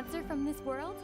answer from this world?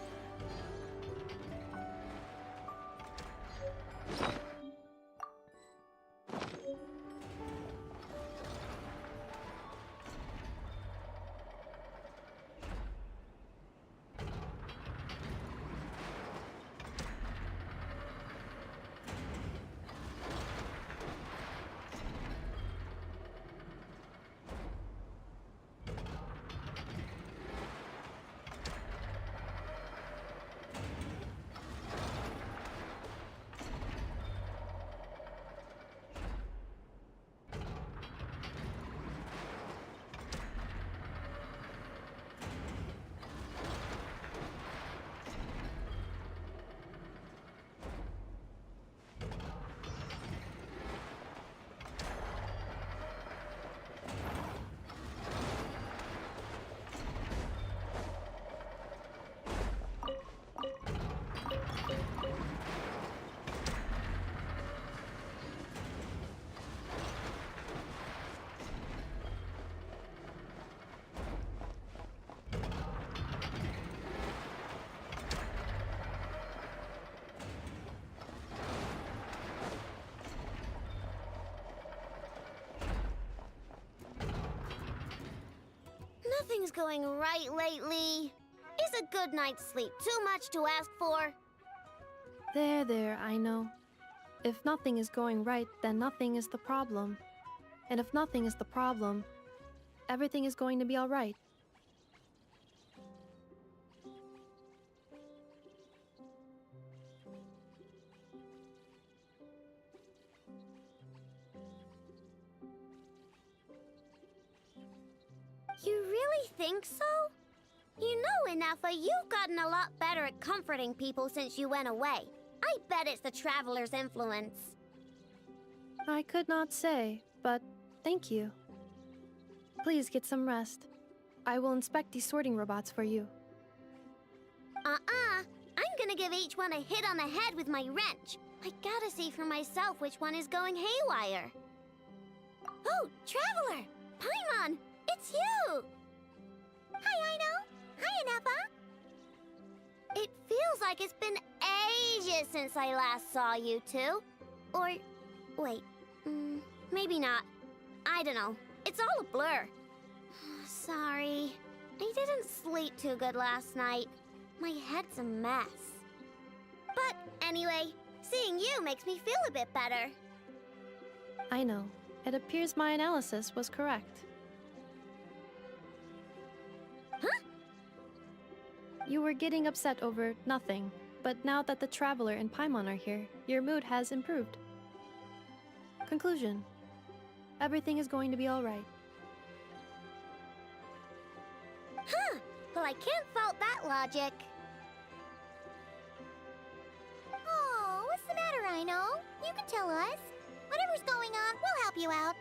Nothing's going right lately. Is a good night's sleep too much to ask for? There, I know. If nothing is going right, then nothing is the problem. And if nothing is the problem, everything is going to be alright. You really think so? You know, Inafa, you've gotten a lot better at comforting people since you went away. I bet it's the Traveler's influence. I could not say, but thank you. Please get some rest. I will inspect these sorting robots for you. I'm gonna give each one a hit on the head with my wrench. I gotta see for myself which one is going haywire. Oh, Traveler! Paimon! It's you! Hi, Aino! Hi, Inafa! It feels like it's been ages since I last saw you two. Or, wait, maybe not. I don't know. It's all a blur. Sorry. I didn't sleep too good last night. My head's a mess. But anyway, seeing you makes me feel a bit better. I know. It appears my analysis was correct. Huh? You were getting upset over nothing, but now that the Traveler and Paimon are here, your mood has improved. Conclusion. Everything is going to be alright. Huh. Well, I can't fault that logic. Oh, what's the matter, Aino? You can tell us. Whatever's going on, we'll help you out.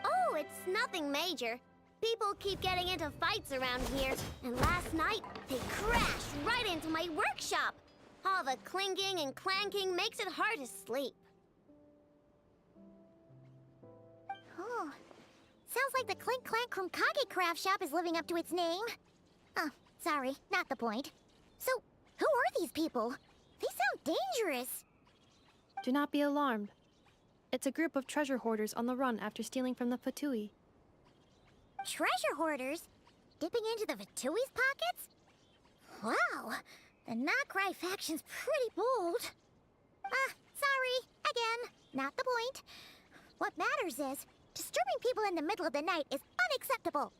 Oh, it's nothing major. People keep getting into fights around here, and last night, they crashed right into my workshop. All the clinking and clanking makes it hard to sleep. Oh, sounds like the Clink Clank from Kage Craft Shop is living up to its name. Oh, sorry, not the point. So, who are these people? They sound dangerous. Do not be alarmed. It's a group of treasure hoarders on the run after stealing from the Fatui. Treasure hoarders? Dipping into the Fatui's pockets? Wow, the Nokrai faction's pretty bold. Sorry, again, not the point. What matters is, disturbing people in the middle of the night is unacceptable.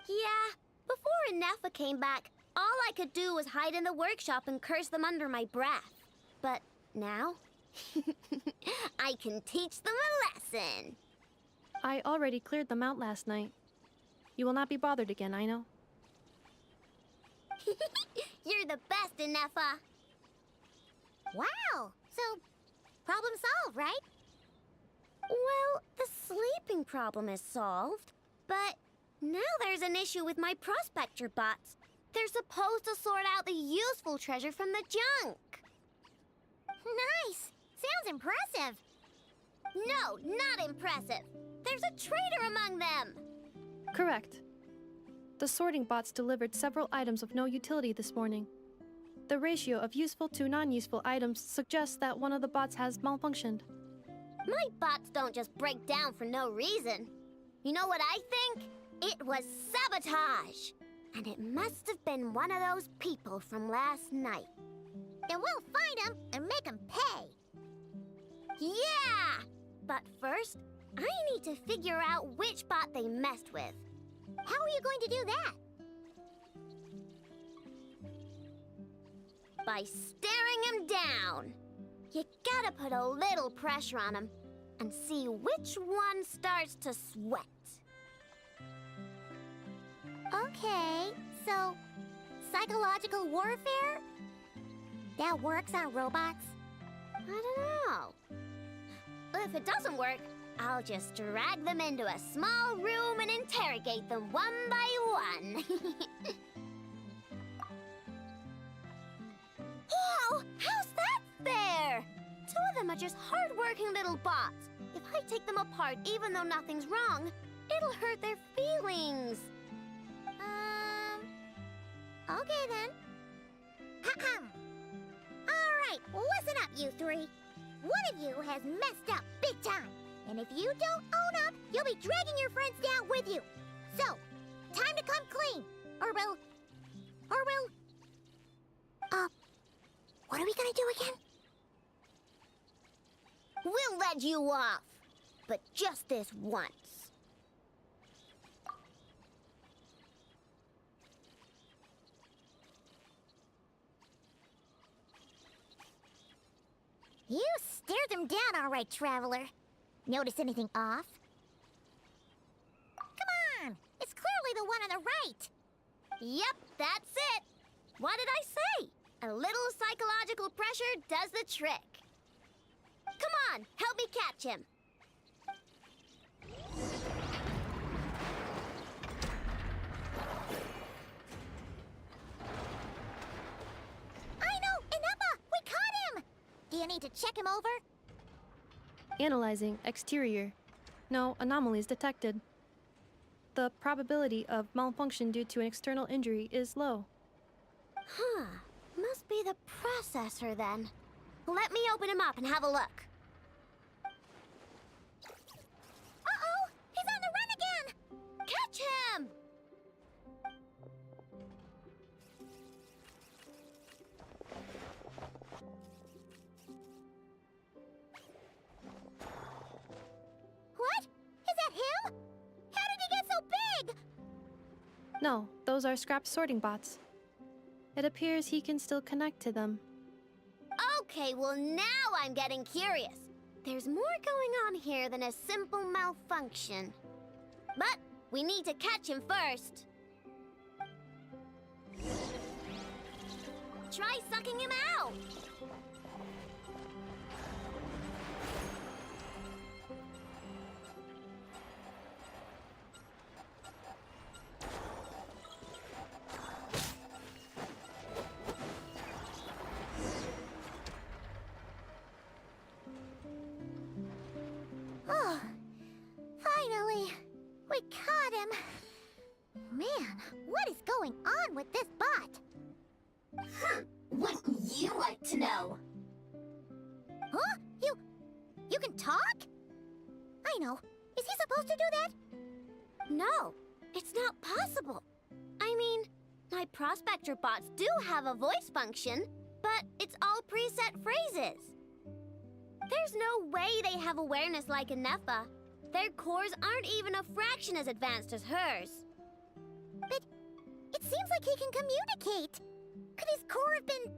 Yeah, before Inafa came back, all I could do was hide in the workshop and curse them under my breath. But now, I can teach them a lesson. I already cleared them out last night. You will not be bothered again, I know. You're the best, Inafa. Wow, so, problem solved, right? Well, the sleeping problem is solved, but now there's an issue with my prospector bots. They're supposed to sort out the useful treasure from the junk. Nice! Sounds impressive. No, not impressive. There's a traitor among them. Correct. The sorting bots delivered several items of no utility this morning. The ratio of useful to non-useful items suggests that one of the bots has malfunctioned. My bots don't just break down for no reason. You know what I think? It was sabotage. And it must have been one of those people from last night. Then we'll find them and make them pay. Yeah! But first, I need to figure out which bot they messed with. How are you going to do that? By staring him down. You gotta put a little pressure on him and see which one starts to sweat. Okay, so psychological warfare? That works on robots? I don't know. If it doesn't work, I'll just drag them into a small room and interrogate them one by one. Whoa! How's that fair? Two of them are just hard-working little bots. If I take them apart even though nothing's wrong, it'll hurt their feelings. Okay then. Ha-ha! Alright, listen up, you three. One of you has messed up big time. And if you don't own up, you'll be dragging your friends down with you. So, time to come clean. Or we'll... what are we gonna do again? We'll let you off, but just this once. You stared them down all right, Traveler. Notice anything off? Come on! It's clearly the one on the right! Yep, that's it. What did I say? A little psychological pressure does the trick. Come on, help me catch him. I know! Ineppa! We caught him! Do you need to check him over? Analyzing exterior. No anomalies detected. The probability of malfunction due to an external injury is low. Huh. Must be the processor then. Let me open him up and have a look. Uh-oh! He's on the run again! Catch him! What? Is that him? How did he get so big? No, those are scrap sorting bots. It appears he can still connect to them. Okay, well now I'm getting curious. There's more going on here than a simple malfunction. But we need to catch him first. Try sucking him out. Oh, finally! We caught him! Man, what is going on with this bot? Wouldn't you like to know? Huh? You can talk? I know. Is he supposed to do that? No, it's not possible. I mean, my prospector bots do have a voice function, but it's all preset phrases. There's no way they have awareness like a Neffa. Their cores aren't even a fraction as advanced as hers. But it seems like he can communicate. Could his core have been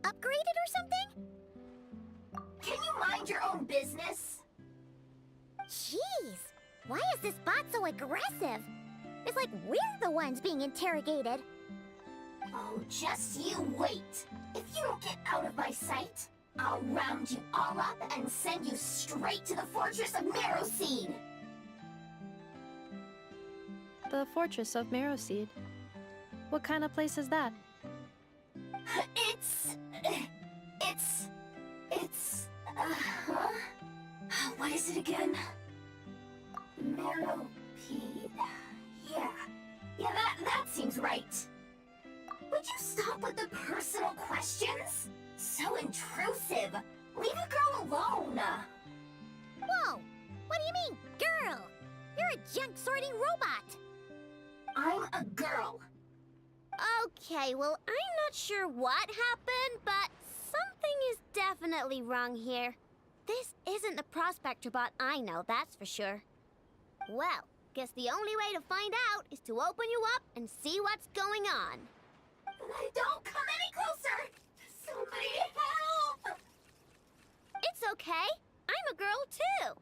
upgraded or something? Can you mind your own business? Jeez, why is this bot so aggressive? It's like we're the ones being interrogated. Oh, just you wait. If you don't get out of my sight, I'll round you all up and send you straight to the fortress of Marrowseed. The Fortress of Marrowseed. What kind of place is that? What is it again? Marrowpeed. Yeah, seems right. Would you stop with the personal questions? So intrusive. Leave a girl alone. Whoa! What do you mean, girl? You're a junk-sorting robot. I'm a girl. Okay, well, I'm not sure what happened, but something is definitely wrong here. This isn't the prospector bot I know, that's for sure. Well, guess the only way to find out is to open you up and see what's going on. Don't come any closer! Somebody help! It's okay. I'm a girl, too.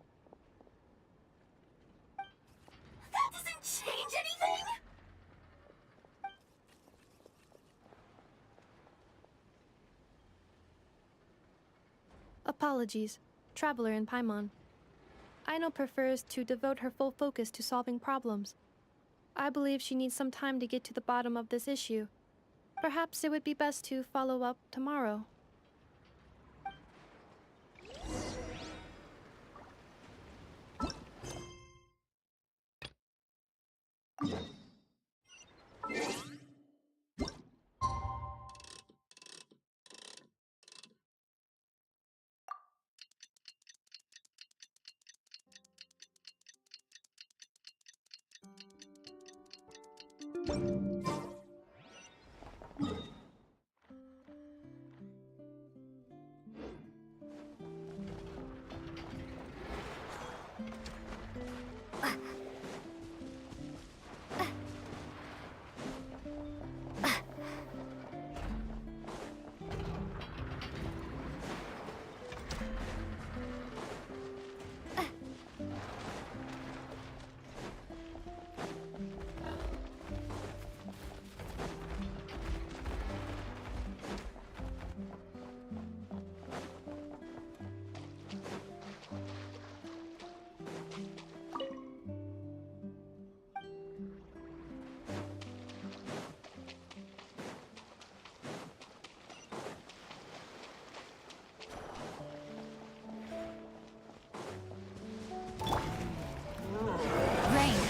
That doesn't change anything! Apologies, Traveler in Paimon. Aino prefers to devote her full focus to solving problems. I believe she needs some time to get to the bottom of this issue. Perhaps it would be best to follow up tomorrow.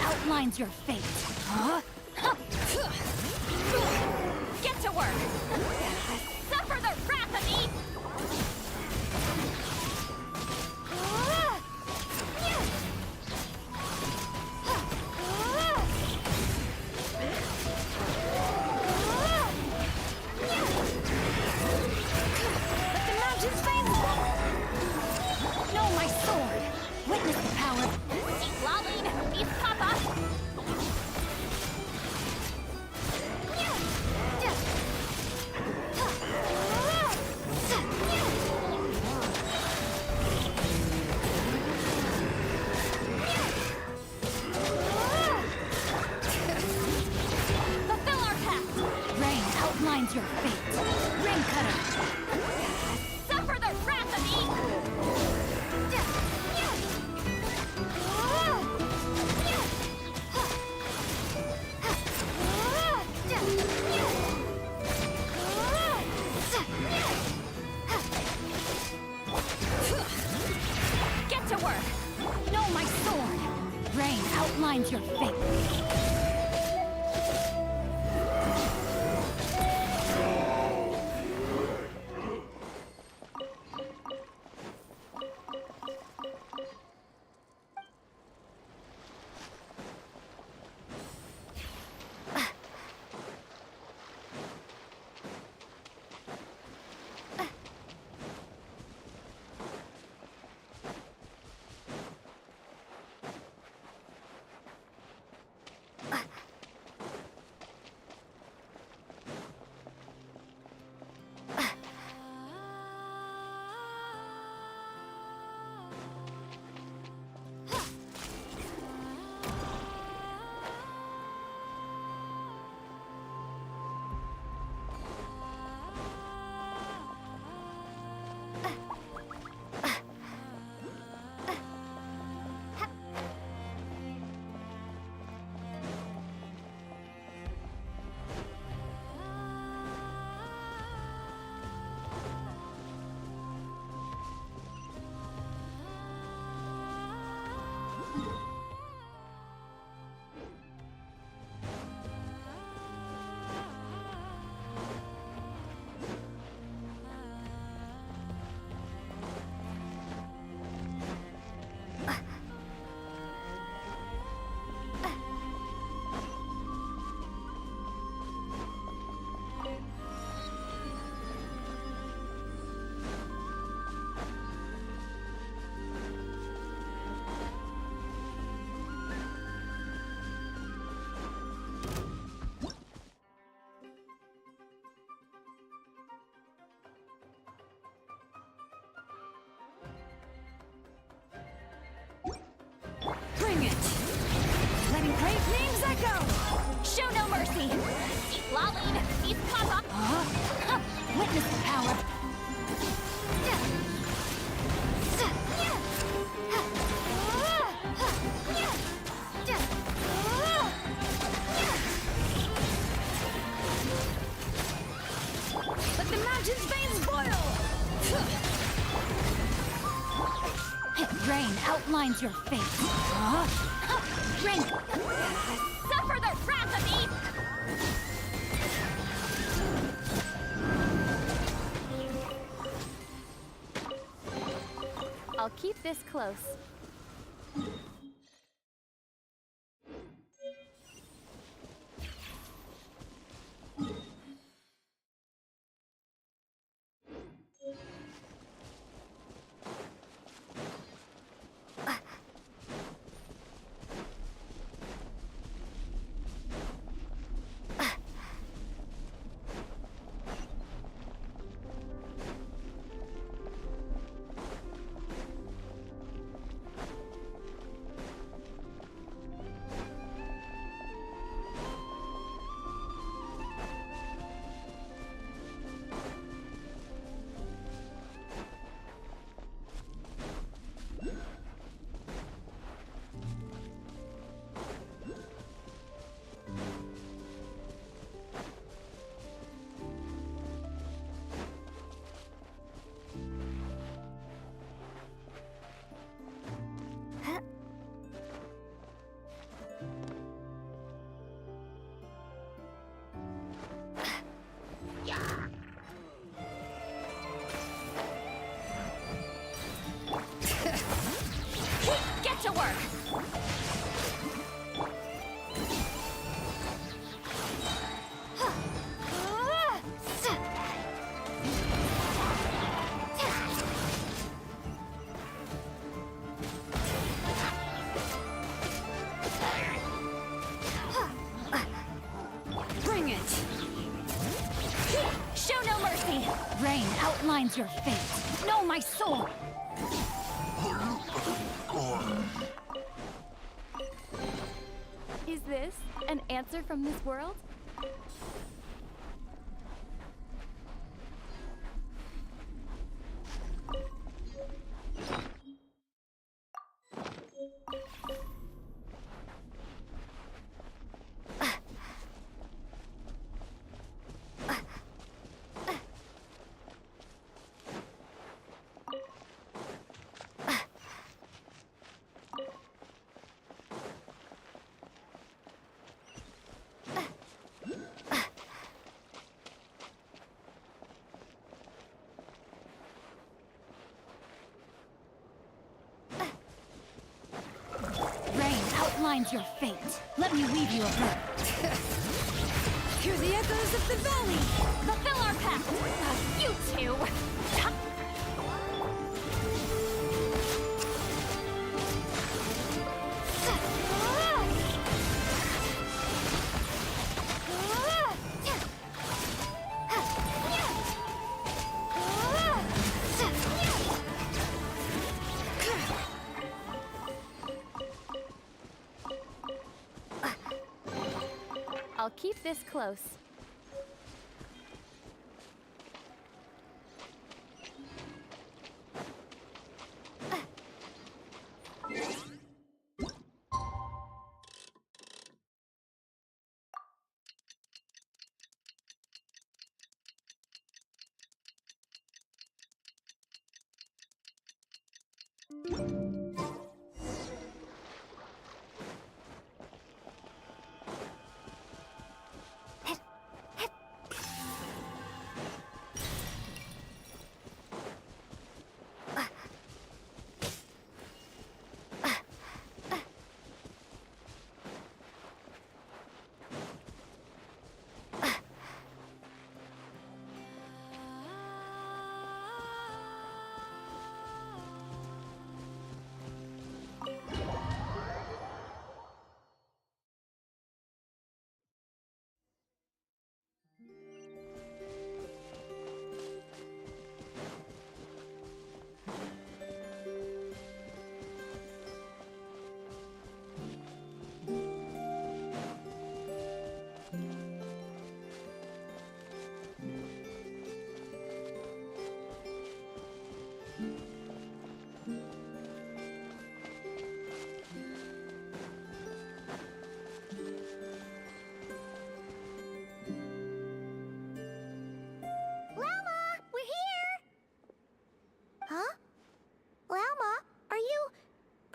Outlines your fate. Huh? Get to work! Suffer the wrath of me! Let the mountains fame! Know my sword! Witness the power! Lolling! Beef Papa! Fulfill our pact! Rain outlines your fate. Ring cutter! Suffer the wrath of me! Get to work! Know my sword! Rain outlines your fate. go! Show no mercy! Lolling, these pop-up! Witness the power! Let the mountain's veins boil! Rain outlines your fate. Rain! Suffer the wrath of Eve! I'll keep this close. Get to work! Bring it! Show no mercy! Rain outlines your fate. Know my soul! Is this an answer from this world? Outlines your fate. Let me weave you a book. Hear the echoes of the valley. Fulfill our pact. You two. I'll keep this close.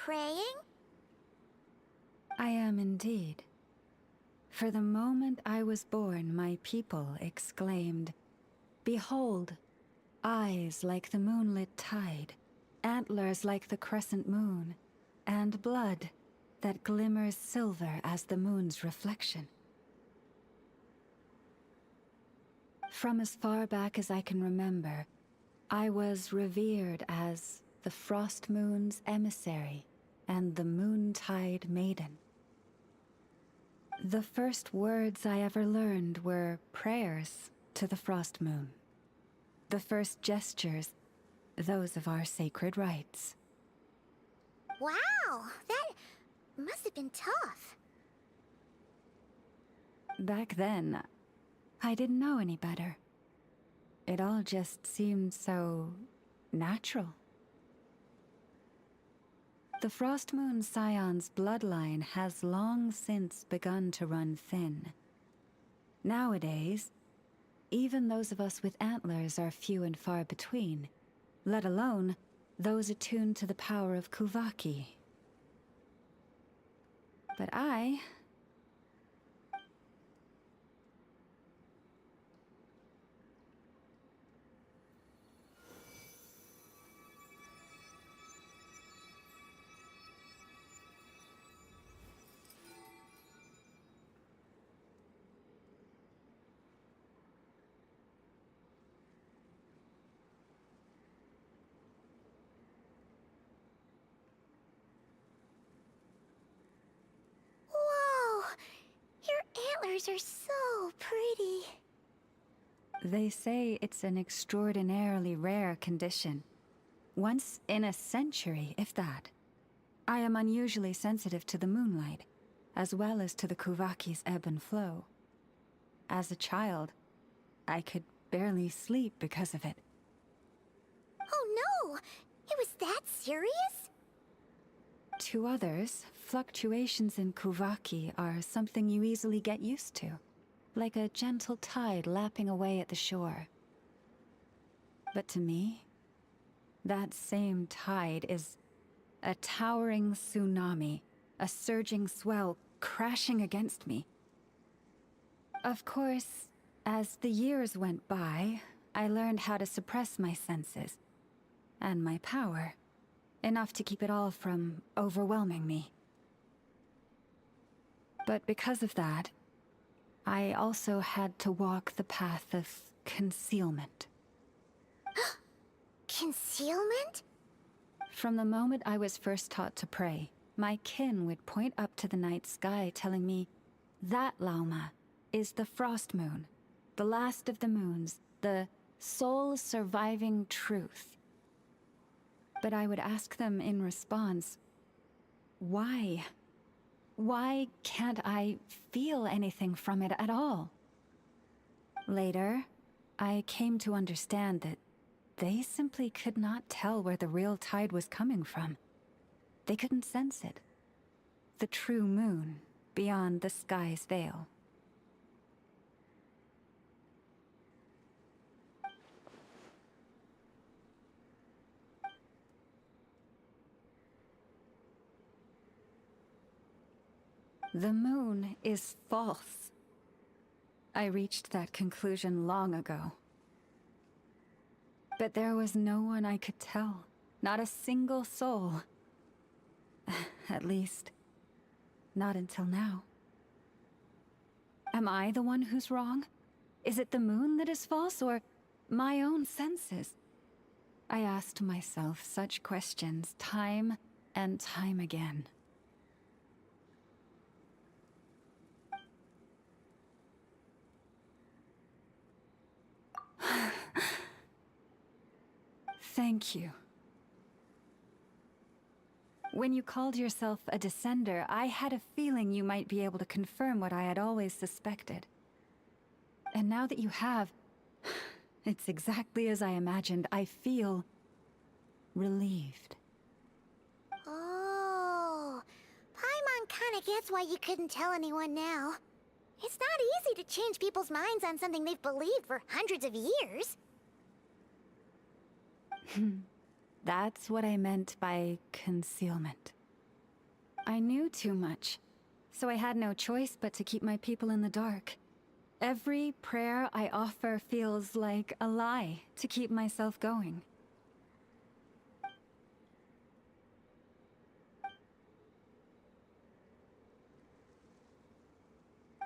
praying? I am indeed. For the moment I was born, my people exclaimed, "Behold, eyes like the moonlit tide, antlers like the crescent moon, and blood that glimmers silver as the moon's reflection." From as far back as I can remember, I was revered as the Frost Moon's emissary and the Moontide Maiden. The first words I ever learned were prayers to the Frost Moon. The first gestures, those of our sacred rites. Wow, that must have been tough. Back then, I didn't know any better. It all just seemed so natural. The Frost Moon Scion's bloodline has long since begun to run thin. Nowadays, even those of us with antlers are few and far between, let alone those attuned to the power of Kuvaki. But I... Whoa! Your antlers are so pretty. They say it's an extraordinarily rare condition. Once in a century, if that. I am unusually sensitive to the moonlight, as well as to the Kuvaki's ebb and flow. As a child, I could barely sleep because of it. Oh no! It was that serious? To others, fluctuations in Kuvaki are something you easily get used to, like a gentle tide lapping away at the shore. But to me, that same tide is a towering tsunami, a surging swell crashing against me. Of course, as the years went by, I learned how to suppress my senses and my power, enough to keep it all from overwhelming me. But because of that, I also had to walk the path of concealment. Concealment? From the moment I was first taught to pray, my kin would point up to the night sky telling me, "That Lauma is the Frost Moon, the last of the moons, the sole surviving truth." But I would ask them in response, why? Why can't I feel anything from it at all? Later, I came to understand that they simply could not tell where the real tide was coming from. They couldn't sense it. The true moon beyond the sky's veil. The moon is false. I reached that conclusion long ago. But there was no one I could tell. Not a single soul. At least, not until now. Am I the one who's wrong? Is it the moon that is false, or my own senses? I asked myself such questions time and time again. Thank you. When you called yourself a descender, I had a feeling you might be able to confirm what I had always suspected. And now that you have, it's exactly as I imagined. I feel relieved. Oh, Paimon kinda gets why you couldn't tell anyone now. It's not easy to change people's minds on something they've believed for hundreds of years. That's what I meant by concealment. I knew too much, so I had no choice but to keep my people in the dark. Every prayer I offer feels like a lie to keep myself going.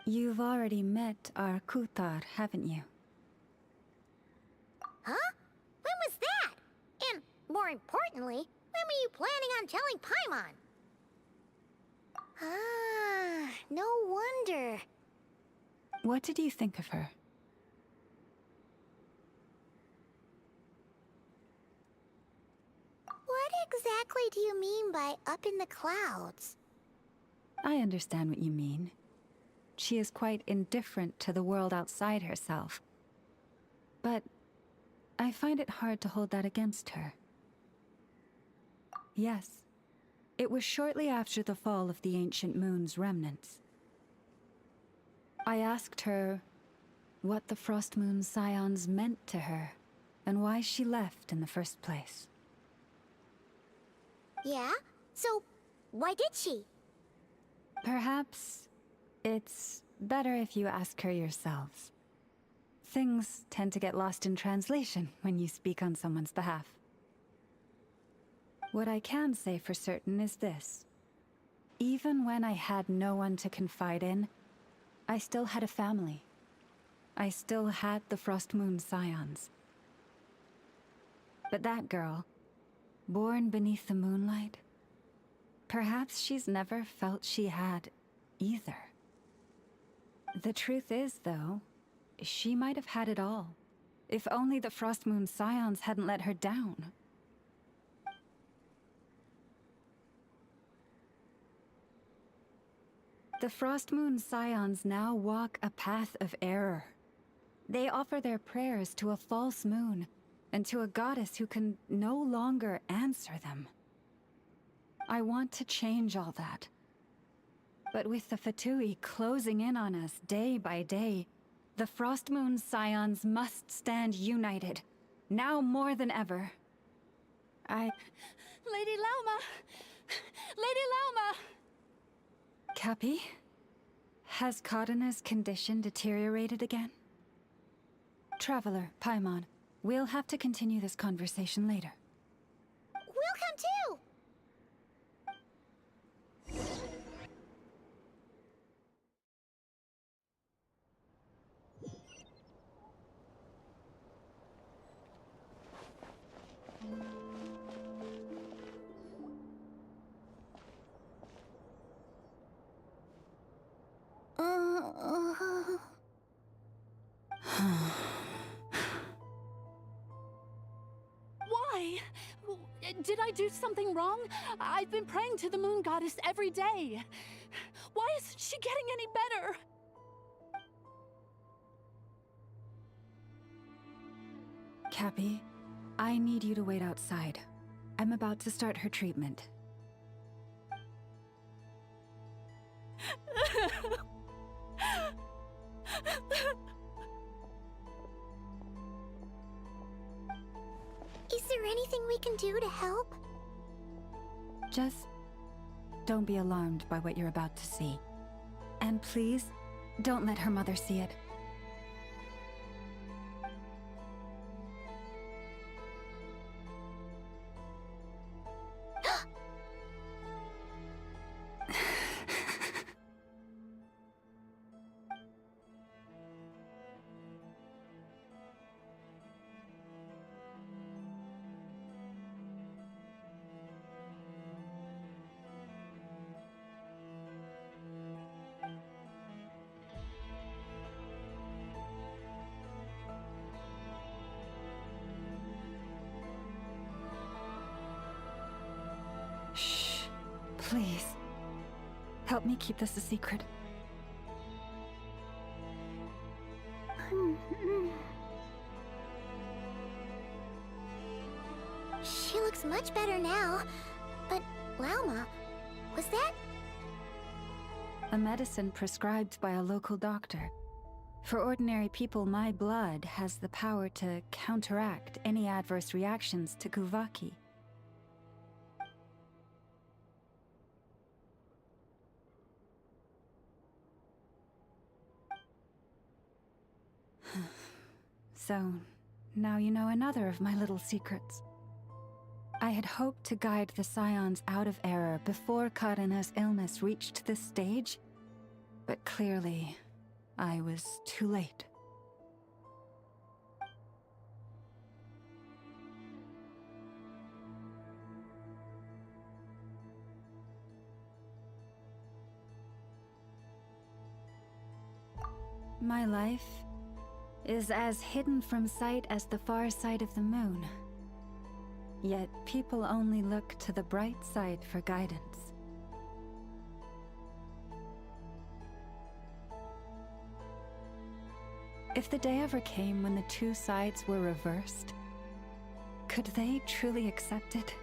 You've already met our Kutar, haven't you? Huh? When was that? And, more importantly, when were you planning on telling Paimon? Ah, no wonder. What did you think of her? What exactly do you mean by up in the clouds? I understand what you mean. She is quite indifferent to the world outside herself. But I find it hard to hold that against her. Yes, it was shortly after the fall of the ancient moon's remnants. I asked her what the Frost Moon's scions meant to her, and why she left in the first place. Yeah? So, why did she? Perhaps it's better if you ask her yourselves. Things tend to get lost in translation when you speak on someone's behalf. What I can say for certain is this. Even when I had no one to confide in, I still had a family. I still had the Frost Moon scions. But that girl, born beneath the moonlight, perhaps she's never felt she had either. The truth is, though, she might have had it all, if only the Frost Moon scions hadn't let her down. The Frost Moon scions now walk a path of error. They offer their prayers to a false moon, and to a goddess who can no longer answer them. I want to change all that. But with the Fatui closing in on us day by day, the Frost Moon scions must stand united, now more than ever. Lady Lauma! Lady Lauma! Cappy? Has Kadena's condition deteriorated again? Traveler, Paimon, we'll have to continue this conversation later. We'll come too! Why? Did I do something wrong? I've been praying to the moon goddess every day. Why isn't she getting any better? Cappy, I need you to wait outside. I'm about to start her treatment. Is there anything we can do to help? Just don't be alarmed by what you're about to see. And please, don't let her mother see it. Shh. Please. Help me keep this a secret. She looks much better now. But, Lauma, was that? A medicine prescribed by a local doctor. For ordinary people, my blood has the power to counteract any adverse reactions to Kuvaki. So, now you know another of my little secrets. I had hoped to guide the Scions out of error before Karina's illness reached this stage, but clearly, I was too late. My life is as hidden from sight as the far side of the moon. Yet people only look to the bright side for guidance. If the day ever came when the two sides were reversed, could they truly accept it?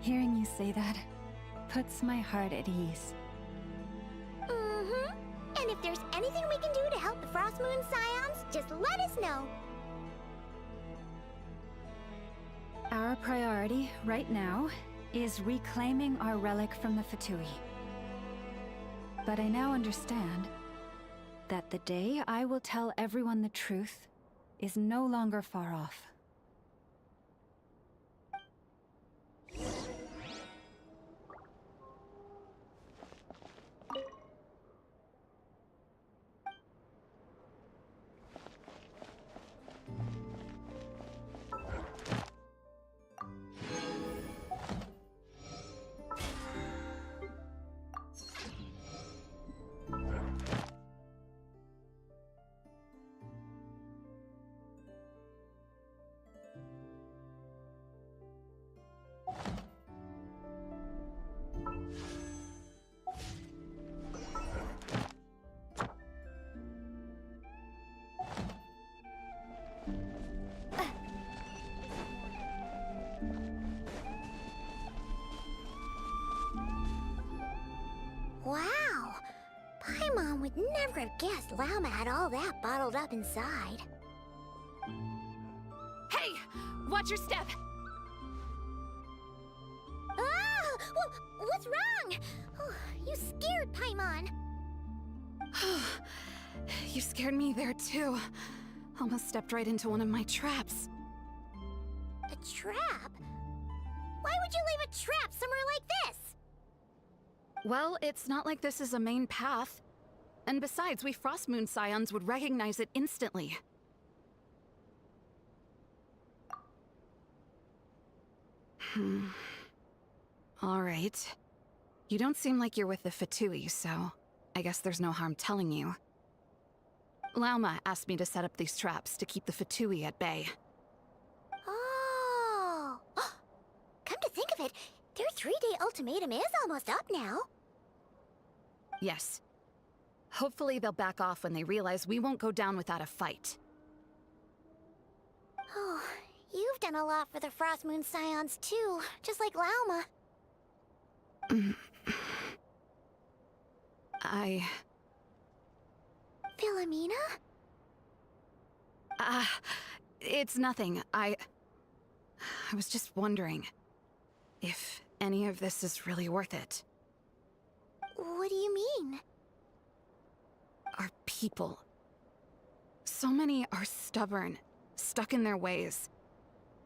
Hearing you say that puts my heart at ease. Mm-hmm. And if there's anything we can do to help the Frost Moon Scions, just let us know. Our priority right now is reclaiming our relic from the Fatui. But I now understand that the day I will tell everyone the truth is no longer far off. Wow! Paimon would never have guessed Lauma had all that bottled up inside. Hey! Watch your step! Ah! What's wrong? Oh, you scared Paimon. You scared me there too. Almost stepped right into one of my traps. A trap? Why would you leave a trap somewhere like this? Well, it's not like this is a main path. And besides, we Frost Moon Scions would recognize it instantly. Alright. You don't seem like you're with the Fatui, so I guess there's no harm telling you. Lauma asked me to set up these traps to keep the Fatui at bay. Oh! Come to think of it, their 3-day ultimatum is almost up now. Yes. Hopefully they'll back off when they realize we won't go down without a fight. Oh, you've done a lot for the Frost Moon Scions too, just like Lauma. Philomena? It's nothing. I was just wondering if any of this is really worth it. What do you mean? Our people. So many are stubborn, stuck in their ways,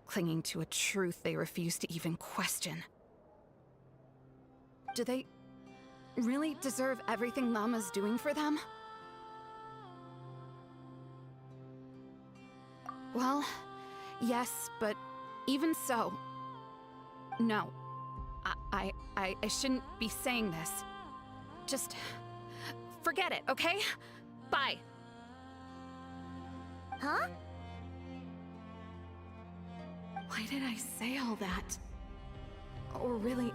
clinging to a truth they refuse to even question. Do they really deserve everything Lauma's doing for them? Well, yes, but even so, no. I shouldn't be saying this. Just forget it, okay? Bye. Huh? Why did I say all that? Or really,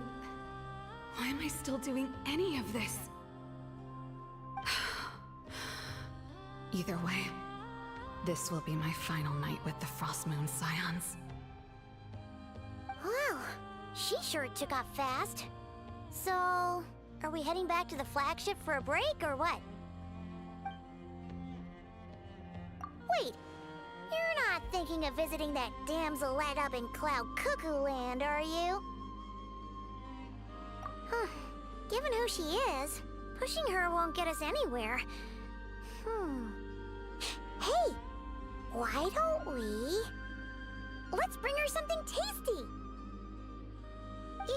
why am I still doing any of this? Either way, this will be my final night with the Frost Moon Scions. Wow, She sure took off fast. So, are we heading back to the flagship for a break or what? Wait, you're not thinking of visiting that damselette up in Cloud Cuckoo Land, are you? Huh. Given who she is, pushing her won't get us anywhere. Hey! Why don't we... Let's bring her something tasty!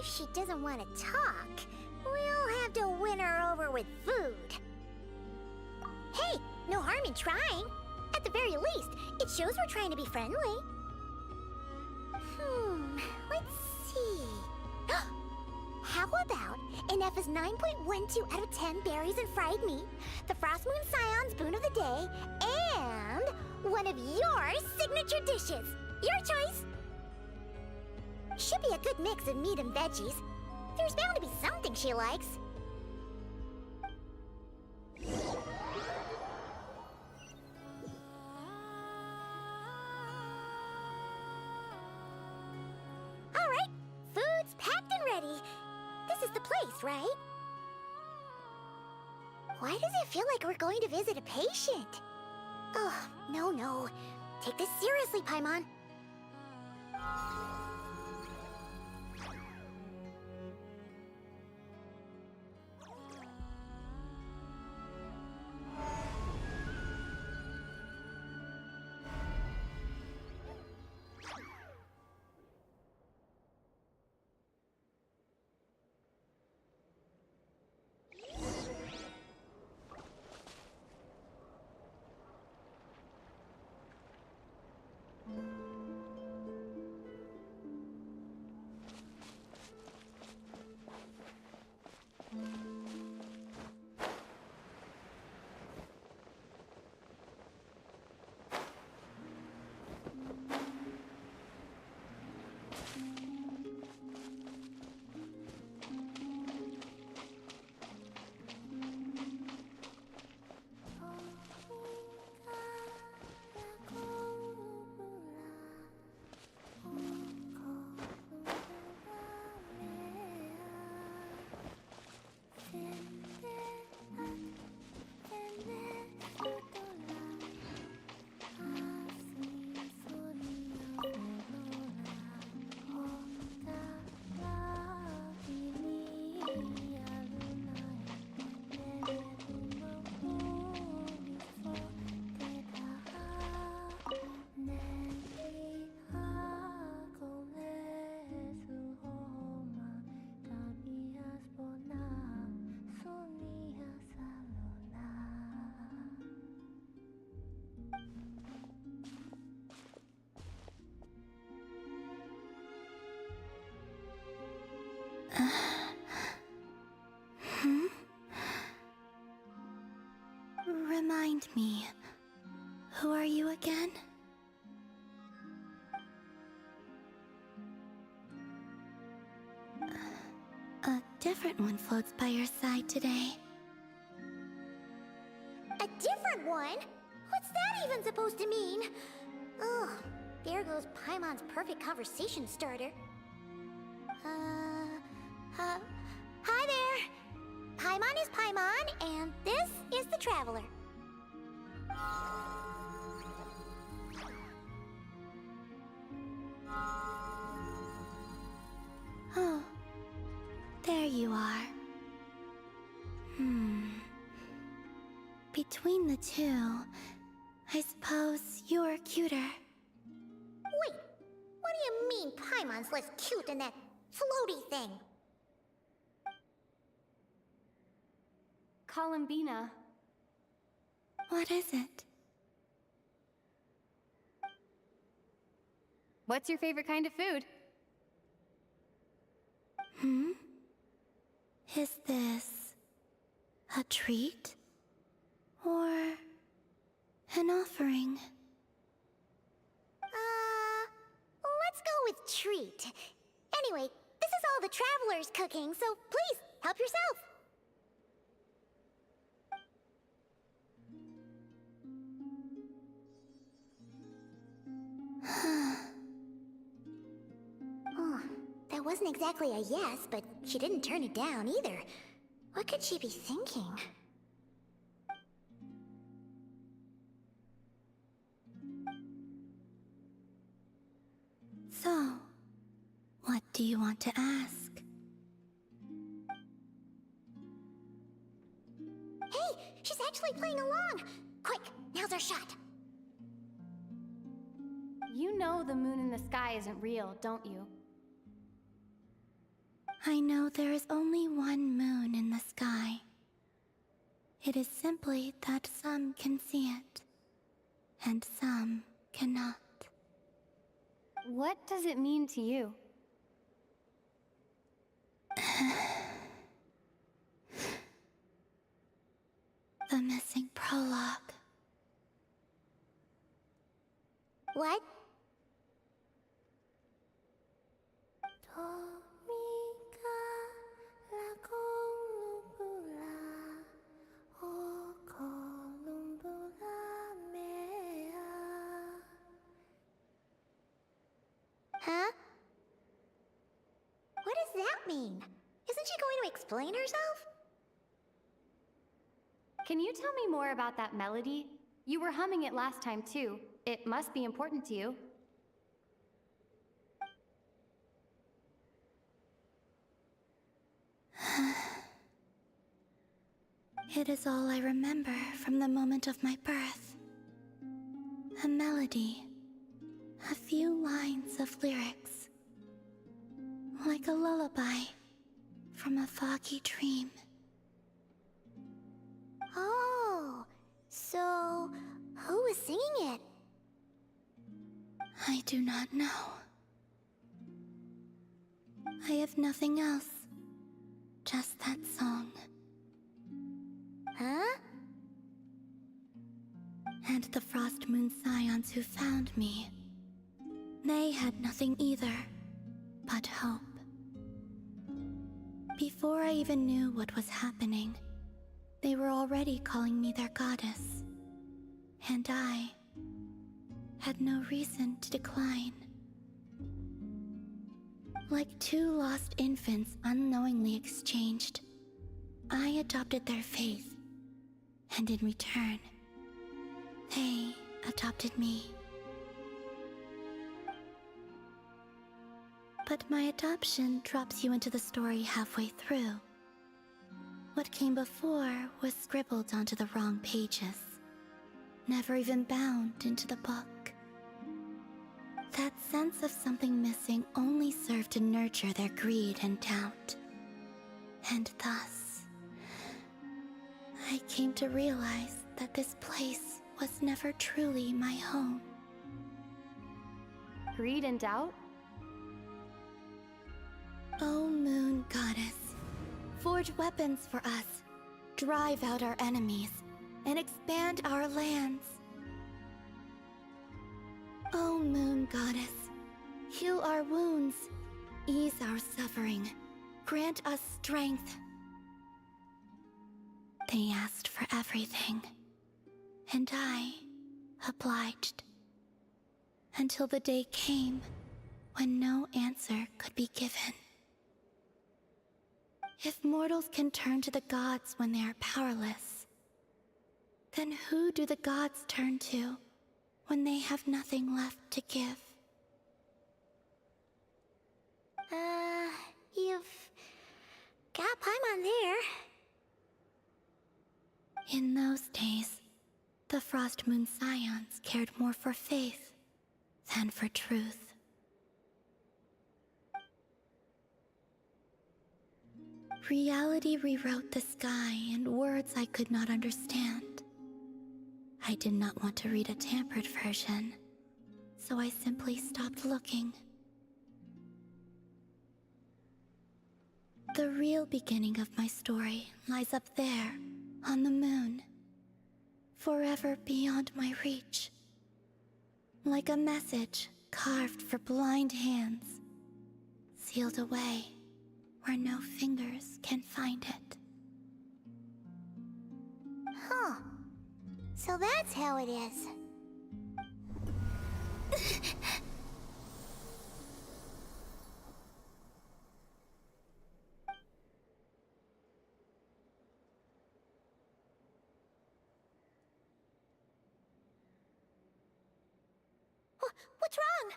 If she doesn't want to talk, we'll have to win her over with food. Hey, no harm in trying. At the very least, it shows we're trying to be friendly. Let's see. How about an F's 9.12 out of 10 berries and fried meat, the Frost Moon Scion's boon of the day, and one of your signature dishes. Your choice. Should be a good mix of meat and veggies. There's bound to be something she likes. All right, food's packed and ready. This is the place, right? Why does it feel like we're going to visit a patient? Oh, no. Take this seriously, Paimon. Remind me, who are you again? A different one floats by your side today. A different one? What's that even supposed to mean? Ugh, there goes Paimon's perfect conversation starter. Hi there! Paimon is Paimon, and this is the Traveler. Oh, there you are. Between the two, I suppose you're cuter. Wait, what do you mean Paimon's less cute than that floaty thing? Columbina. What is it? What's your favorite kind of food? Is this a treat? Or an offering? Let's go with treat. Anyway, this is all the Traveler's cooking, so please, help yourself. Oh, that wasn't exactly a yes, but she didn't turn it down either. What could she be thinking? So, what do you want to ask? Hey, she's actually playing along! Quick, now's our shot! You know the moon in the sky isn't real, don't you? I know there is only one moon in the sky. It is simply that some can see it, and some cannot. What does it mean to you? The missing prologue. What? Huh? What does that mean? Isn't she going to explain herself? Can you tell me more about that melody? You were humming it last time too. It must be important to you. It is all I remember from the moment of my birth. A melody. A few lines of lyrics. Like a lullaby from a foggy dream. Oh, so who was singing it? I do not know. I have nothing else. Just that song. Huh? And the Frost Moon Scions who found me. They had nothing either, but hope. Before I even knew what was happening, they were already calling me their goddess. And I had no reason to decline. Like two lost infants unknowingly exchanged, I adopted their faith. And in return, they adopted me. But my adoption drops you into the story halfway through. What came before was scribbled onto the wrong pages, never even bound into the book. That sense of something missing only served to nurture their greed and doubt. And thus, I came to realize that this place was never truly my home. Greed and doubt? O Moon Goddess, forge weapons for us, drive out our enemies, and expand our lands. O Moon Goddess, heal our wounds, ease our suffering, grant us strength. They asked for everything, and I obliged. Until the day came when no answer could be given. If mortals can turn to the gods when they are powerless, then who do the gods turn to when they have nothing left to give? You've got Paimon there. In those days, the Frost Moon Scions cared more for faith than for truth. Reality rewrote the sky in words I could not understand. I did not want to read a tampered version, so I simply stopped looking. The real beginning of my story lies up there, on the moon, forever beyond my reach. Like a message carved for blind hands, sealed away where no fingers can find it. Huh. So that's how it is. What's wrong?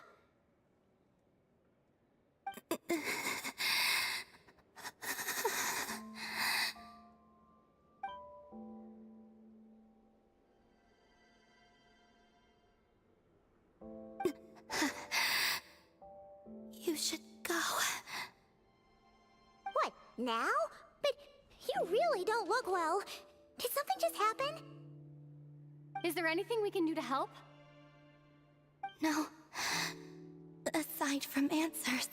You should go. What, now? But you really don't look well. Did something just happen? Is there anything we can do to help? No. Aside from answers,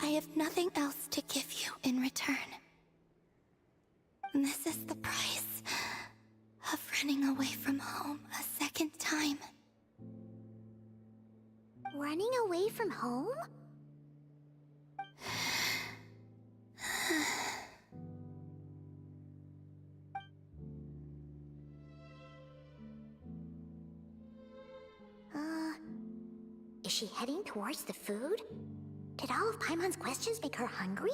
I have nothing else to give you in return. This is the price of running away from home a second time. Running away from home? Is she heading towards the food? Did all of Paimon's questions make her hungry?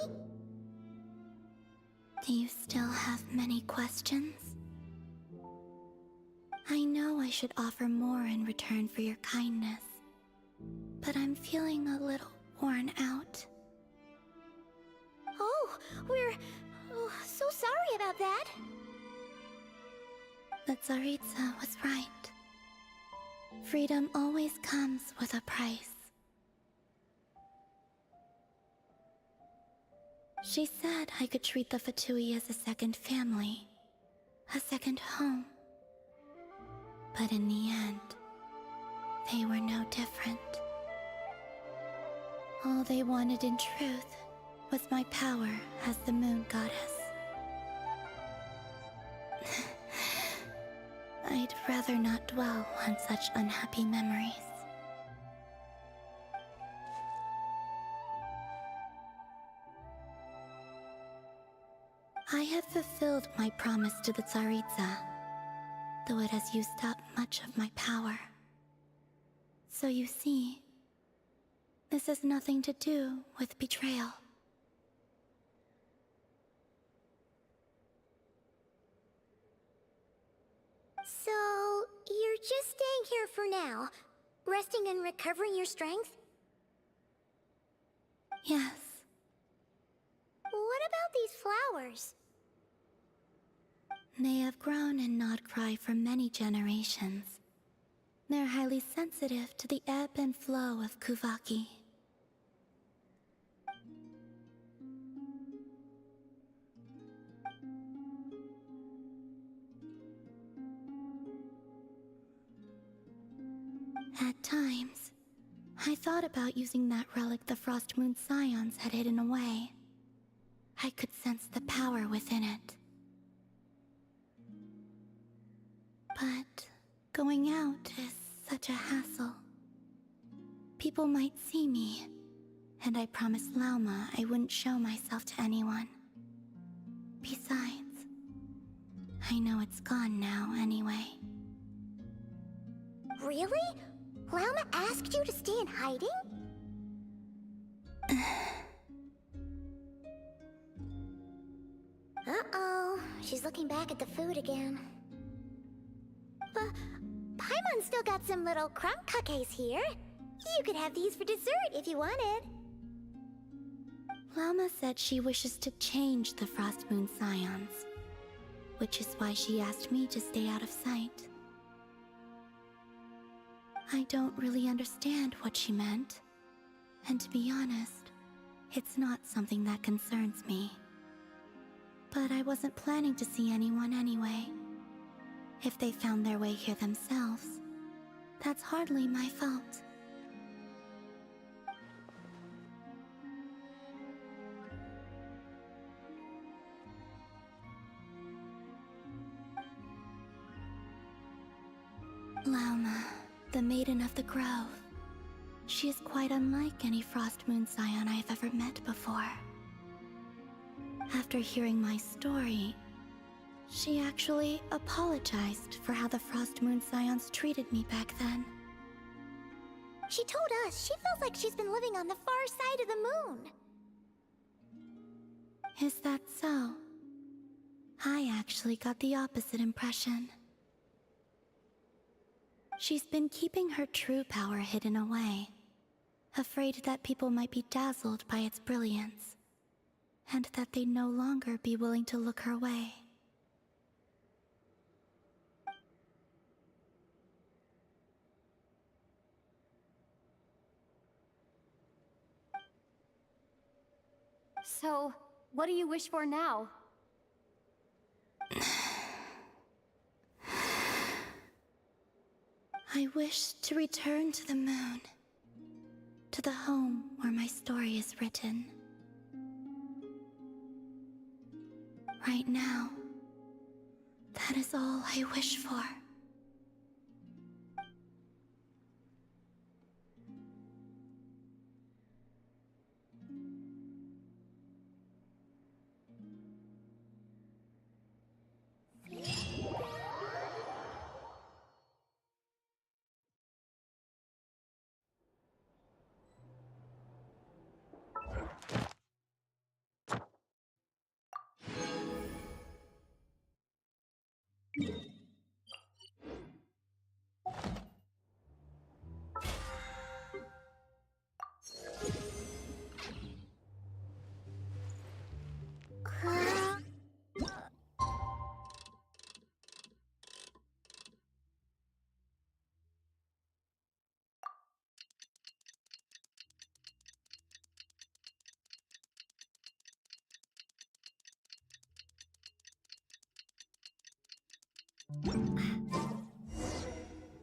Do you still have many questions? I know I should offer more in return for your kindness, but I'm feeling a little worn out. Oh, we're so sorry about that. The Tsaritsa was right. Freedom always comes with a price. She said I could treat the Fatui as a second family, a second home. But in the end, they were no different. All they wanted in truth was my power as the moon goddess. I'd rather not dwell on such unhappy memories. I have fulfilled my promise to the Tsaritsa, though it has used up much of my power. So you see, this has nothing to do with betrayal. So, you're just staying here for now, resting and recovering your strength? Yes. What about these flowers? They have grown in Nod Cry for many generations. They're highly sensitive to the ebb and flow of Kuvaki. At times, I thought about using that relic the Frost Moon Scions had hidden away. I could sense the power within it. But going out is such a hassle. People might see me, and I promised Lauma I wouldn't show myself to anyone. Besides, I know it's gone now anyway. Really? Lauma asked you to stay in hiding? Uh-oh, she's looking back at the food again. But Paimon's still got some little crumb cookies here. You could have these for dessert if you wanted. Lauma said she wishes to change the Frost Moon Scions, which is why she asked me to stay out of sight. I don't really understand what she meant, and to be honest, it's not something that concerns me. But I wasn't planning to see anyone anyway. If they found their way here themselves, that's hardly my fault. Lauma, the Maiden of the Grove. She is quite unlike any Frost Moon Scion I have ever met before. After hearing my story, she actually apologized for how the Frost Moon Scions treated me back then. She told us she feels like she's been living on the far side of the moon. Is that so? I actually got the opposite impression. She's been keeping her true power hidden away, afraid that people might be dazzled by its brilliance, and that they'd no longer be willing to look her way. So, what do you wish for now? I wish to return to the moon, to the home where my story is written. Right now, that is all I wish for.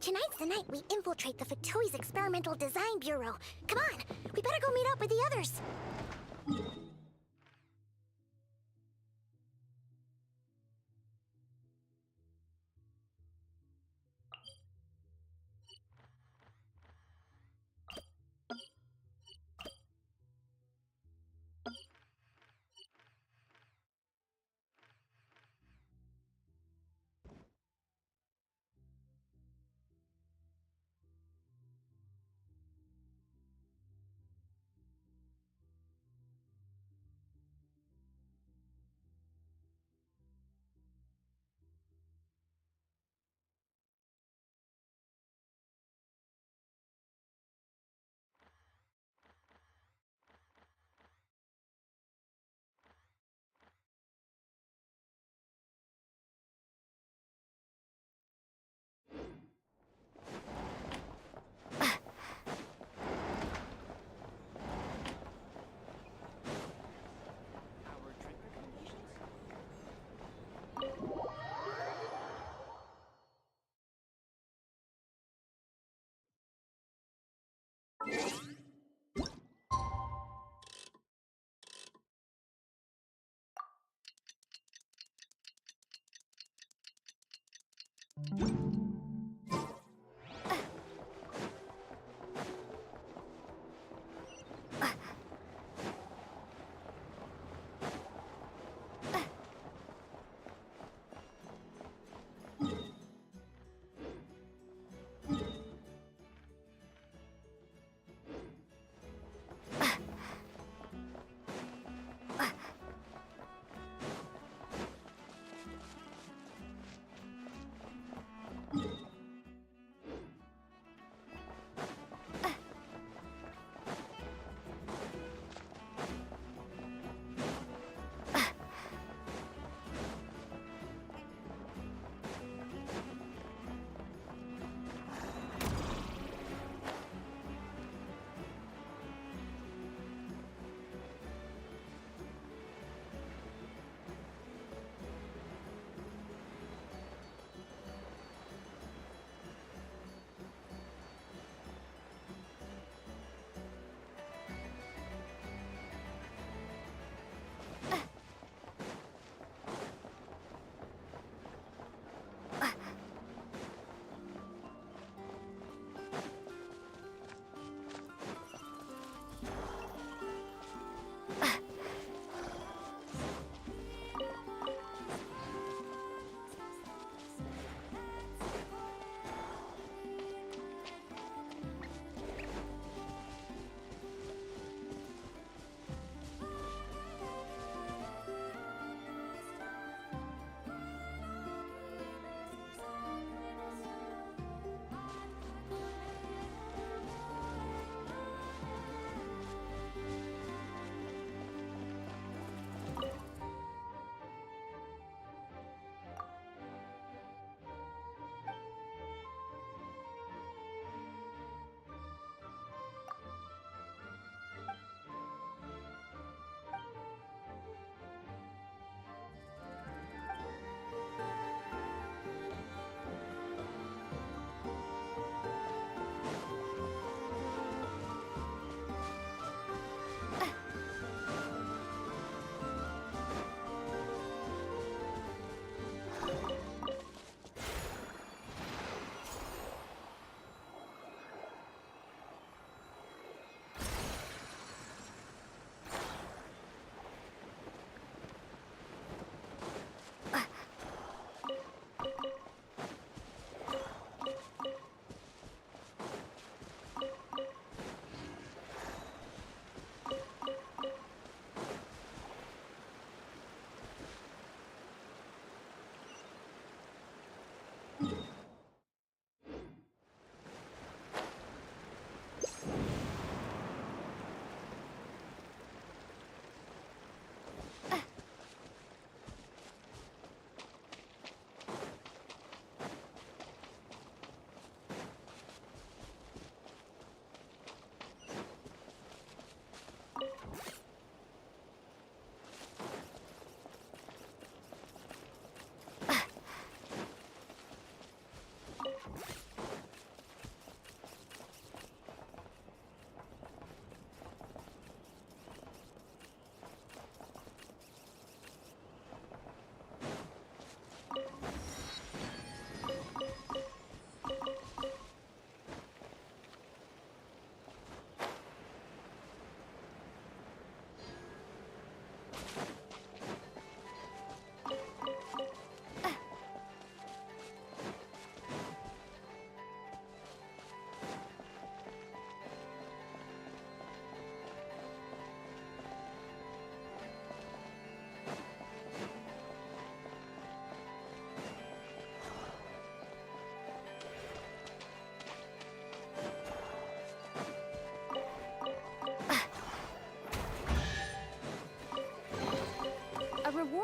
Tonight's the night we infiltrate the Fatui's Experimental Design Bureau. Come on, we better go meet up with the others.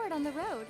bored on the road.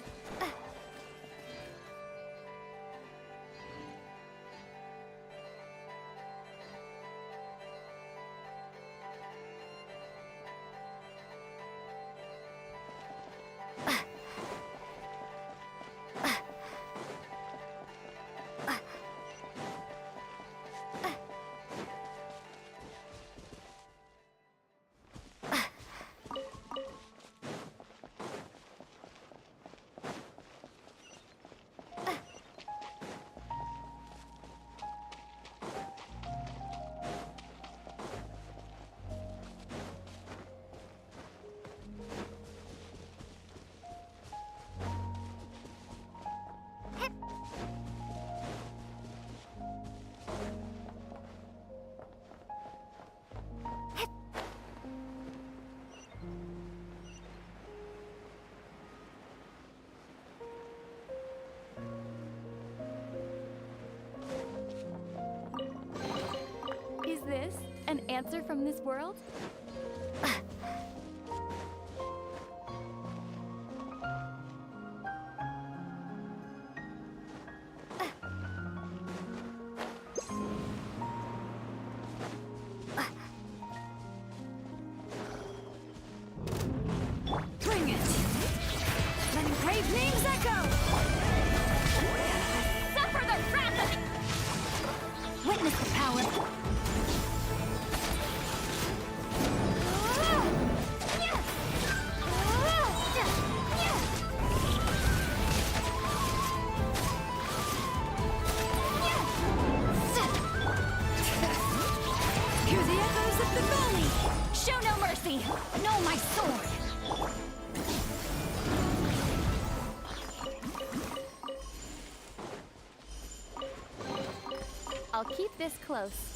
Is this an answer from this world? Bring it! Let brave names echo! Suffer the wrath of... Witness the power! Hear the echoes of the valley! Show no mercy! Know my sword! I'll keep this close.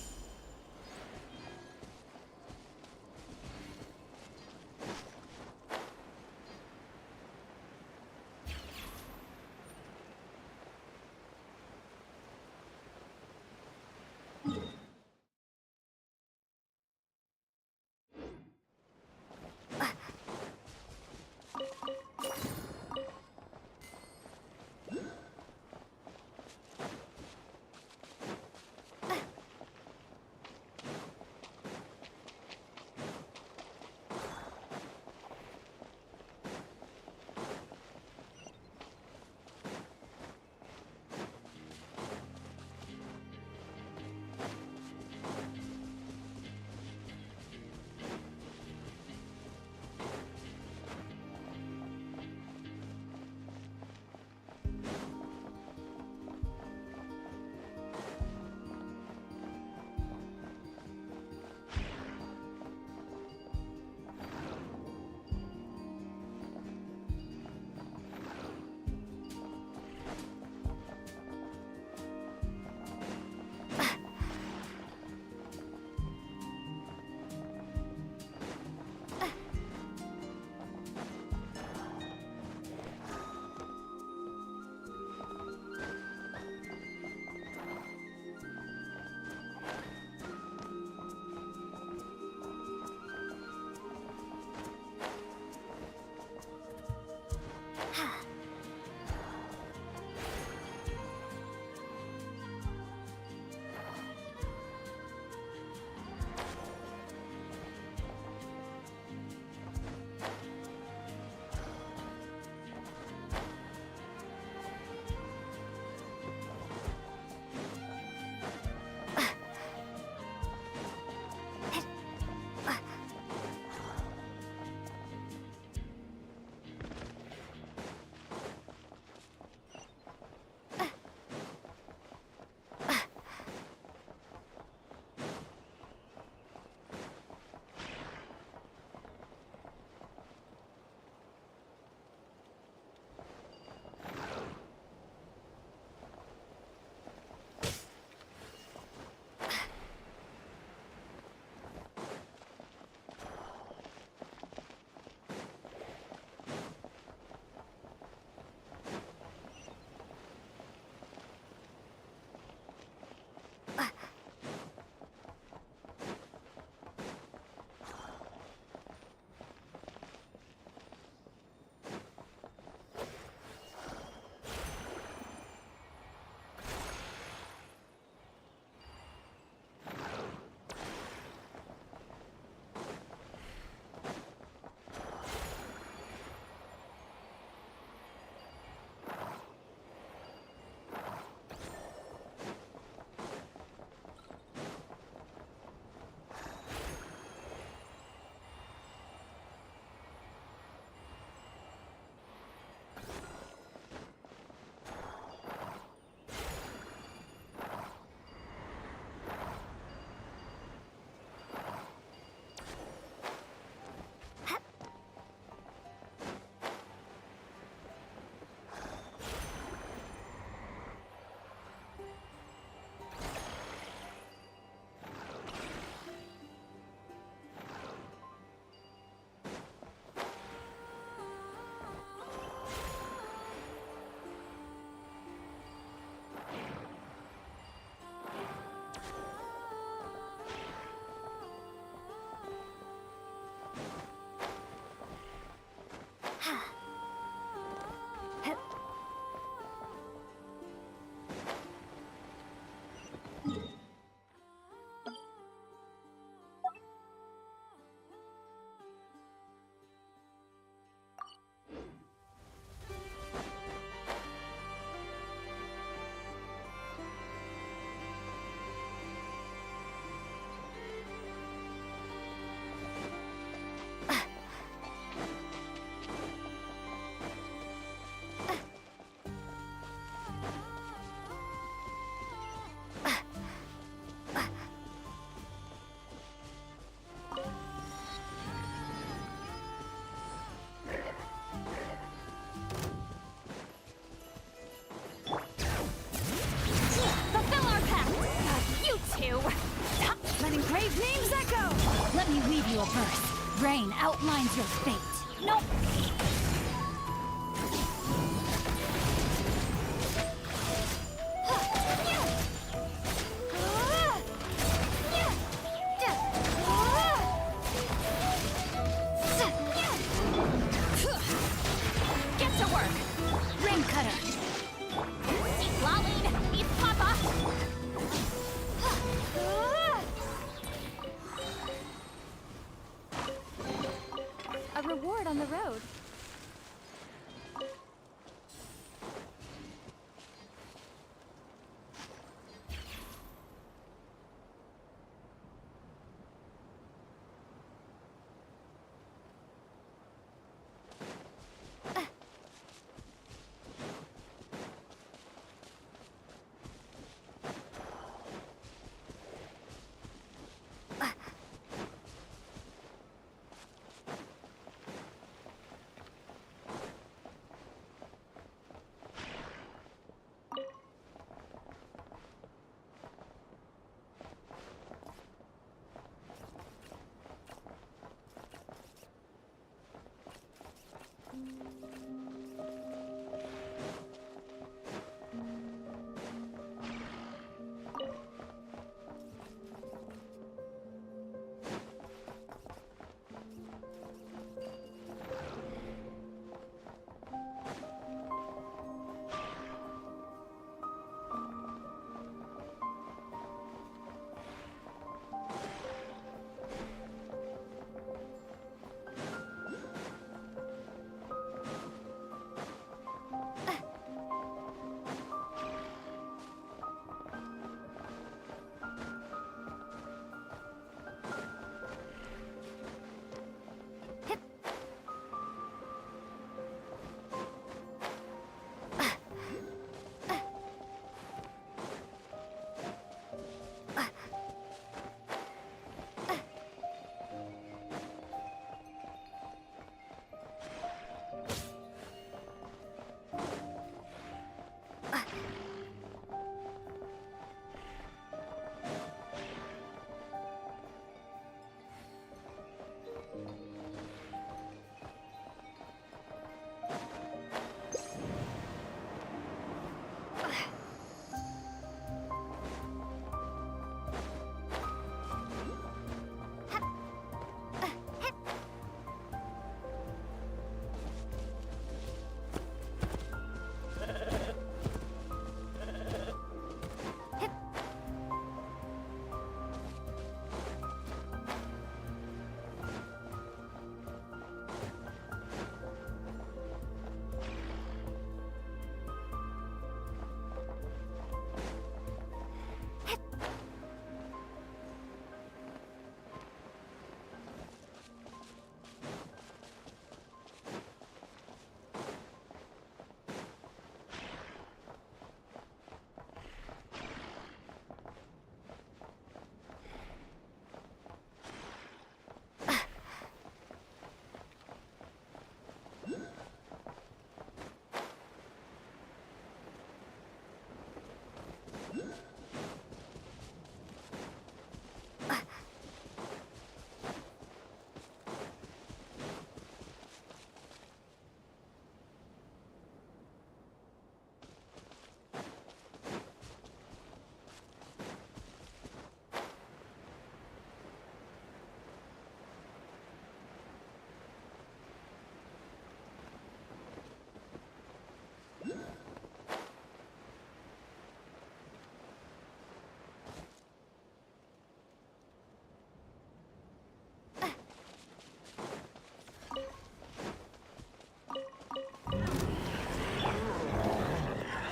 your fate. Nope. Get to work! Ring cutter! He's lollied! He's Papa! A reward on the road.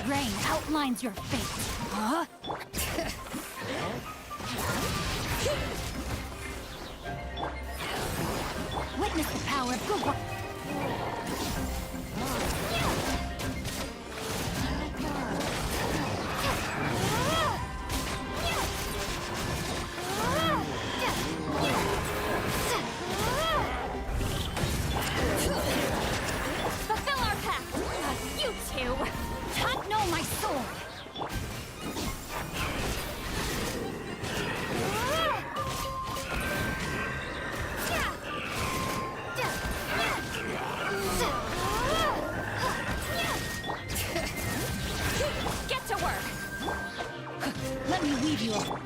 Rain outlines your fate. Huh? Witness the power of good one. Fulfill our pact! You two! Can't know my sword. leave you alone.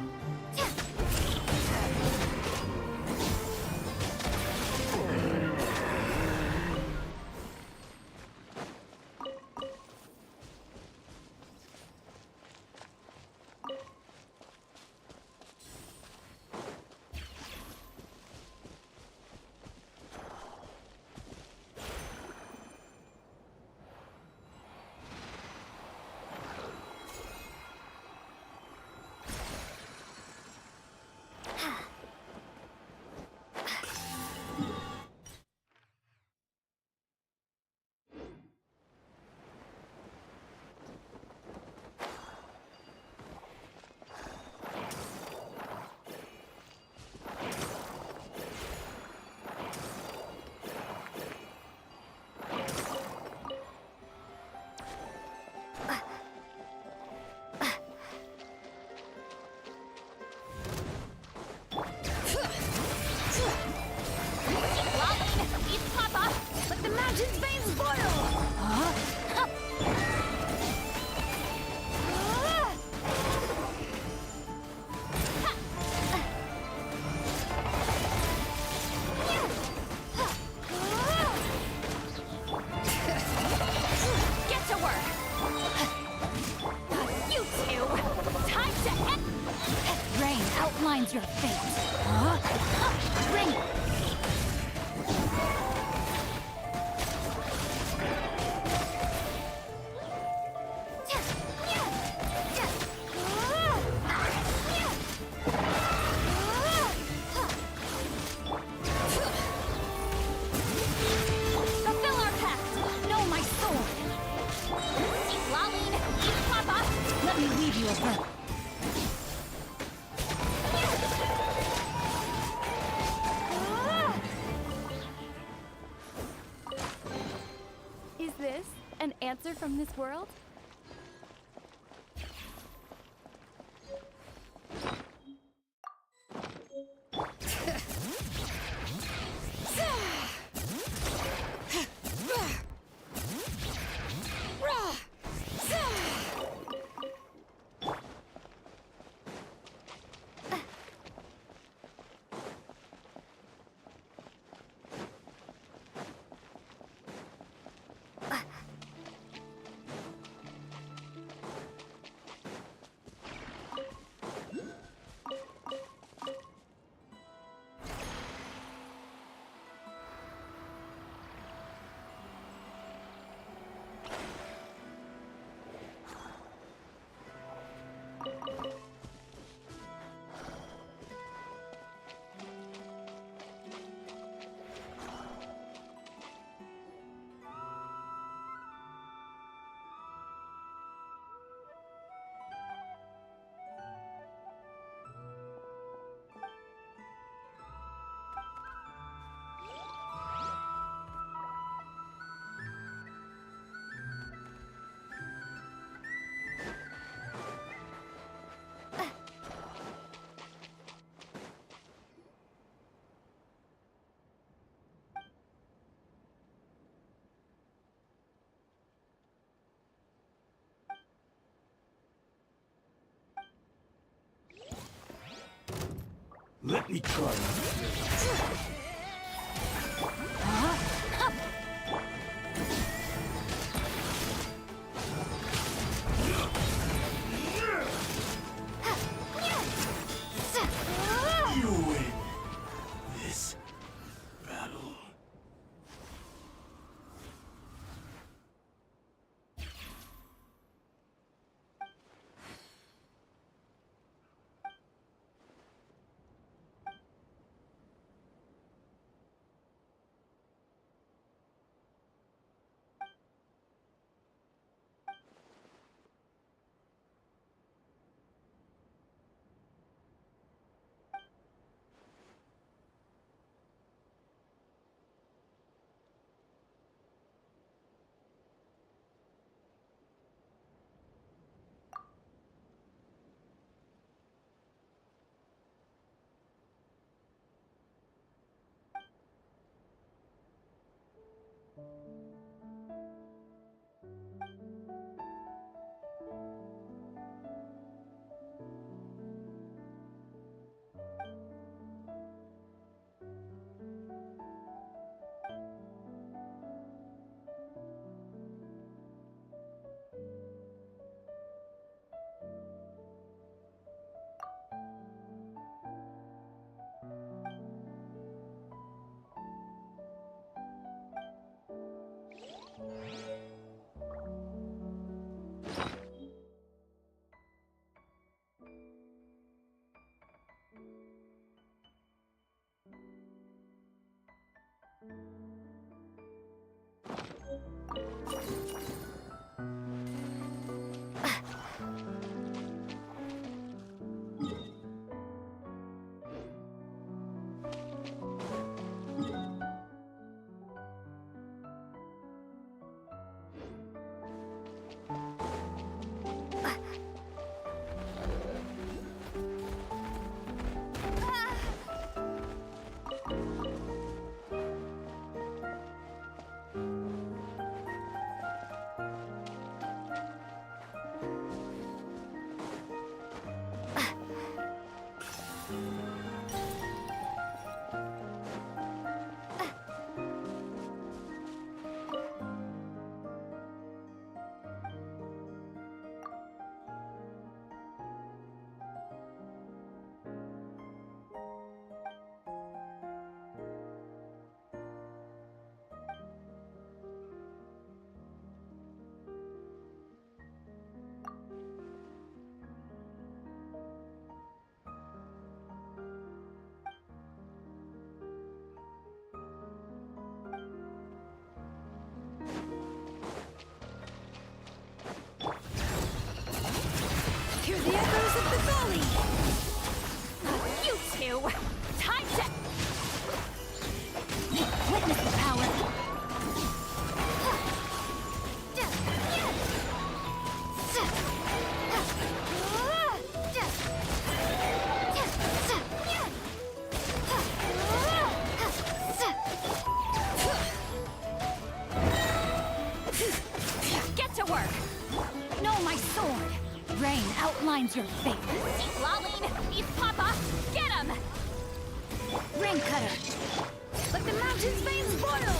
Outlines your fate. Bring it! Fulfill our pact! Know my sword! Laline, Papa! Let me leave you a verb. Is this an answer from this world? Let me try. You win this battle. Fully! You two! Time to... Witness the power! Get to work! Know my sword! Rain outlines your fate. He's lolling! He's Papa! Get him! Rain cutter! Let the mountain's veins boil!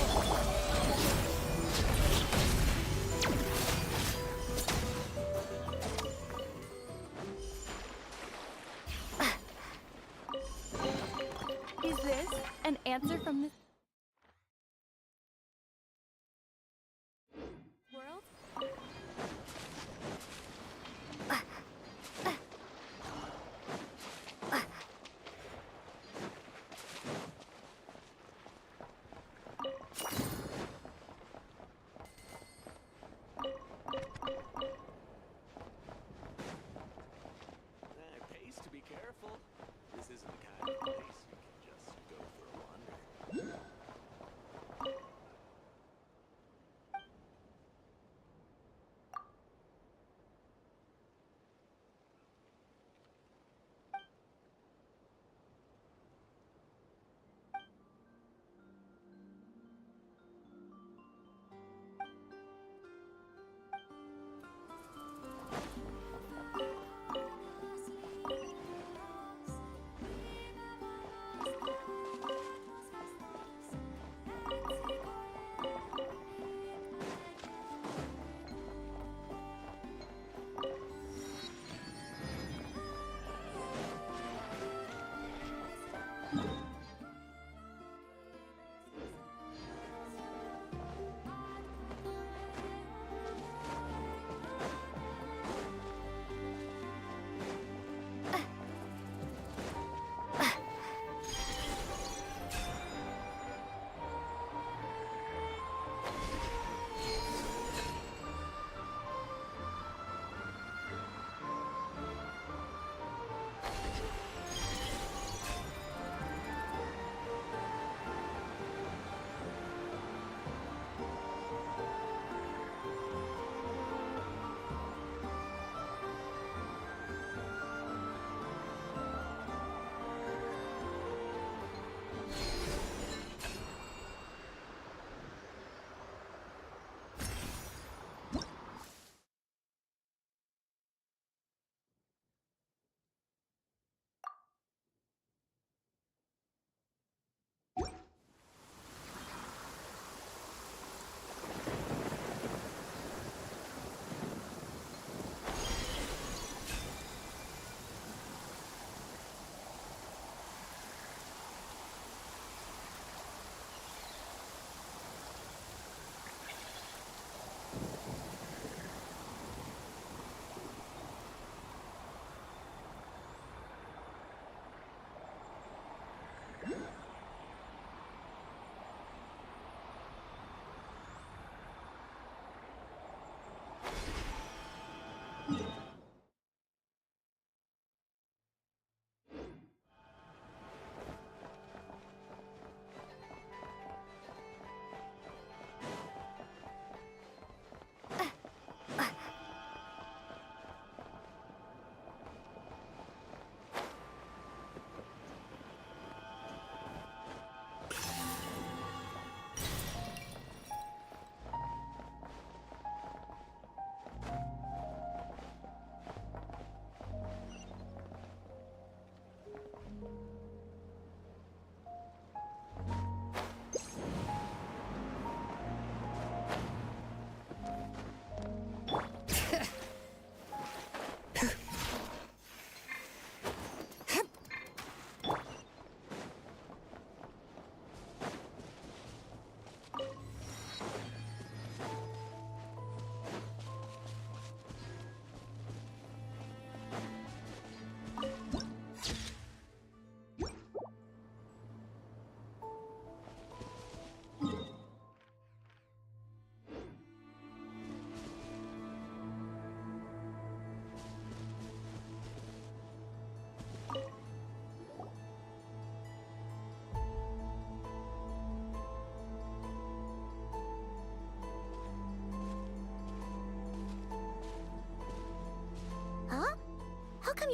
Is this an answer from this world? Pays to be careful. This isn't the kind of place you can just go for a wander.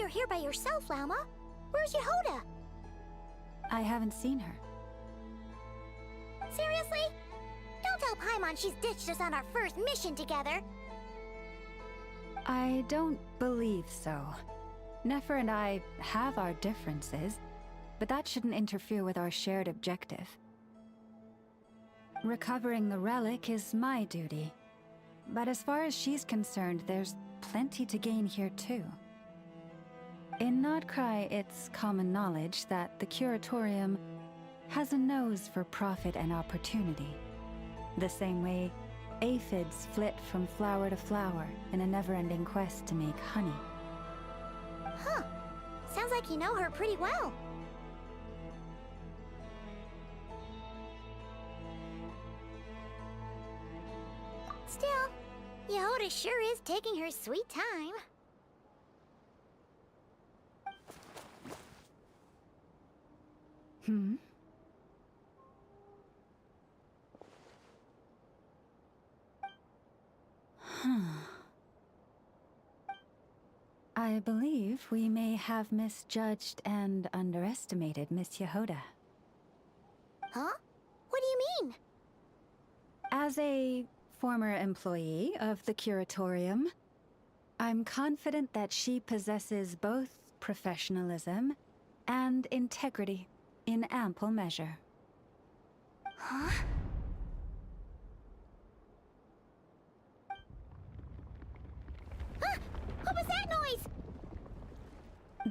you're here by yourself, Lauma. Where's Yehoda? I haven't seen her. Seriously? Don't tell Paimon she's ditched us on our first mission together. I don't believe so. Nefer and I have our differences, but that shouldn't interfere with our shared objective. Recovering the relic is my duty. But as far as she's concerned, there's plenty to gain here too. In Notcry, it's common knowledge that the Curatorium has a nose for profit and opportunity. The same way aphids flit from flower to flower in a never-ending quest to make honey. Huh. Sounds like you know her pretty well. Still, Yehoda sure is taking her sweet time. I believe we may have misjudged and underestimated Miss Yehoda. Huh? What do you mean? As a former employee of the Curatorium, I'm confident that she possesses both professionalism and integrity in ample measure. Huh? Ah! What was that noise?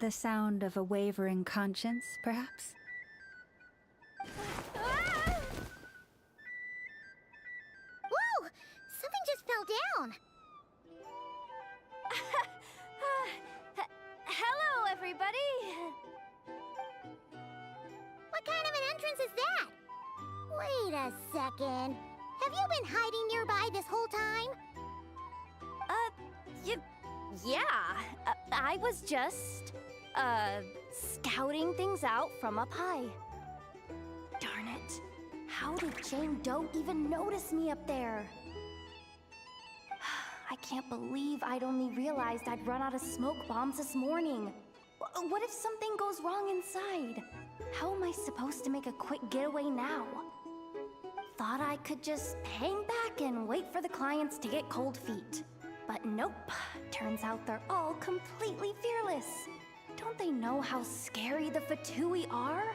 The sound of a wavering conscience, perhaps? Ah! Whoa! Something just fell down. Hello, everybody! What kind of an entrance is that? Wait a second. Have you been hiding nearby this whole time? Yeah. I was just, scouting things out from up high. Darn it. How did Jane Doe even notice me up there? I can't believe I'd only realized I'd run out of smoke bombs this morning. What if something goes wrong inside? How am I supposed to make a quick getaway now? Thought I could just hang back and wait for the clients to get cold feet. But nope. Turns out they're all completely fearless. Don't they know how scary the Fatui are?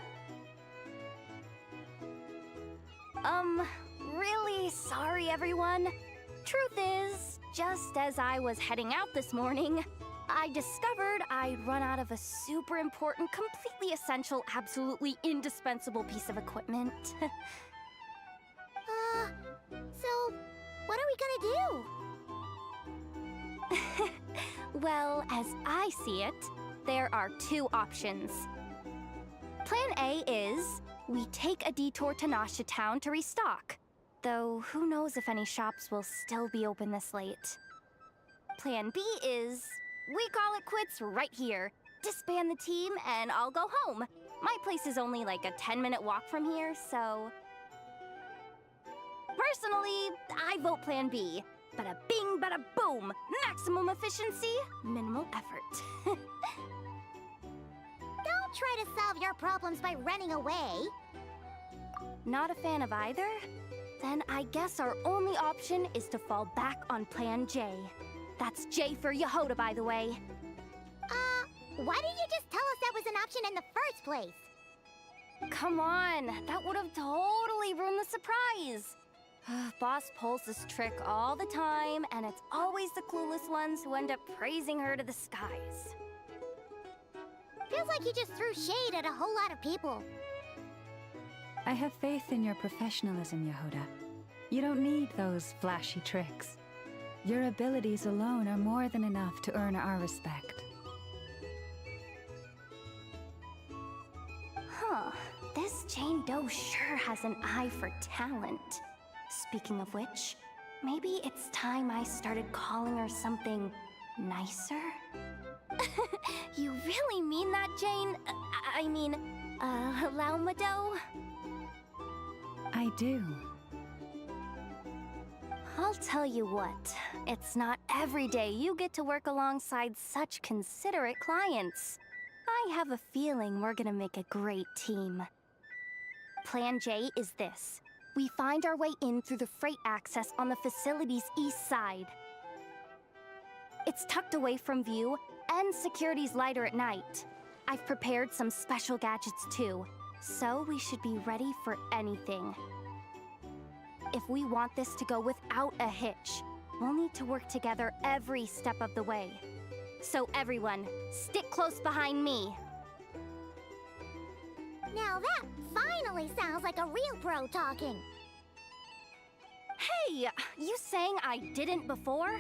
Really sorry, everyone. Truth is, just as I was heading out this morning, I discovered I'd run out of a super important, completely essential, absolutely indispensable piece of equipment. So, what are we gonna do? Well, as I see it, there are two options. Plan A is we take a detour to Nasha Town to restock, though who knows if any shops will still be open this late. Plan B is we call it quits right here, disband the team, and I'll go home. My place is only like a 10-minute walk from here, so... Personally, I vote Plan B. Bada bing, bada boom! Maximum efficiency, minimal effort. Don't try to solve your problems by running away. Not a fan of either? Then I guess our only option is to fall back on Plan J. That's J for Yehoda, by the way. Why didn't you just tell us that was an option in the first place? Come on, that would have totally ruined the surprise. Boss pulls this trick all the time, and it's always the clueless ones who end up praising her to the skies. Feels like you just threw shade at a whole lot of people. I have faith in your professionalism, Yehoda. You don't need those flashy tricks. Your abilities alone are more than enough to earn our respect. Huh. This Jane Doe sure has an eye for talent. Speaking of which, maybe it's time I started calling her something nicer? You really mean that, Jane? I mean, Lauma Doe? I do. I'll tell you what, it's not every day you get to work alongside such considerate clients. I have a feeling we're gonna make a great team. Plan J is this. We find our way in through the freight access on the facility's east side. It's tucked away from view, and security's lighter at night. I've prepared some special gadgets too, so we should be ready for anything. If we want this to go without a hitch, we'll need to work together every step of the way. So everyone, stick close behind me. Now that finally sounds like a real pro talking. Hey, you saying I didn't before?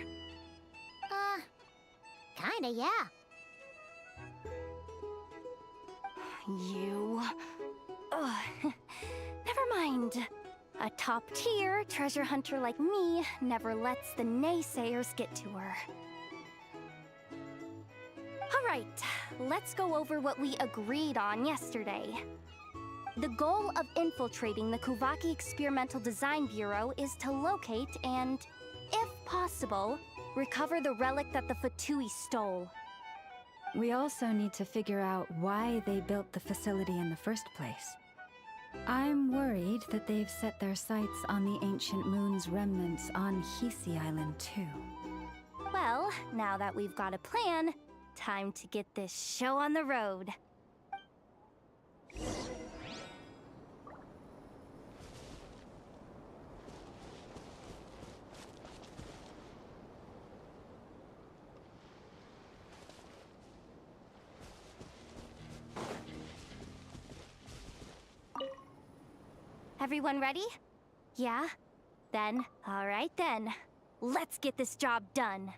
Kinda, yeah. You... Ugh. Never mind. A top-tier treasure hunter like me never lets the naysayers get to her. Alright, let's go over what we agreed on yesterday. The goal of infiltrating the Kuvaki Experimental Design Bureau is to locate and, if possible, recover the relic that the Fatui stole. We also need to figure out why they built the facility in the first place. I'm worried that they've set their sights on the ancient moon's remnants on Hisi Island too. Well, now that we've got a plan, time to get this show on the road. Everyone ready? Yeah? Then, alright then. Let's get this job done.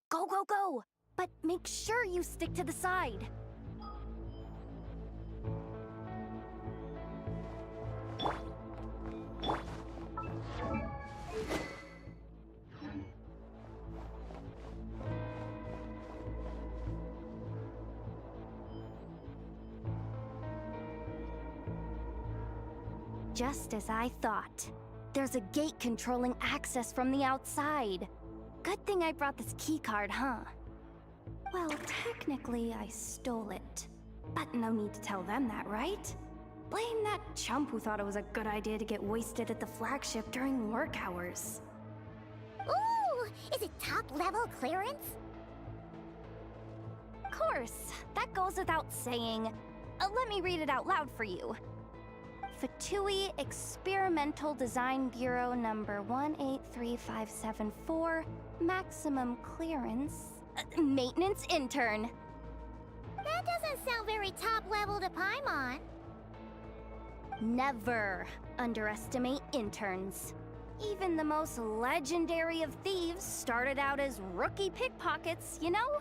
Go, go, go! But make sure you stick to the side. Just as I thought. There's a gate controlling access from the outside. Good thing I brought this keycard, huh? Well, technically I stole it. But no need to tell them that, right? Blame that chump who thought it was a good idea to get wasted at the flagship during work hours. Ooh! Is it top-level clearance? Of course, that goes without saying. Let me read it out loud for you. Fatui Experimental Design Bureau number 183574, maximum clearance, maintenance intern. That doesn't sound very top-level to Paimon. Never underestimate interns. Even the most legendary of thieves started out as rookie pickpockets, you know?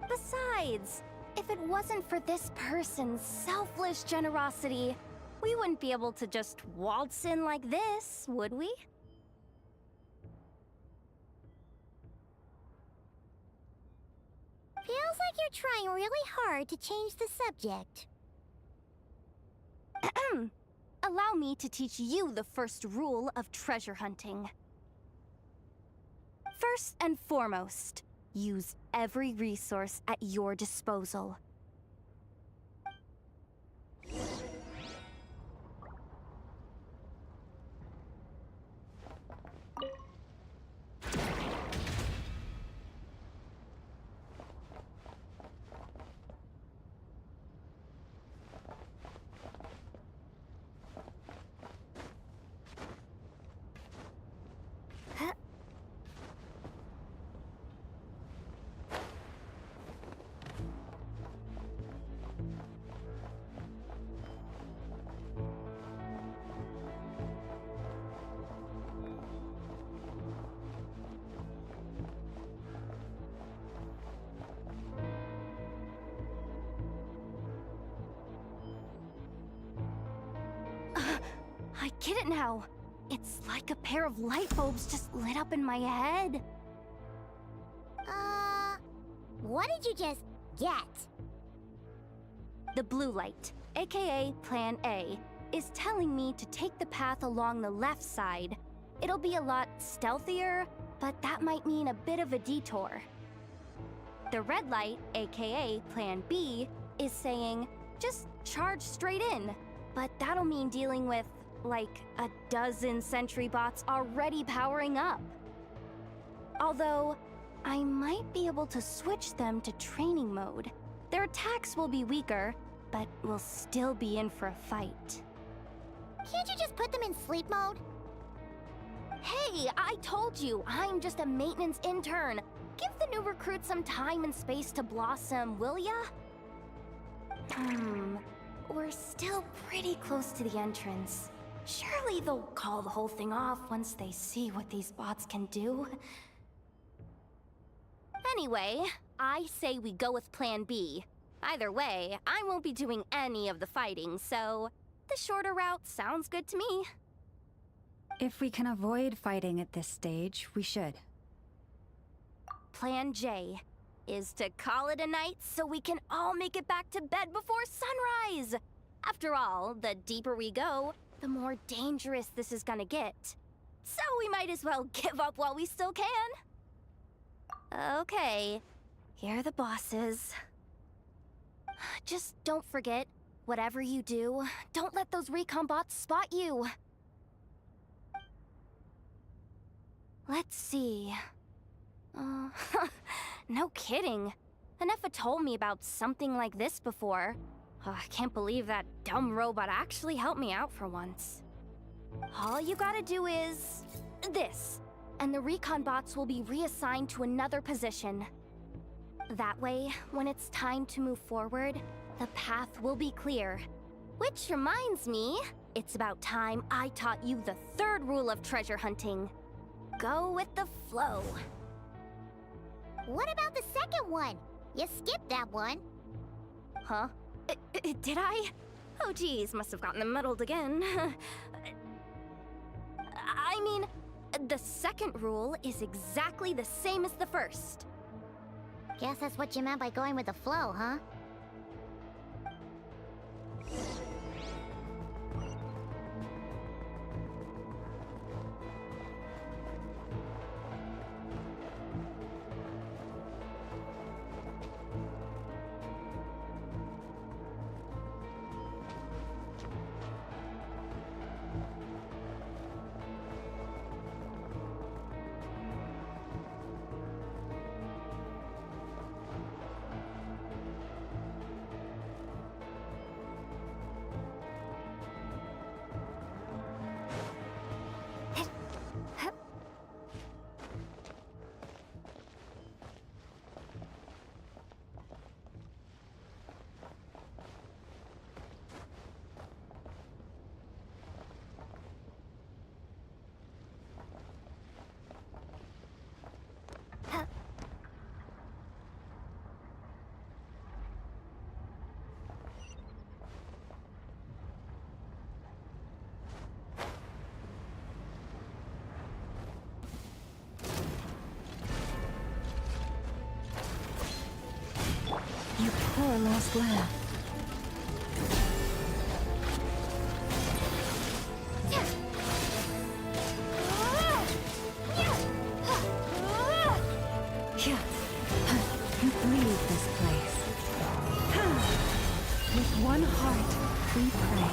Besides, if it wasn't for this person's selfless generosity, we wouldn't be able to just waltz in like this, would we? Feels like you're trying really hard to change the subject. Allow me to teach you the first rule of treasure hunting. First and foremost, use every resource at your disposal. I get it now. It's like a pair of light bulbs just lit up in my head. What did you just get? the blue light, aka Plan A, is telling me to take the path along the left side. It'll be a lot stealthier, but that might mean a bit of a detour. The red light, aka Plan B, is saying, just charge straight in. But that'll mean dealing with, like, a dozen sentry bots already powering up. Although, I might be able to switch them to training mode. Their attacks will be weaker, but we'll still be in for a fight. Can't you just put them in sleep mode? Hey, I told you, I'm just a maintenance intern. Give the new recruits some time and space to blossom, will ya? We're still pretty close to the entrance. Surely they'll call the whole thing off once they see what these bots can do. Anyway, I say we go with Plan B. Either way, I won't be doing any of the fighting, so the shorter route sounds good to me. If we can avoid fighting at this stage, we should. Plan J is to call it a night so we can all make it back to bed before sunrise. After all, the deeper we go, the more dangerous this is gonna get. So we might as well give up while we still can. Okay, here are the bosses. Just don't forget, whatever you do, don't let those recon bots spot you. Let's see. No kidding. Anefa told me about something like this before. I can't believe that dumb robot actually helped me out for once. All you gotta do is this, and the recon bots will be reassigned to another position. That way, when it's time to move forward, the path will be clear. Which reminds me, it's about time I taught you the third rule of treasure hunting. Go with the flow. What about the second one? You skipped that one. Huh? Did I? Oh geez, must have gotten them muddled again. I mean, the second rule is exactly the same as the first. Guess that's what you meant by going with the flow, huh? You poor lost lamb. You breathe this place. With one heart, we pray.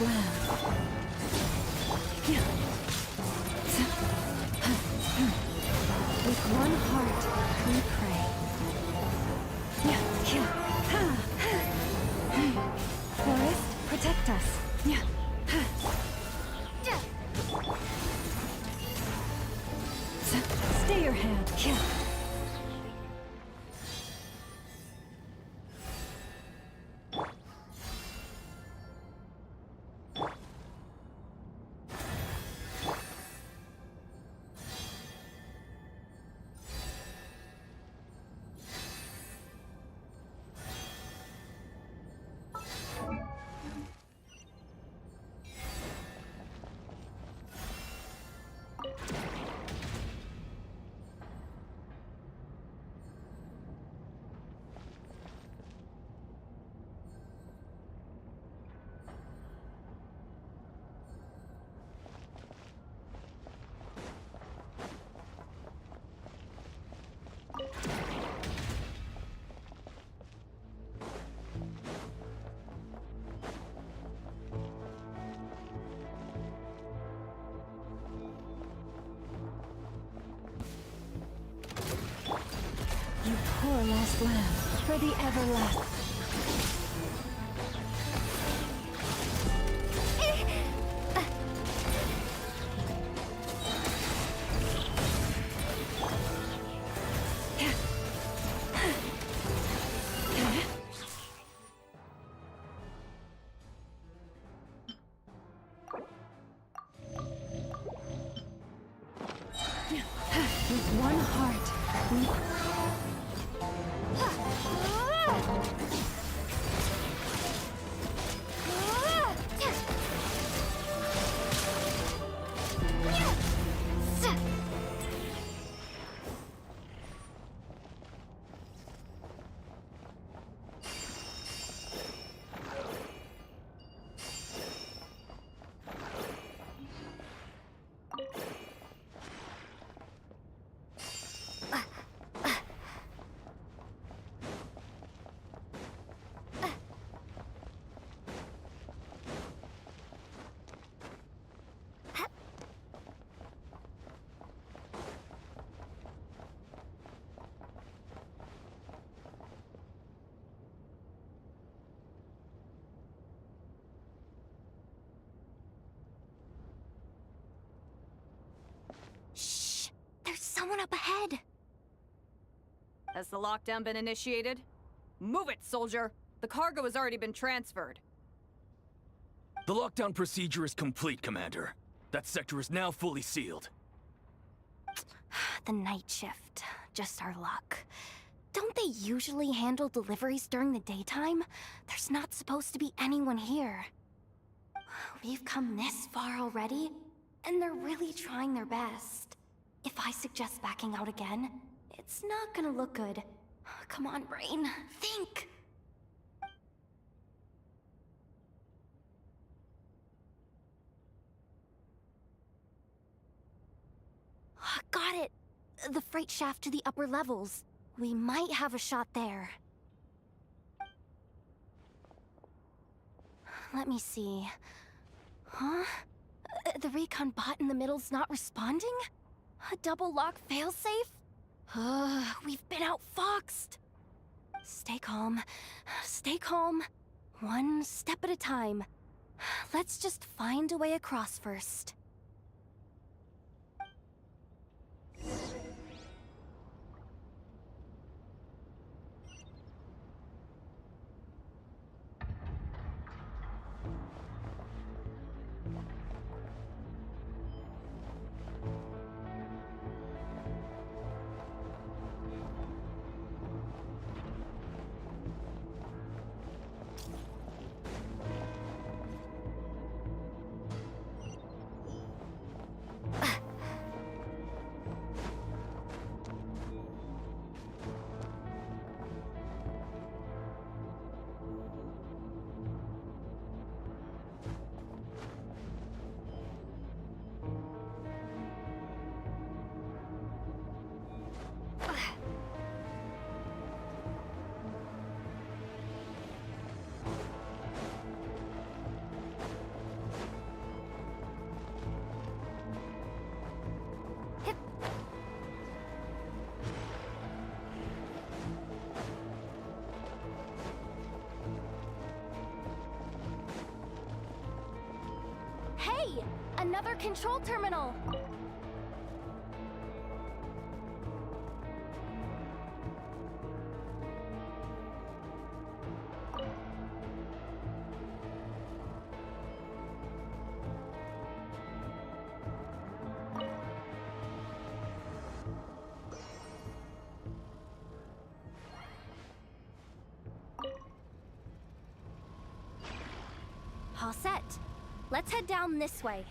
last lamb. With one heart, we pray. Forest, protect us. Stay your hand. You poor last lamb, for the everlasting. With one heart, we... There's someone up ahead. Has the lockdown been initiated? Move it, soldier! The cargo has already been transferred. The lockdown procedure is complete, Commander. That sector is now fully sealed. The night shift. Just our luck. Don't they usually handle deliveries during the daytime? There's not supposed to be anyone here. We've come this far already, and they're really trying their best. If I suggest backing out again, it's not gonna look good. Come on, brain. Think! Got it! The freight shaft to the upper levels. We might have a shot there. Let me see. Huh? The recon bot in the middle's not responding? A double lock failsafe? We've been outfoxed. Stay calm. Stay calm. One step at a time. Let's just find a way across first. Hey! Another control terminal! All set. Let's head down this way.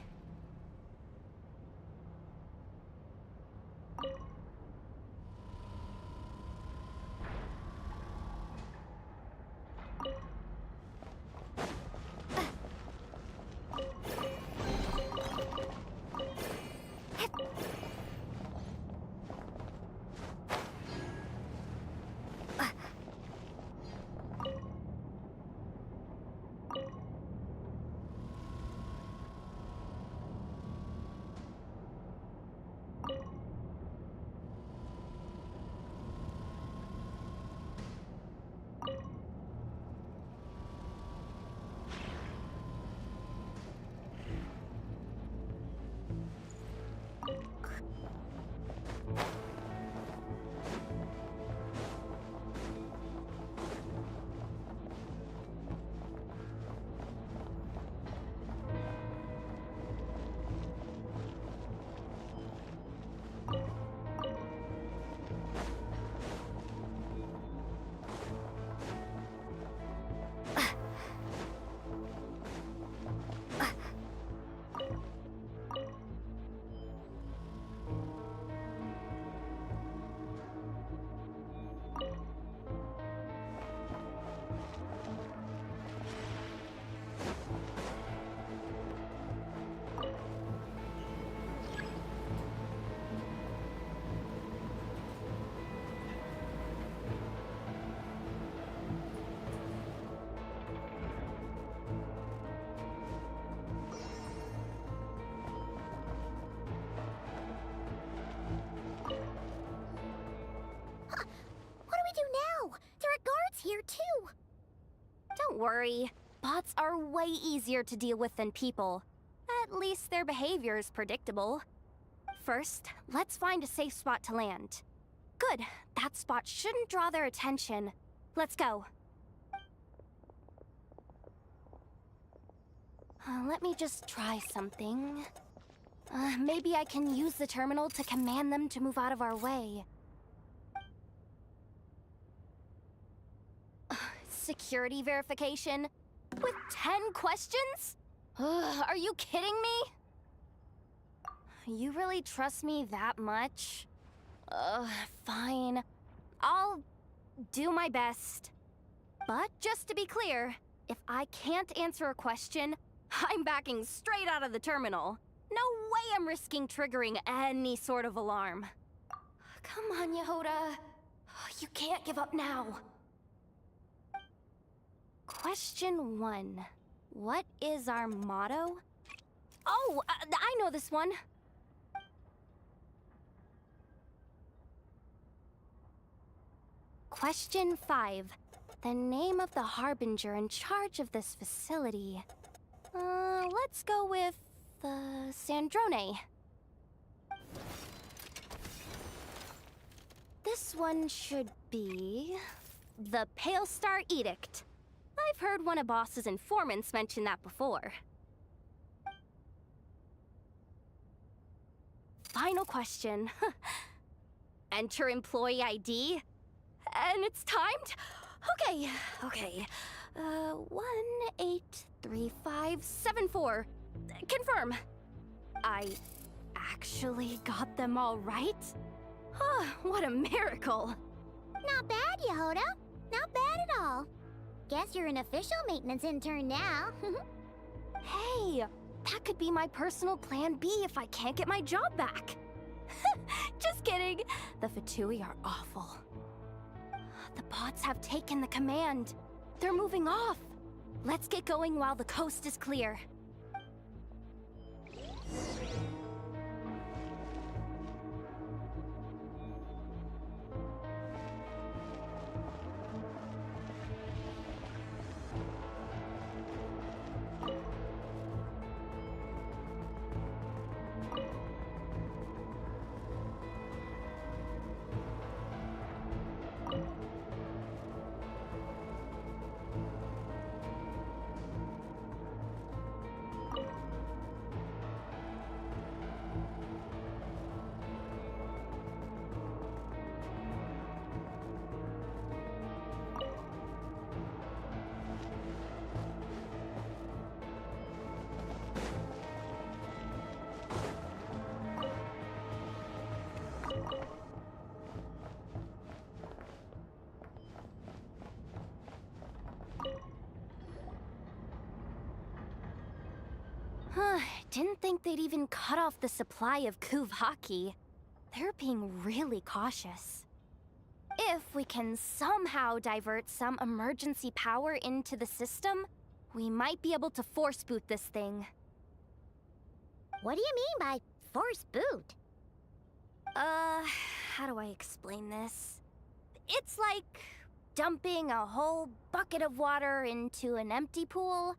Here too. Don't worry. Bots are way easier to deal with than people. At least their behavior is predictable. First, let's find a safe spot to land. Good. That spot shouldn't draw their attention. Let's go. Let me just try something. Maybe I can use the terminal to command them to move out of our way. Security verification? With 10 questions? Are you kidding me? You really trust me that much? Fine. I'll do my best. But just to be clear, if I can't answer a question, I'm backing straight out of the terminal. No way I'm risking triggering any sort of alarm. Come on, Yehoda. You can't give up now. Question 1. What is our motto? Oh, I know this one. Question 5. The name of the harbinger in charge of this facility. Let's go with, Sandrone. This one should be the Pale Star Edict. I've heard one of Boss's informants mention that before. Final question. Enter employee ID. And it's timed? Okay. 183574. Confirm. I actually got them all right? What a miracle. Not bad, Yehoda. Not bad at all. Guess you're an official maintenance intern now. Hey, that could be my personal plan B if I can't get my job back. Just kidding. The Fatui are awful. The bots have taken the command. They're moving off. Let's get going while the coast is clear. Didn't think they'd even cut off the supply of Kuvaki. They're being really cautious. If we can somehow divert some emergency power into the system, we might be able to force boot this thing. What do you mean by force boot? How do I explain this? It's like dumping a whole bucket of water into an empty pool,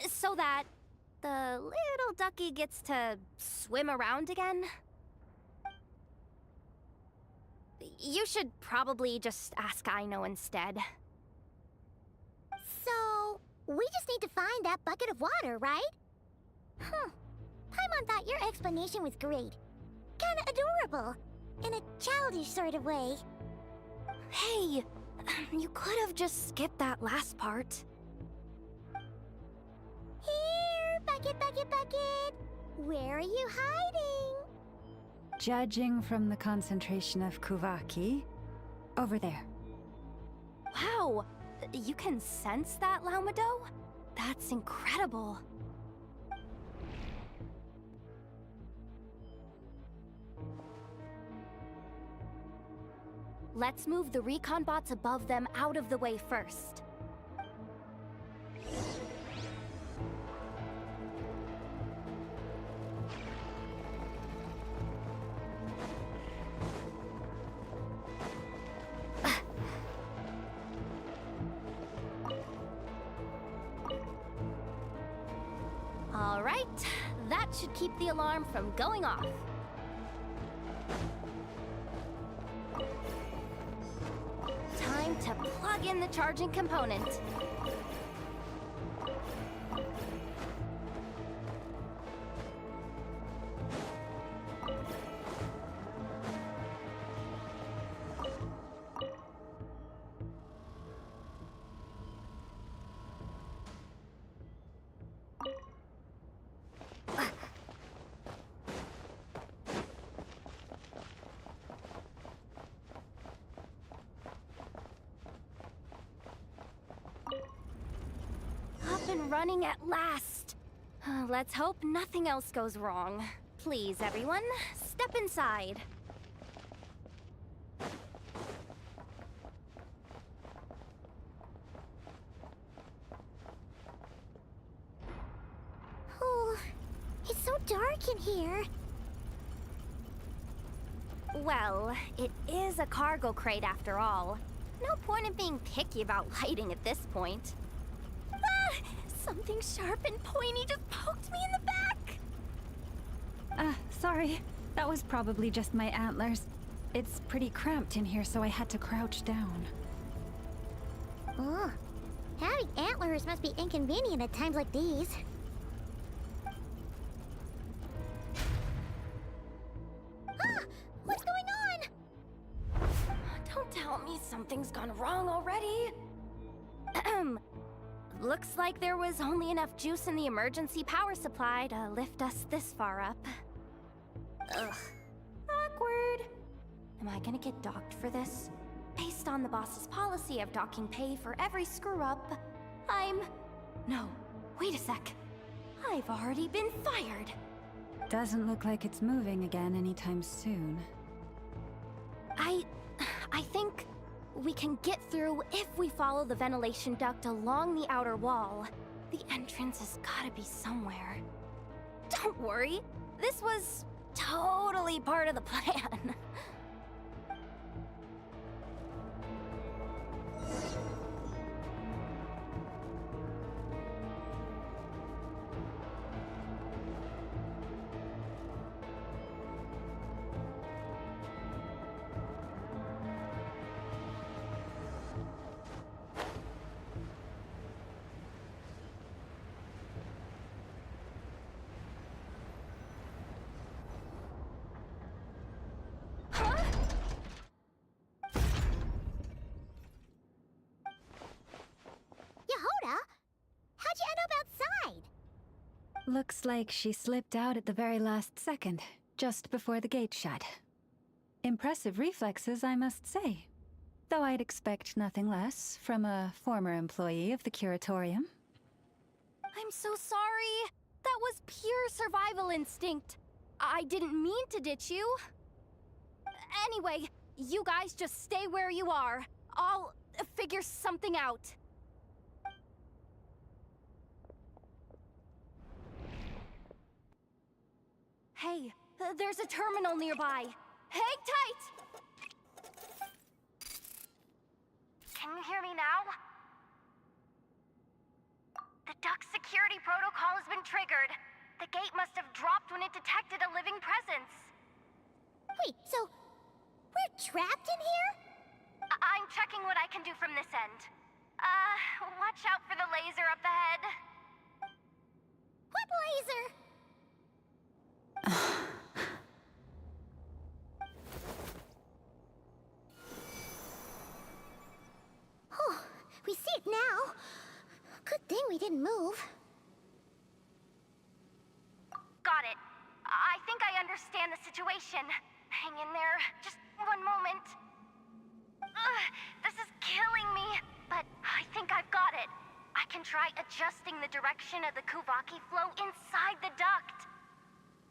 so that the little ducky gets to swim around again. You should probably just ask Aino instead. So, we just need to find that bucket of water, right? Paimon thought your explanation was great. Kinda adorable. In a childish sort of way. Hey, you could have just skipped that last part. Here, bucket, bucket, bucket. Where are you hiding? Judging from the concentration of Kuvaki, over there. Wow, you can sense that, Laumado? That's incredible. Let's move the recon bots above them out of the way first. All right, that should keep the alarm from going off. Time to plug in the charging component. Up and running at last. Let's hope nothing else goes wrong. Please, everyone, step inside. Oh, it's so dark in here. Well, it is a cargo crate after all. No point in being picky about lighting at this point. Ah! Something sharp and pointy just poked me in the back! Sorry. That was probably just my antlers. It's pretty cramped in here, so I had to crouch down. Oh, having antlers must be inconvenient at times like these. Ah! What's going on? Don't tell me something's gone wrong already. Looks like there was only enough juice in the emergency power supply to lift us this far up. Ugh. Awkward. Am I gonna get docked for this? Based on the boss's policy of docking pay for every screw-up, No, wait a sec. I've already been fired. Doesn't look like it's moving again anytime soon. I think we can get through if we follow the ventilation duct along the outer wall. The entrance has gotta be somewhere. Don't worry, this was totally part of the plan. Yehoda? How'd you end up outside? Looks like she slipped out at the very last second, just before the gate shut. Impressive reflexes, I must say. Though I'd expect nothing less from a former employee of the Curatorium. I'm so sorry. That was pure survival instinct. I didn't mean to ditch you. Anyway, you guys just stay where you are. I'll figure something out. Hey, there's a terminal nearby. Hang tight! Can you hear me now? The duck security protocol has been triggered. The gate must have dropped when it detected a living presence. Wait, so we're trapped in here? I'm checking what I can do from this end. Watch out for the laser up ahead. What laser? Oh, we see it now. Good thing we didn't move. Got it. I think I understand the situation. Hang in there. Just one moment. This is killing me, but I think I've got it. I can try adjusting the direction of the Kuvaki flow inside the duct.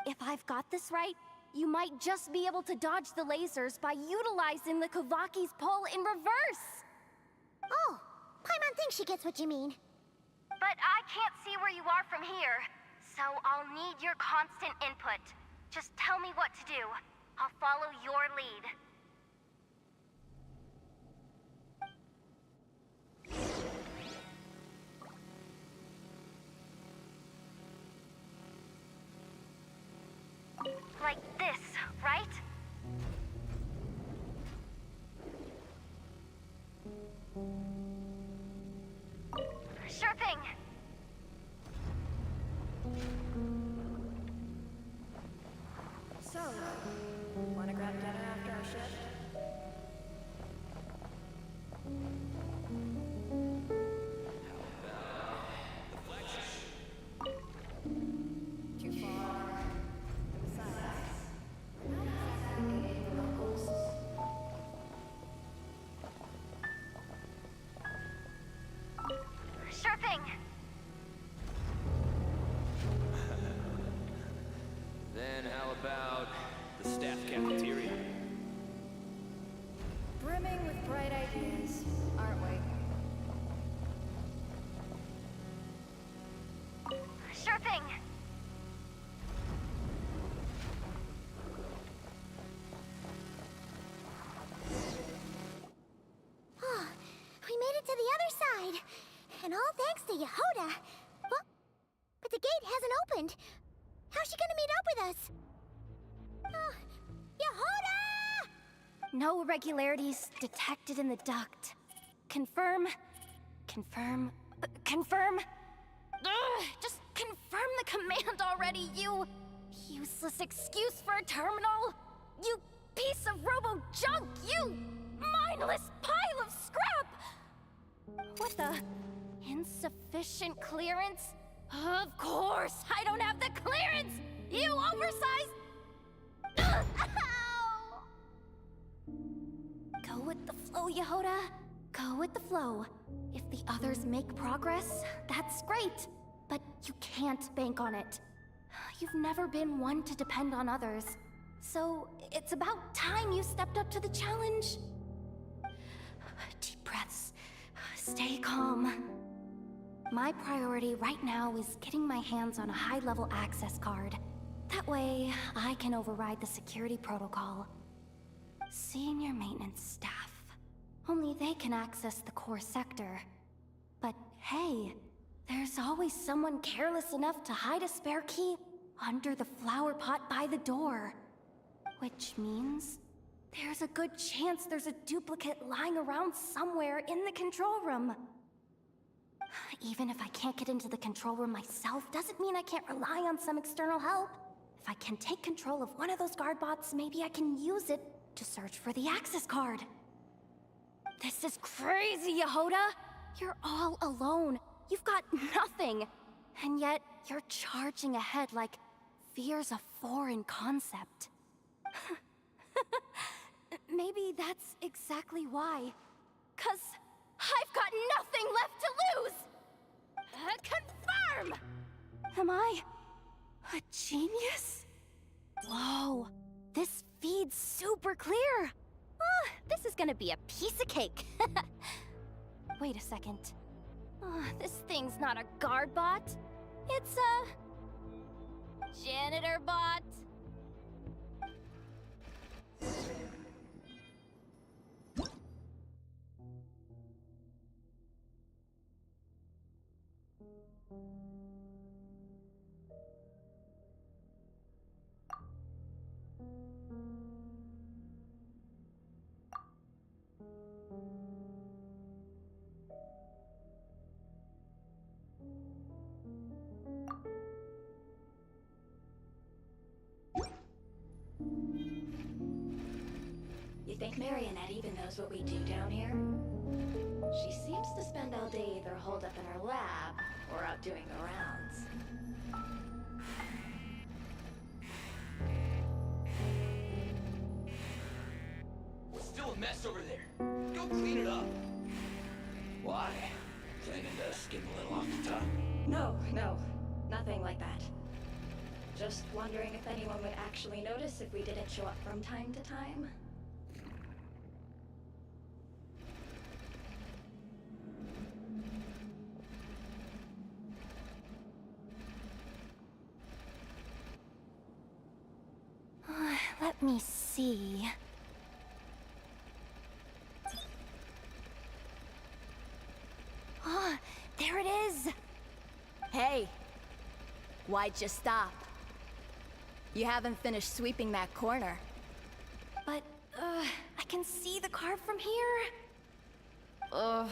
If I've got this right, you might just be able to dodge the lasers by utilizing the Kuvaki's pull in reverse. Oh, Paimon thinks she gets what you mean. But I can't see where you are from here, so I'll need your constant input. Just tell me what to do. I'll follow your lead. Like this, right? Sure thing. So, wanna grab dinner after our shift? Too far. Besides, not exactly the locals. Sure thing. Then how about the staff cafeteria? Brimming with bright ideas, aren't we? Sure thing. Oh, we made it to the other side. And all thanks to Yehoda. Well, but the gate hasn't opened. How's she gonna meet up with us? Yehoda! No irregularities detected in the duct. Confirm. Confirm. Confirm. Ugh, just confirm the command already, you useless excuse for a terminal. You piece of robo-junk, you mindless pile of scrap! What the? Insufficient clearance? Of course, I don't have the clearance! You oversized... Ugh, ow! Go with the flow, Yehoda. Go with the flow. If the others make progress, that's great. But you can't bank on it. You've never been one to depend on others. So it's about time you stepped up to the challenge. Deep breaths. Stay calm. My priority right now is getting my hands on a high-level access card. That way, I can override the security protocol. Senior maintenance staff. Only they can access the core sector. But hey, there's always someone careless enough to hide a spare key under the flower pot by the door. Which means there's a good chance there's a duplicate lying around somewhere in the control room. Even if I can't get into the control room myself, doesn't mean I can't rely on some external help. If I can take control of one of those guard bots, maybe I can use it to search for the access card. This is crazy, Yehoda! You're all alone. You've got nothing. And yet, you're charging ahead like fear's a foreign concept. Maybe that's exactly why. 'Cause I've got nothing left to lose! Confirm! Am I A genius? Whoa, this feed's super clear. Oh, this is gonna be a piece of cake. Wait a second. Oh, this thing's not a guard bot. It's a janitor bot. You think Marionette even knows what we do down here? She seems to spend all day either holed up in her lab or out doing the rounds. It's still a mess over there. Go clean it up. Why? Planning to skim a little off the top? No, nothing like that. Just wondering if anyone would actually notice if we didn't show up from time to time. Let me see. Ah, there it is! Hey, why'd you stop? You haven't finished sweeping that corner. But, I can see the car from here. Ugh,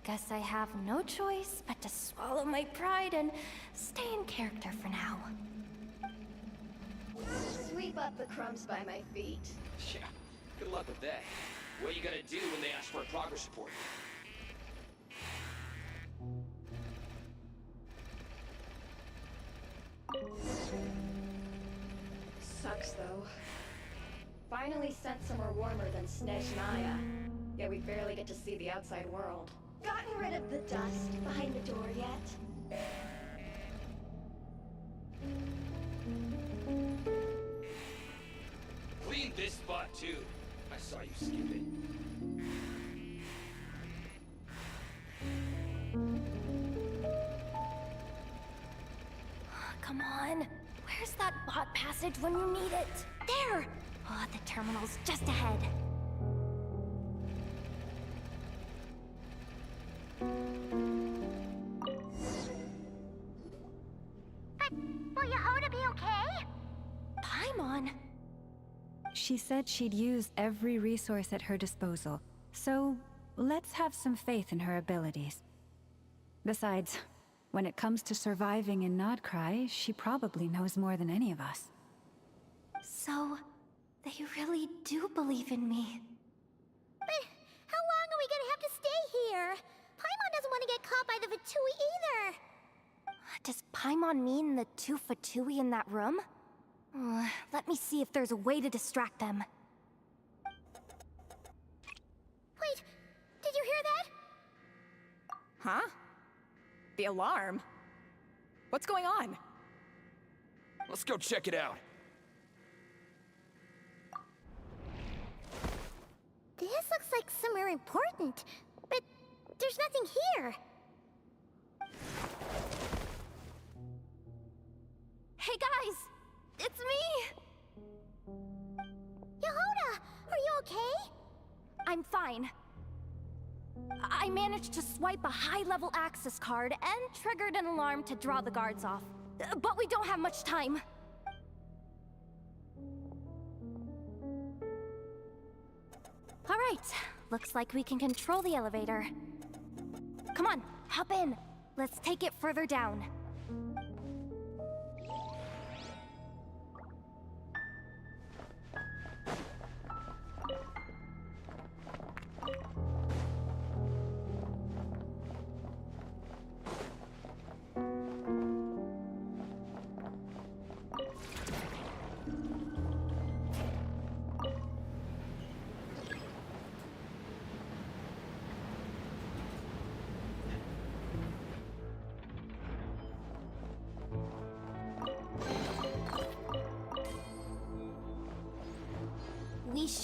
guess I have no choice but to swallow my pride and stay in character for now. Sweep up the crumbs by my feet. Yeah, good luck with that. What are you gonna do when they ask for a progress report? Sucks though. Finally sent somewhere warmer than Snezhnaya. Yet we barely get to see the outside world. Gotten rid of the dust behind the door yet? Clean this spot too. I saw you skip it. Come on. Where's that bot passage when you need it? There! Oh, the terminal's just ahead. Will Yehoda be okay? Paimon? She said she'd use every resource at her disposal, so let's have some faith in her abilities. Besides, when it comes to surviving in Nodcry, she probably knows more than any of us. So, they really do believe in me. But how long are we gonna have to stay here? Paimon doesn't want to get caught by the Fatui either. Does Paimon mean the two Fatui in that room? Let me see if there's a way to distract them. Wait, did you hear that? Huh? The alarm? What's going on? Let's go check it out. This looks like somewhere important, but there's nothing here. Hey guys! It's me! Yehoda, are you okay? I'm fine. I managed to swipe a high-level access card and triggered an alarm to draw the guards off. But we don't have much time. All right, looks like we can control the elevator. Come on, hop in. Let's take it further down.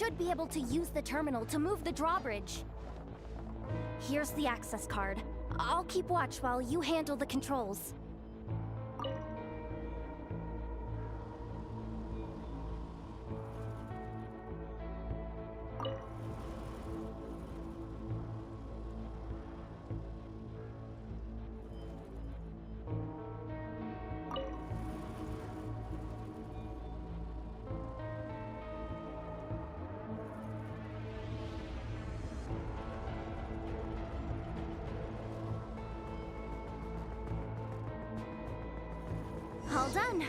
should be able to use the terminal to move the drawbridge. Here's the access card. I'll keep watch while you handle the controls. All done.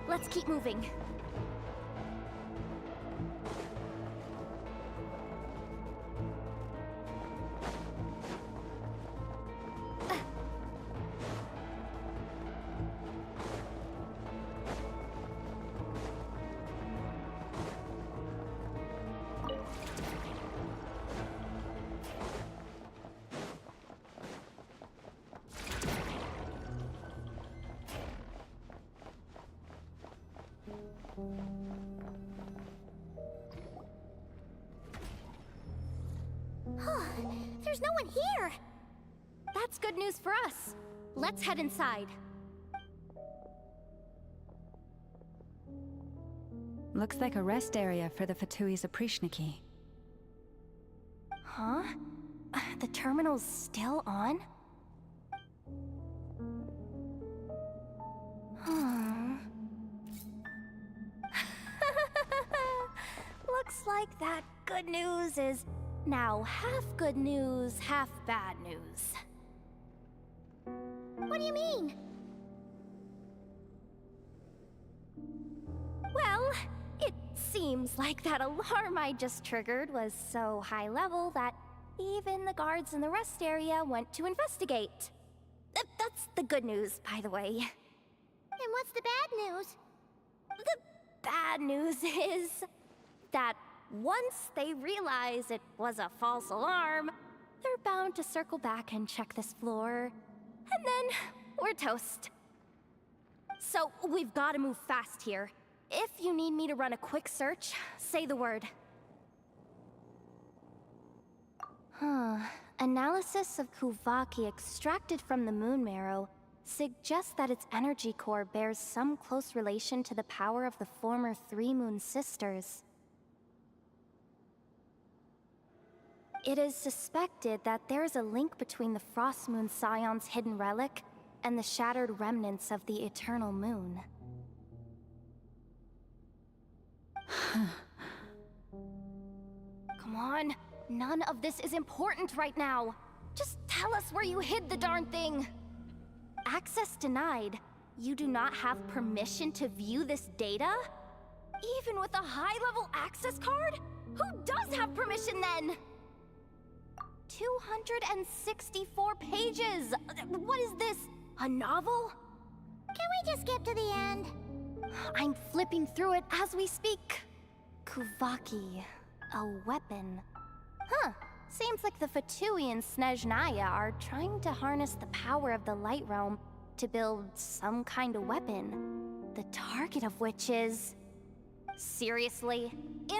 Let's keep moving. There's no one here! That's good news for us. Let's head inside. Looks like a rest area for the Fatui's Oprishniki. Huh? The terminal's still on? Looks like that good news is now half good news, half bad news. What do you mean? Well, it seems like that alarm I just triggered was so high level that even the guards in the rest area went to investigate. That's the good news, by the way. And what's the bad news? The bad news is that once they realize it was a false alarm, they're bound to circle back and check this floor. And then we're toast. So we've got to move fast here. If you need me to run a quick search, say the word. Analysis of Kuvaki extracted from the moon marrow suggests that its energy core bears some close relation to the power of the former Three Moon Sisters. It is suspected that there is a link between the Frost Moon Scion's hidden relic and the shattered remnants of the Eternal Moon. Come on, none of this is important right now. Just tell us where you hid the darn thing. Access denied. You do not have permission to view this data? Even with a high-level access card? Who does have permission then? 264 pages! What is this? A novel? Can we just skip to the end? I'm flipping through it as we speak. Kuvaki. A weapon. Huh. Seems like the Fatui and Snezhnaya are trying to harness the power of the Light Realm to build some kind of weapon. The target of which is... Seriously?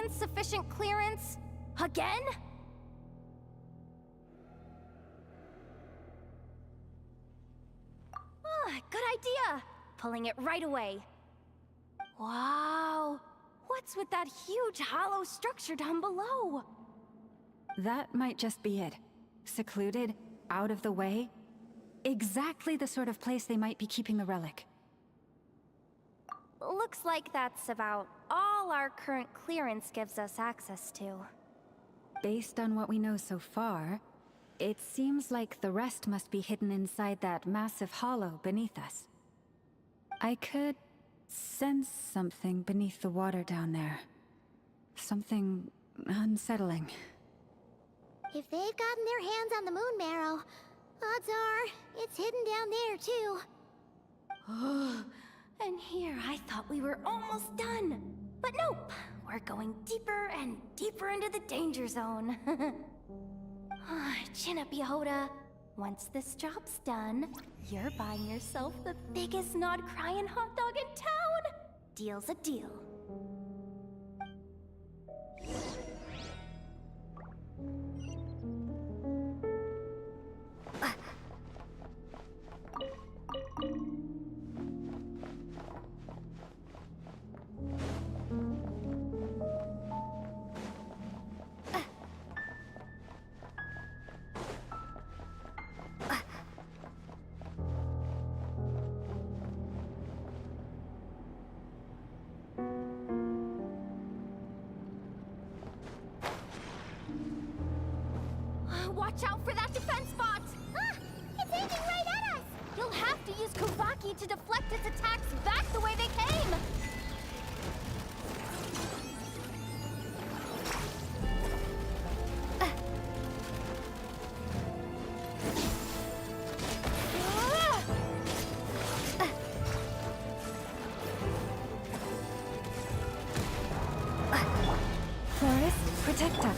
Insufficient clearance? Again? Good idea! Pulling it right away. Wow! What's with that huge hollow structure down below? That might just be it. Secluded, out of the way. Exactly the sort of place they might be keeping the relic. Looks like that's about all our current clearance gives us access to. Based on what we know so far, it seems like the rest must be hidden inside that massive hollow beneath us. I could sense something beneath the water down there. Something unsettling. If they've gotten their hands on the moon marrow, odds are it's hidden down there too. And here I thought we were almost done. But nope, we're going deeper and deeper into the danger zone. Chin up, Yehoda. Once this job's done, you're buying yourself the biggest nod-crying hot dog in town. Deal's a deal. Watch out for that defense bot! Ah! It's aiming right at us! You'll have to use Kovaki to deflect its attacks back the way they came! Forest, protect us.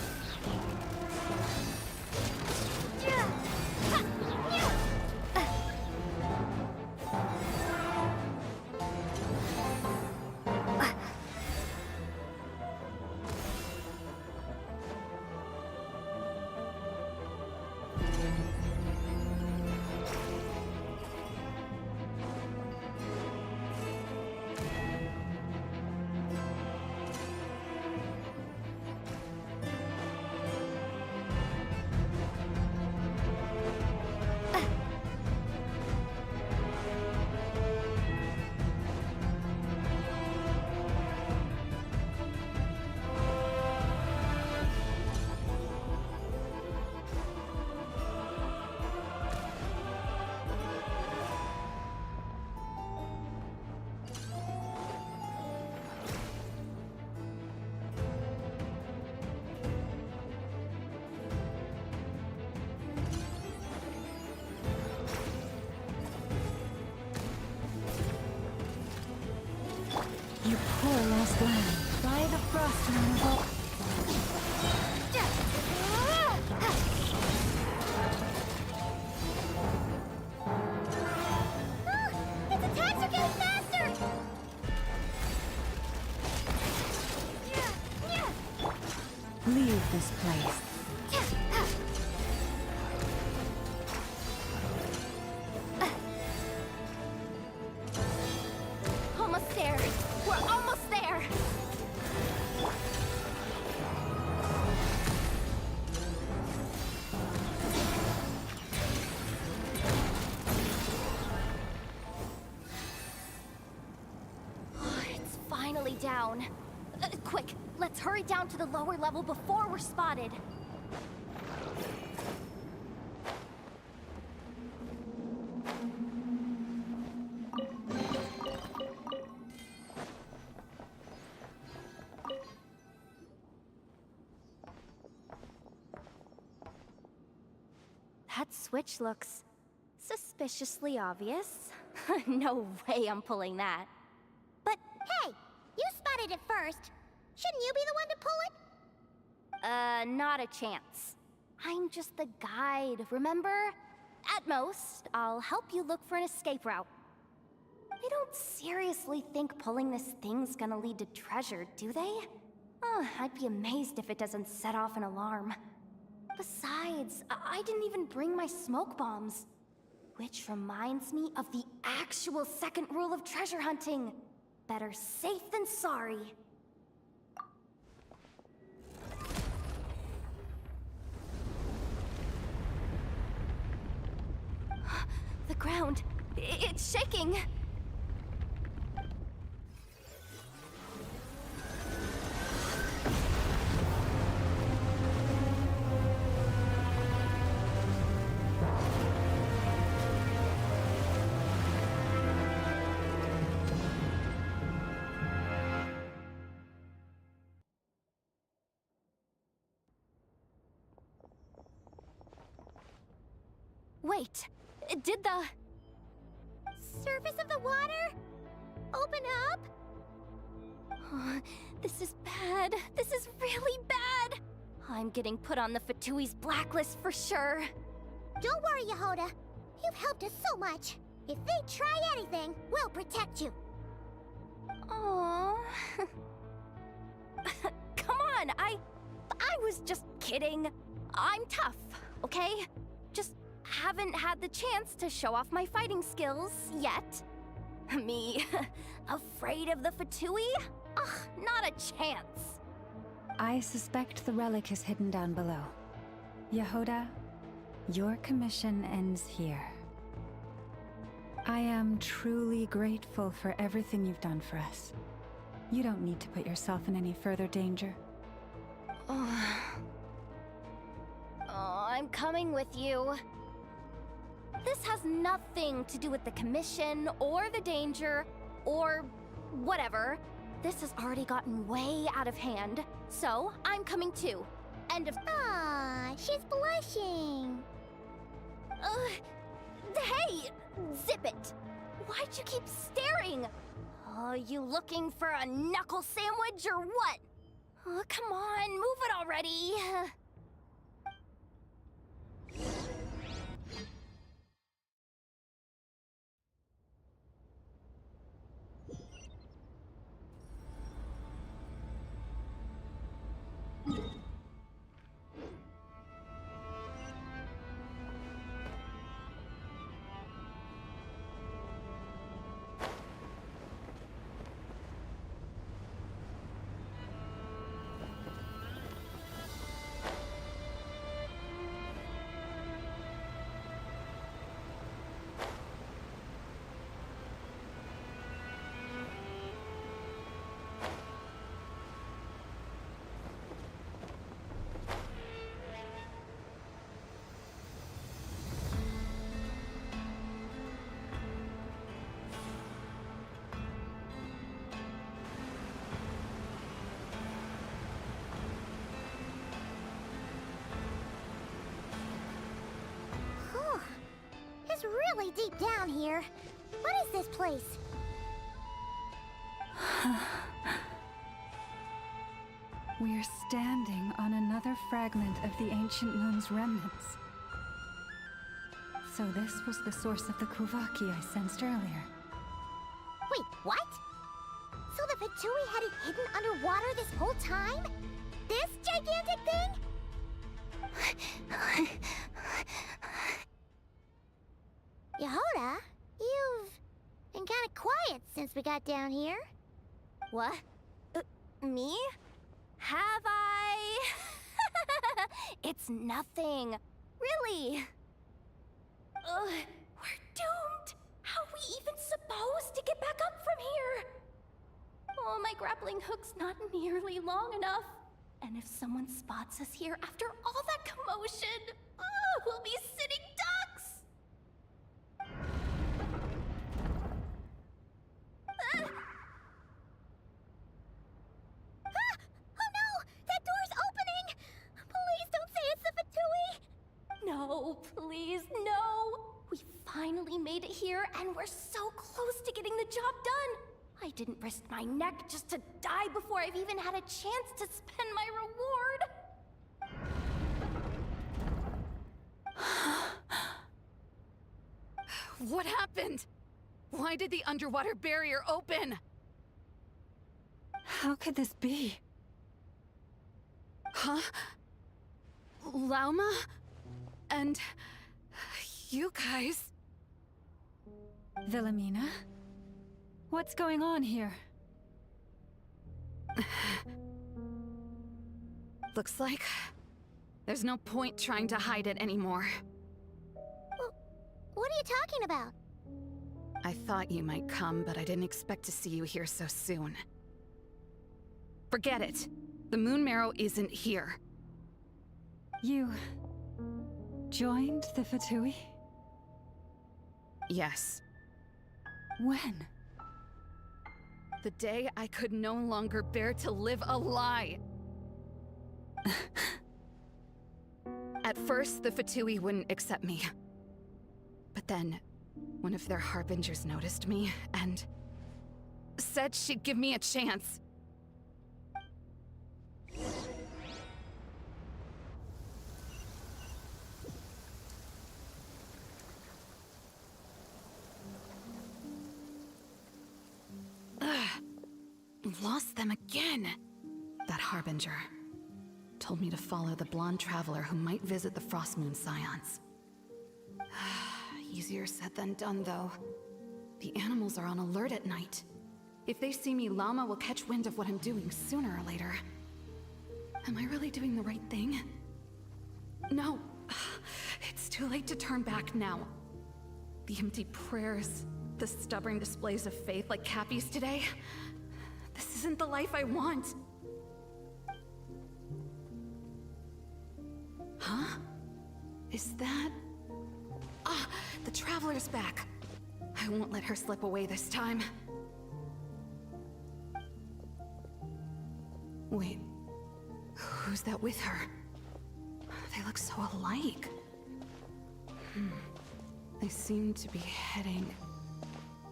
You poor lost lamb. By the frost moon of all... Its attacks are getting faster! Leave this place. Almost there! We're almost there! It's finally down. Quick, let's hurry down to the lower level before we're spotted. That switch looks suspiciously obvious. No way I'm pulling that. But hey, you spotted it first. Shouldn't you be the one to pull it? Not a chance. I'm just the guide, remember? At most, I'll help you look for an escape route. They don't seriously think pulling this thing's gonna lead to treasure, do they? I'd be amazed if it doesn't set off an alarm. Besides, I didn't even bring my smoke bombs. Which reminds me of the actual second rule of treasure hunting. Better safe than sorry. The ground, it's shaking. Wait, did the surface of the water open up? This is bad. This is really bad. I'm getting put on the Fatui's blacklist for sure. Don't worry, Yehoda. You've helped us so much. If they try anything, we'll protect you. Aww. Come on, I was just kidding. I'm tough, okay? Just haven't had the chance to show off my fighting skills yet. Me, afraid of the Fatui? Ugh, not a chance. I suspect the relic is hidden down below. Yehoda, your commission ends here. I am truly grateful for everything you've done for us. You don't need to put yourself in any further danger. I'm coming with you. This has nothing to do with the commission, or the danger, or whatever. This has already gotten way out of hand, so I'm coming too. End of— Aw, she's blushing. Hey! Zip it! Why'd you keep staring? Oh, you looking for a knuckle sandwich or what? Oh, come on, move it already! It's really deep down here. What is this place? We're standing on another fragment of the ancient moon's remnants. So this was the source of the Kuvaki I sensed earlier. Wait, what? So the Fatui had it hidden underwater this whole time? This gigantic thing? Yehoda, you've been kind of quiet since we got down here. What? Me? Have I? It's nothing. Really. We're doomed. How are we even supposed to get back up from here? Oh, my grappling hook's not nearly long enough. And if someone spots us here after all that commotion, we'll be sitting ducks. Oh no! That door's opening! Please don't say it's the Fatui! No, please, no! We finally made it here, and we're so close to getting the job done! I didn't risk my neck just to die before I've even had a chance to spend my reward! What happened? Why did the underwater barrier open? How could this be? Huh? Lauma? And you guys? Wilhelmina? What's going on here? Looks like there's no point trying to hide it anymore. What are you talking about? I thought you might come, but I didn't expect to see you here so soon. Forget it. The Moon Marrow isn't here. You joined the Fatui? Yes. When? The day I could no longer bear to live a lie. At first, the Fatui wouldn't accept me. But then, one of their harbingers noticed me and said she'd give me a chance. Lost them again. That harbinger told me to follow the blonde traveler who might visit the Frost Moon Scions. Easier said than done, though. The animals are on alert at night. If they see me, Lauma will catch wind of what I'm doing sooner or later. Am I really doing the right thing? No. It's too late to turn back now. The empty prayers, the stubborn displays of faith like Cappy's today. This isn't the life I want. Huh? Is that... Ah, the Traveler's back. I won't let her slip away this time. Wait, who's that with her? They look so alike. They seem to be heading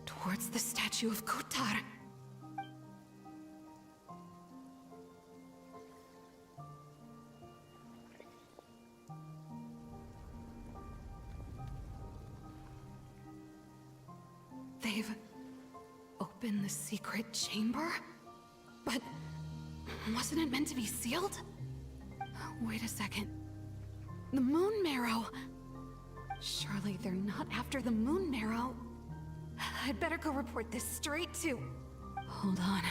towards the statue of Kutar. They've opened the secret chamber? But wasn't it meant to be sealed? Wait a second. The Moon Marrow! Surely they're not after the Moon Marrow. I'd better go report this straight to... Hold on.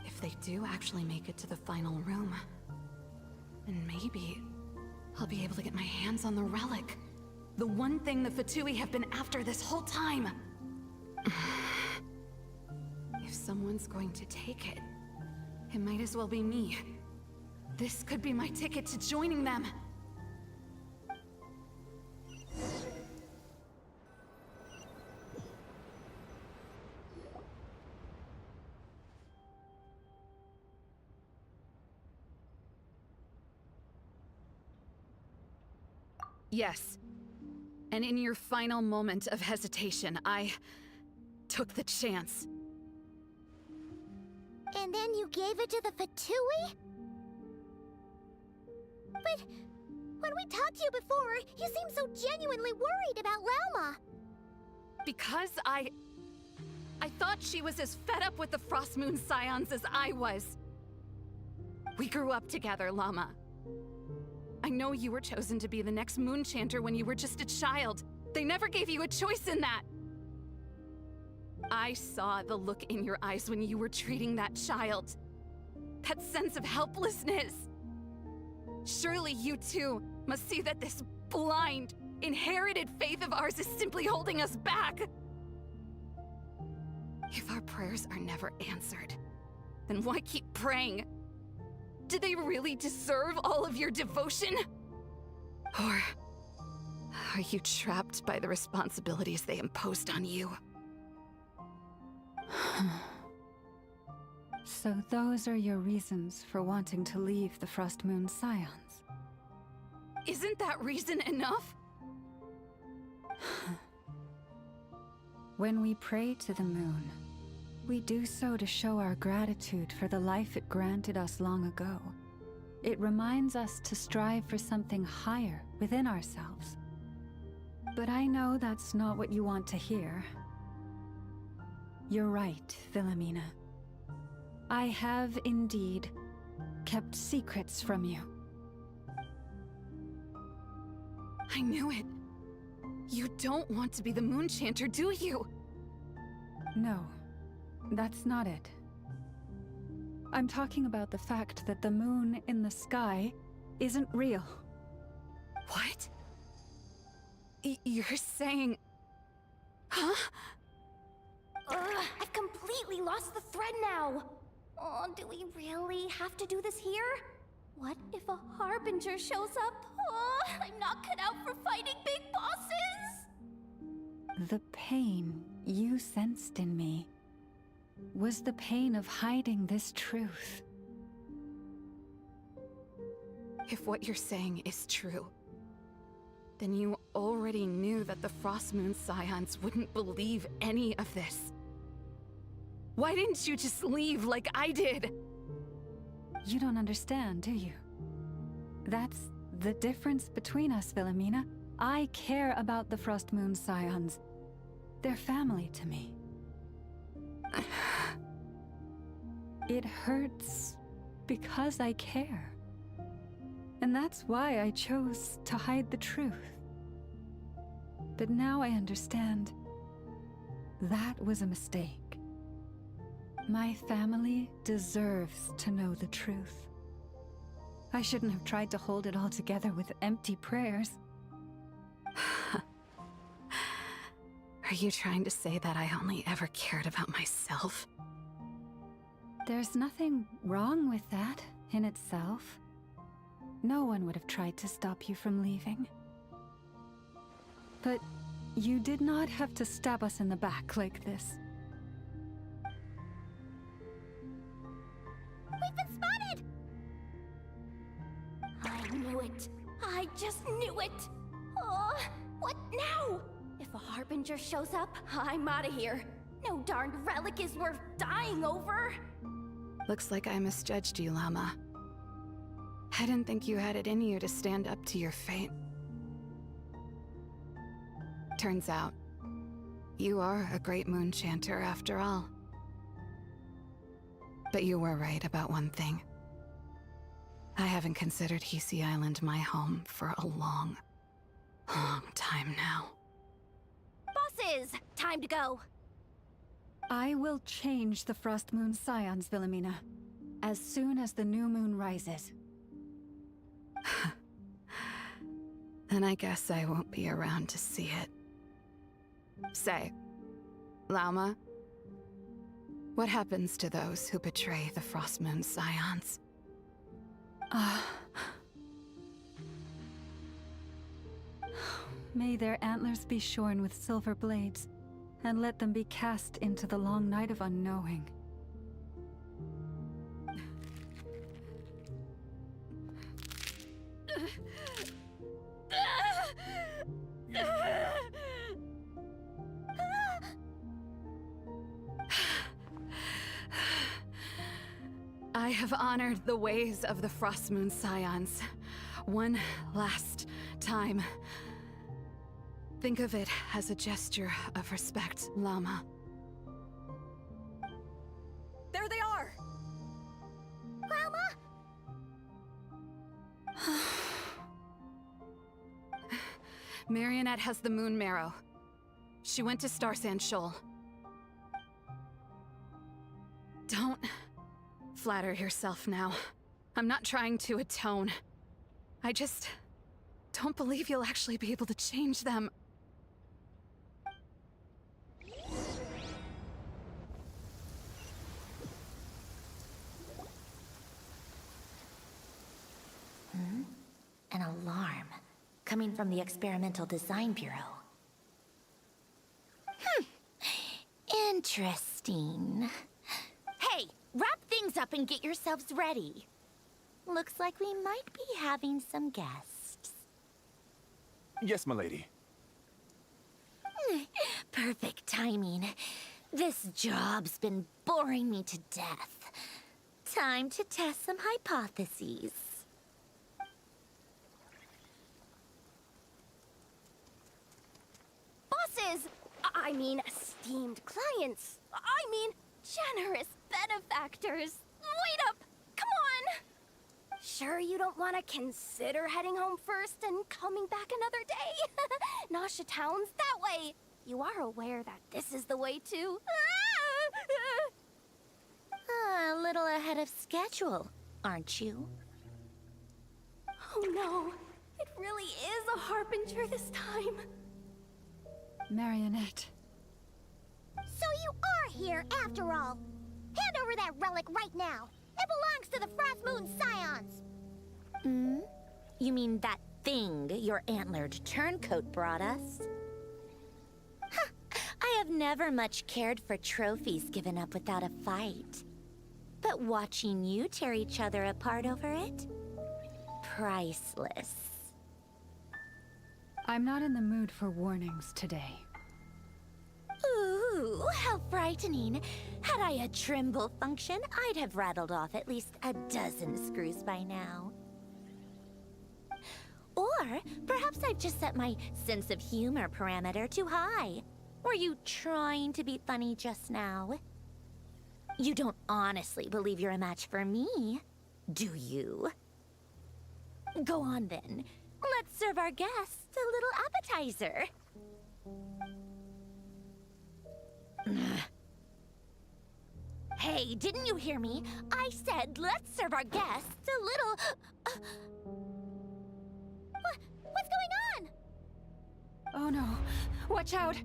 If they do actually make it to the final room, then maybe I'll be able to get my hands on the relic. The one thing the Fatui have been after this whole time. If someone's going to take it, it might as well be me. This could be my ticket to joining them. Yes. And in your final moment of hesitation, I took the chance. And then you gave it to the Fatui? But when we talked to you before, you seemed so genuinely worried about Lauma. Because I thought she was as fed up with the Frost Moon Scions as I was. We grew up together, Llama. I know you were chosen to be the next Moon Chanter when you were just a child. They never gave you a choice in that. I saw the look in your eyes when you were treating that child. That sense of helplessness. Surely you too must see that this blind, inherited faith of ours is simply holding us back. If our prayers are never answered, then why keep praying? Do they really deserve all of your devotion? Or are you trapped by the responsibilities they imposed on you? So those are your reasons for wanting to leave the Frost Moon Scions? Isn't that reason enough? When we pray to the moon, we do so to show our gratitude for the life it granted us long ago. It reminds us to strive for something higher within ourselves. But I know that's not what you want to hear. You're right, Philomena. I have indeed kept secrets from you. I knew it. You don't want to be the Moon Chanter, do you? No, that's not it. I'm talking about the fact that the moon in the sky isn't real. What? You're saying... Huh? I've completely lost the thread now. Oh, do we really have to do this here? What if a Harbinger shows up? Oh, I'm not cut out for fighting big bosses! The pain you sensed in me was the pain of hiding this truth. If what you're saying is true, then you already knew that the Frost Moon Scions wouldn't believe any of this. Why didn't you just leave like I did? You don't understand, do you? That's the difference between us, Philomena. I care about the Frost Moon Scions. They're family to me. It hurts because I care. And that's why I chose to hide the truth. But now I understand that was a mistake. My family deserves to know the truth. I shouldn't have tried to hold it all together with empty prayers. Are you trying to say that I only ever cared about myself? There's nothing wrong with that in itself. No one would have tried to stop you from leaving. But you did not have to stab us in the back like this. We've been spotted! I knew it. I just knew it. Oh, what now? If a Harbinger shows up, I'm out of here. No darned relic is worth dying over. Looks like I misjudged you, Lauma. I didn't think you had it in you to stand up to your fate. Turns out, you are a great moon chanter after all. But you were right about one thing. I haven't considered Hisi Island my home for a long, long time now. Bosses, time to go. I will change the Frost Moon Scions, Wilhelmina, as soon as the new moon rises. Then I guess I won't be around to see it. Say, Lauma, what happens to those who betray the Frost Moon Scions? May their antlers be shorn with silver blades, and let them be cast into the long night of unknowing. I have honored the ways of the Frost Moon Scions one last time. Think of it as a gesture of respect, Lauma. There they are! Marionette has the Moon Marrow. She went to Star Sand Shoal. Don't flatter yourself now. I'm not trying to atone. I just don't believe you'll actually be able to change them. An alarm coming from the Experimental Design Bureau. Interesting. Hey, wrap things up and get yourselves ready. Looks like we might be having some guests. Yes, milady. Perfect timing. This job's been boring me to death. Time to test some hypotheses. Bosses! I mean, esteemed clients. I mean, generous benefactors. Wait up! Come on! Sure you don't want to consider heading home first and coming back another day? Nasha Town's that way. You are aware that this is the way to... A little ahead of schedule, aren't you? Oh no, it really is a Harbinger this time. Marionette. So you are here after all. Hand over that relic right now. It belongs to the Frost Moon Scions. You mean that thing your antlered turncoat brought us? I have never much cared for trophies given up without a fight. But watching you tear each other apart over it? Priceless. I'm not in the mood for warnings today. Ooh, how frightening. Had I a Trimble function, I'd have rattled off at least a dozen screws by now. Or perhaps I've just set my sense of humor parameter too high. Were you trying to be funny just now? You don't honestly believe you're a match for me, do you? Go on then. Let's serve our guests a little appetizer. Hey, didn't you hear me? I said let's serve our guests a little... What's going on? Oh no. Watch out!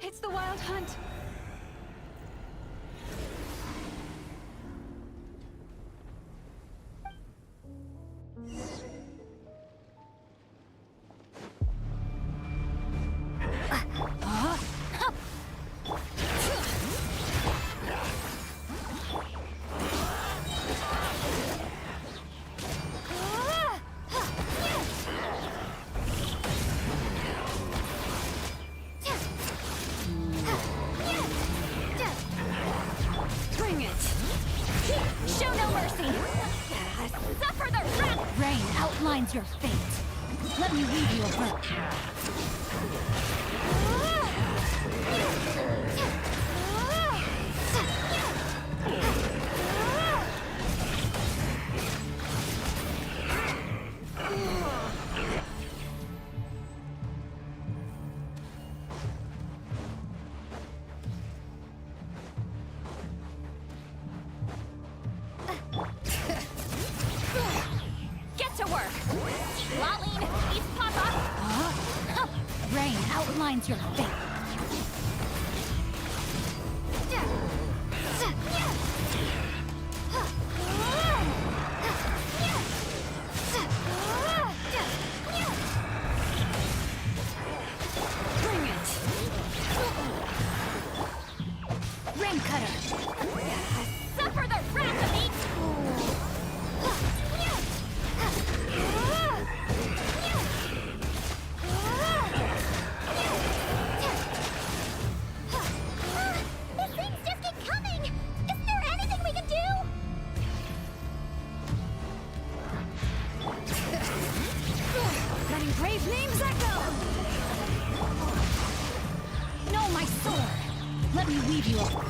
It's the Wild Hunt! your fate. Let me weave you a rope. Get to work! Laline, East Papa! Rain outlines your fate. Bring it! Rain cutter. Suffer the wrath of each! These things just keep coming! Isn't there anything we can do? Letting brave names echo. No, my sword. Let me weave you up.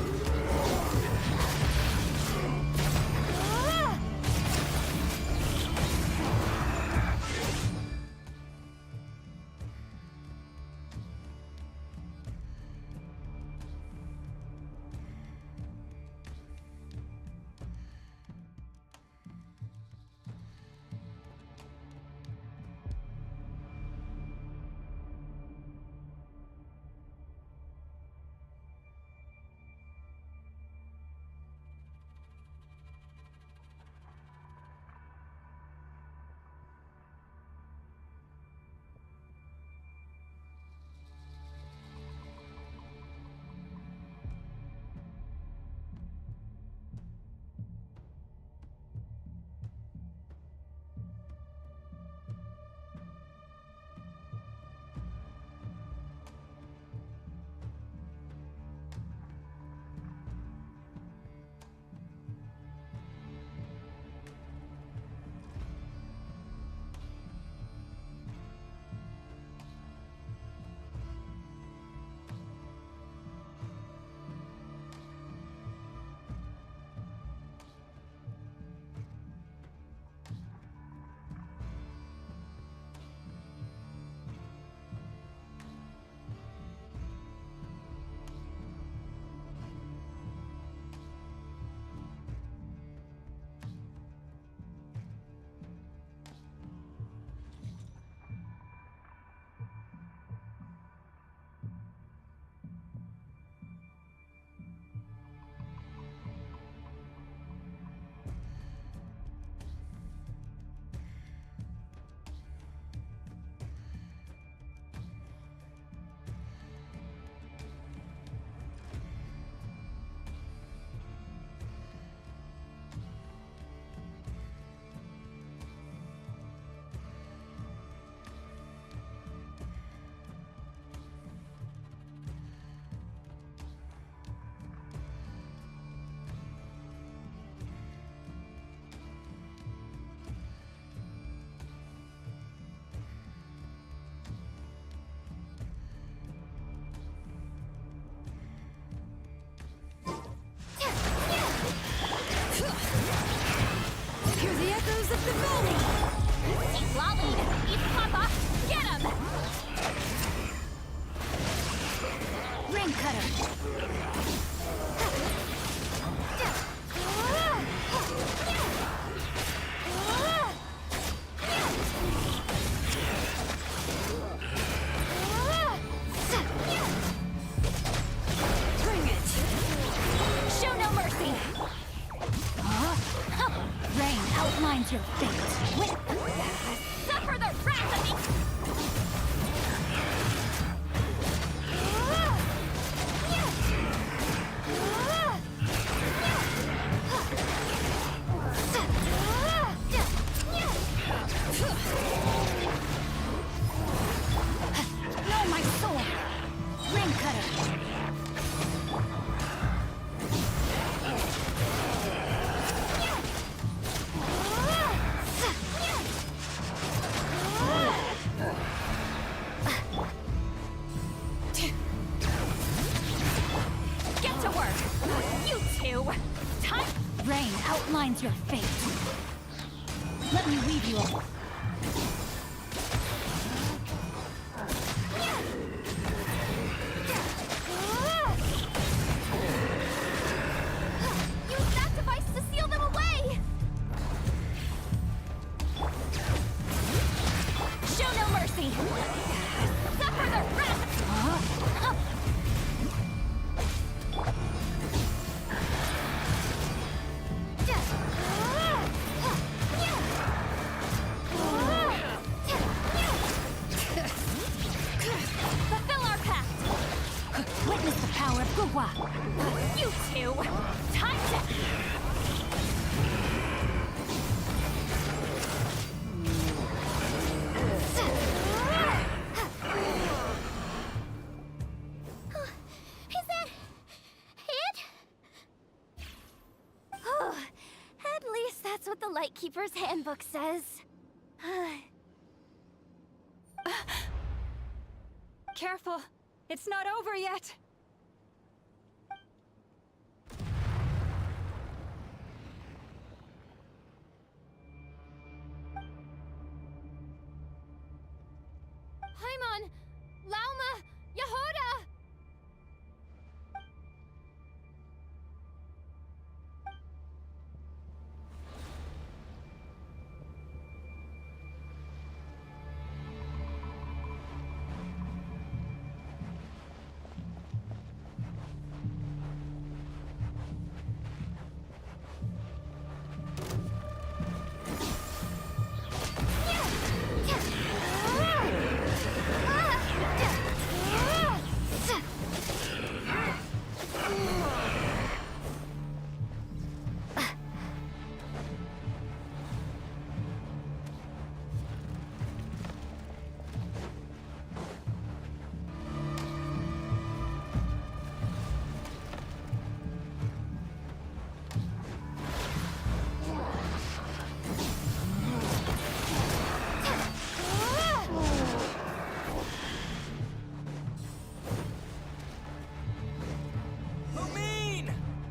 Hear the echoes of the valley. Laline, East Papa! Get him! Rain cutter. Bring it! Show no mercy! Rain outlines your fate. Suffer the wrath of each! No, my sword. Rain cutter. outlines your fate. Let me leave you all. Use that device to seal them away! Show no mercy! Suffer the wrath! Fulfill our pact! Witness the power of Gugwa! You two! Time to... Is that it? Oh, at least that's what the Lightkeeper's handbook says. Careful! It's not over yet! Paimon! Lauma! Yehuda!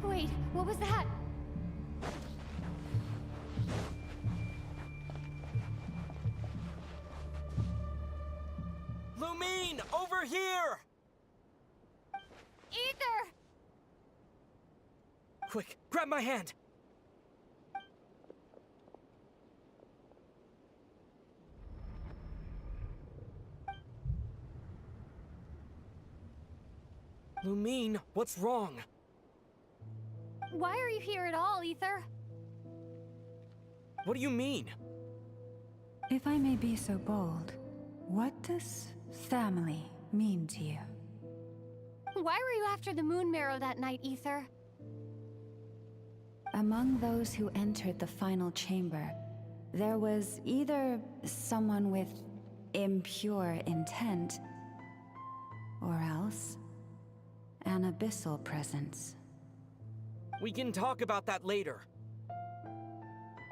Wait, what was that? Lumine, over here! Ether! Quick, grab my hand! Lumine, what's wrong? Why are you here at all, Ether? What do you mean? If I may be so bold, what does family mean to you? Why were you after the Moon Marrow that night, Ether? Among those who entered the final chamber, there was either someone with impure intent, or else an abyssal presence. We can talk about that later.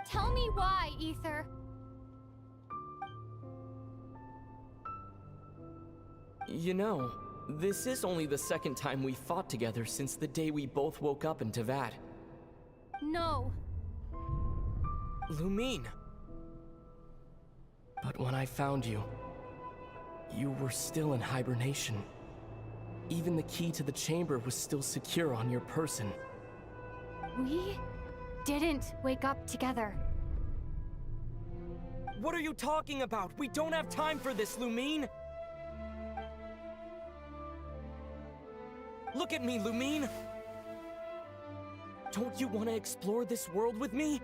Tell me why, Ether. You know, this is only the second time we fought together since the day we both woke up in Tavad. No. Lumine. But when I found you, you were still in hibernation. Even the key to the chamber was still secure on your person. We didn't wake up together. What are you talking about? We don't have time for this, Lumine! Look at me, Lumine! Don't you want to explore this world with me?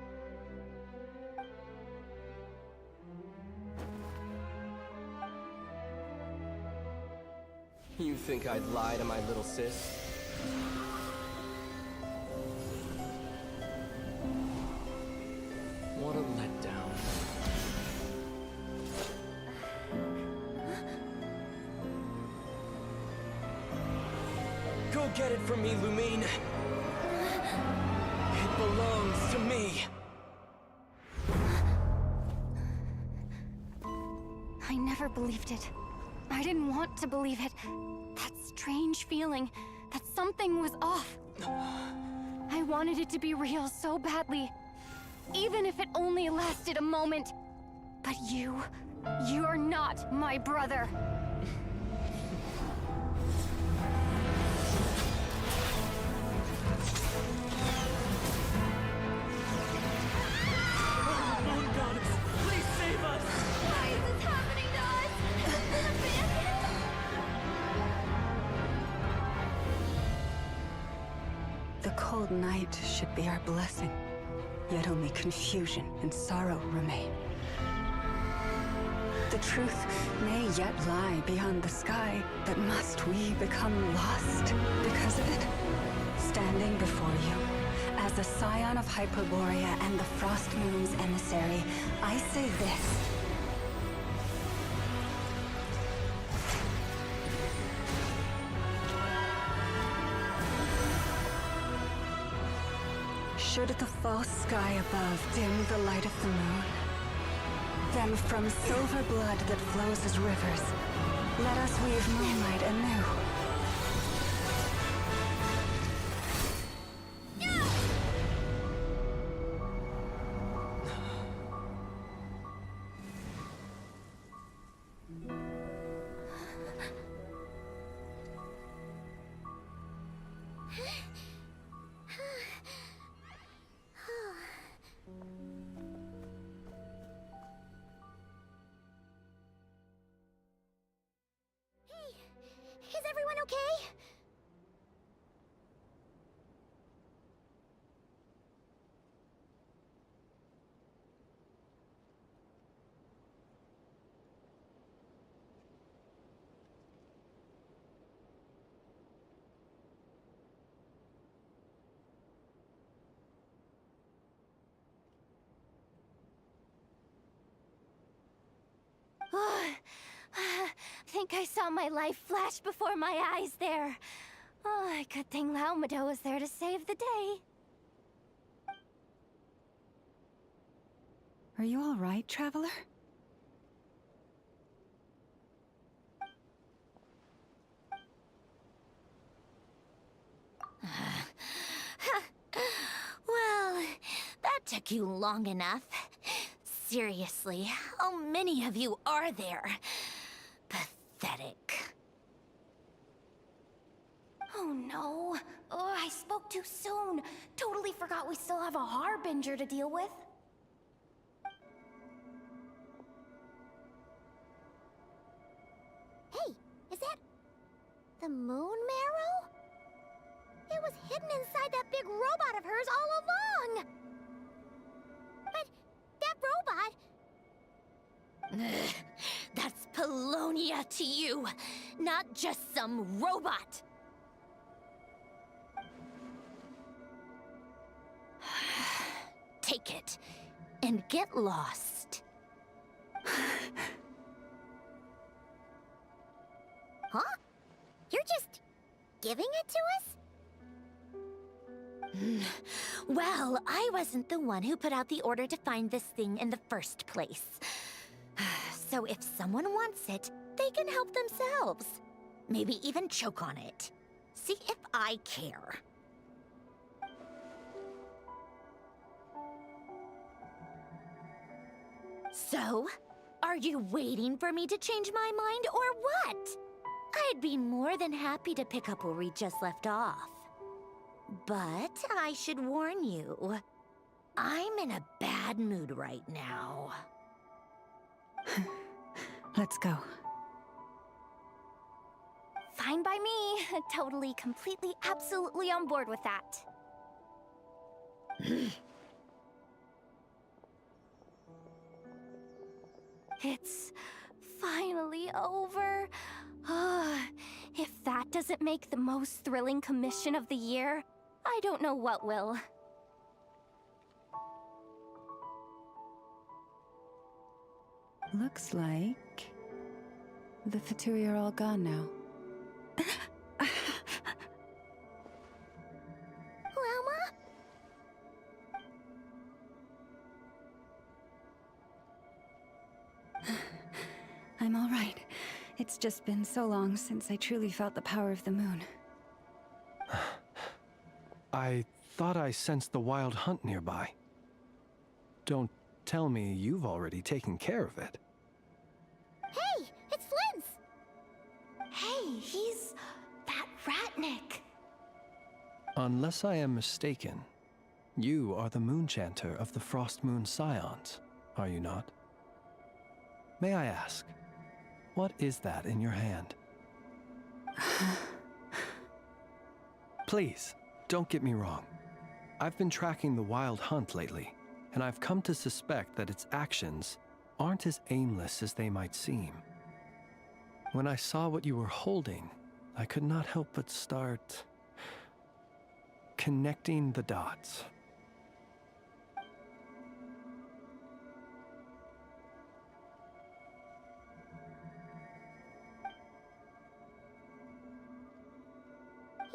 You think I'd lie to my little sis? What a letdown. Go get it from me, Lumine. It belongs to me. I never believed it. I didn't want to believe it. That strange feeling that something was off. I wanted it to be real so badly. Even if it only lasted a moment. But you're not my brother. Moon goddess, please save us! Why is this happening to us? The cold night should be our blessing, yet only confusion and sorrow remain. The truth may yet lie beyond the sky, but must we become lost because of it? Standing before you, as a scion of Hyperborea and the Frost Moon's emissary, I say this. Should the false sky above dim the light of the moon, then from silver blood that flows as rivers, let us weave moonlight anew. Is everyone okay? Think I saw my life flash before my eyes there. Oh, good thing Laumado was there to save the day. Are you all right, traveler? Well, that took you long enough. Seriously, how many of you are there? Pathetic. Oh no. Oh, I spoke too soon. Totally forgot we still have a Harbinger to deal with. Hey, is that the moon marrow? It was hidden inside that big robot of hers all along. But that robot... That's Polonia to you, not just some robot. Take it and get lost. Huh? You're just giving it to us? Well, I wasn't the one who put out the order to find this thing in the first place. So if someone wants it, they can help themselves. Maybe even choke on it. See if I care. So, are you waiting for me to change my mind or what? I'd be more than happy to pick up where we just left off. But I should warn you, I'm in a bad mood right now. Let's go. Fine by me. Totally, completely, absolutely on board with that. It's finally over. If that doesn't make the most thrilling commission of the year, I don't know what will. Looks like the Fatui are all gone now. Lauma? I'm all right. It's just been so long since I truly felt the power of the moon. I thought I sensed the wild hunt nearby. Don't tell me you've already taken care of it. Hey, it's Flint's! Hey, he's that Ratnik. Unless I am mistaken, you are the Moonchanter of the Frost Moon Scions, are you not? May I ask, what is that in your hand? Please, don't get me wrong. I've been tracking the wild hunt lately, and I've come to suspect that its actions aren't as aimless as they might seem. When I saw what you were holding, I could not help but start connecting the dots.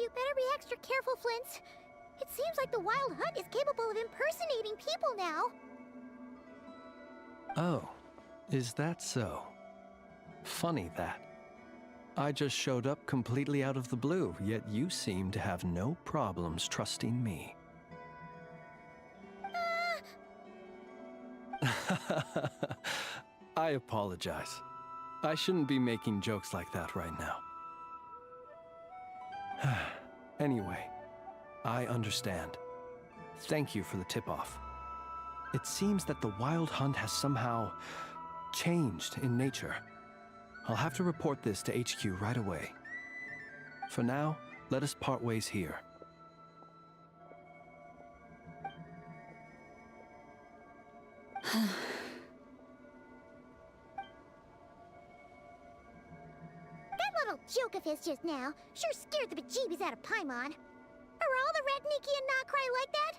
You better be extra careful, Flint. It seems like the Wild Hunt is capable of impersonating people now. Oh, is that so? Funny that. I just showed up completely out of the blue, yet you seem to have no problems trusting me. I apologize. I shouldn't be making jokes like that right now. Anyway, I understand. Thank you for the tip-off. It seems that the Wild Hunt has somehow changed in nature. I'll have to report this to HQ right away. For now, let us part ways here. That little joke of his just now sure scared the bejeebies out of Paimon. Are all the Ratniki and Notcry like that?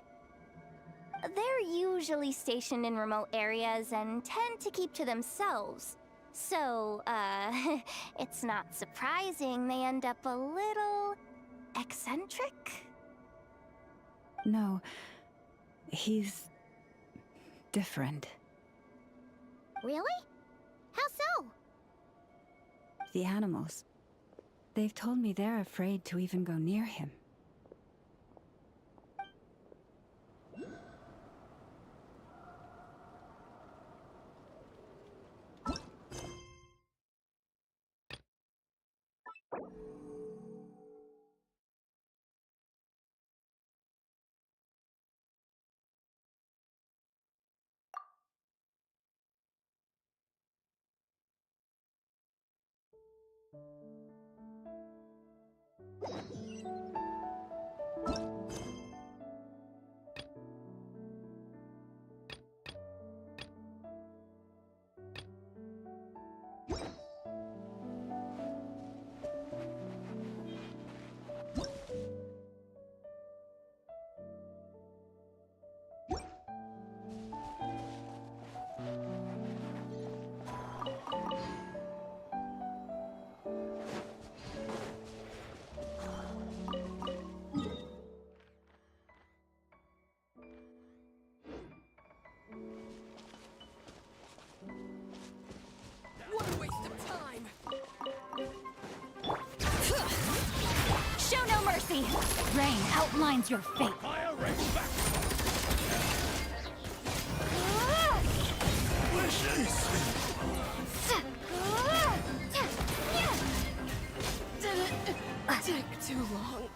They're usually stationed in remote areas and tend to keep to themselves. So, it's not surprising they end up a little eccentric. No, he's different. Really? How so? The animals. They've told me they're afraid to even go near him. What a waste of time! Show no mercy! Rain outlines your fate. Fire rain back! Didn't take too long.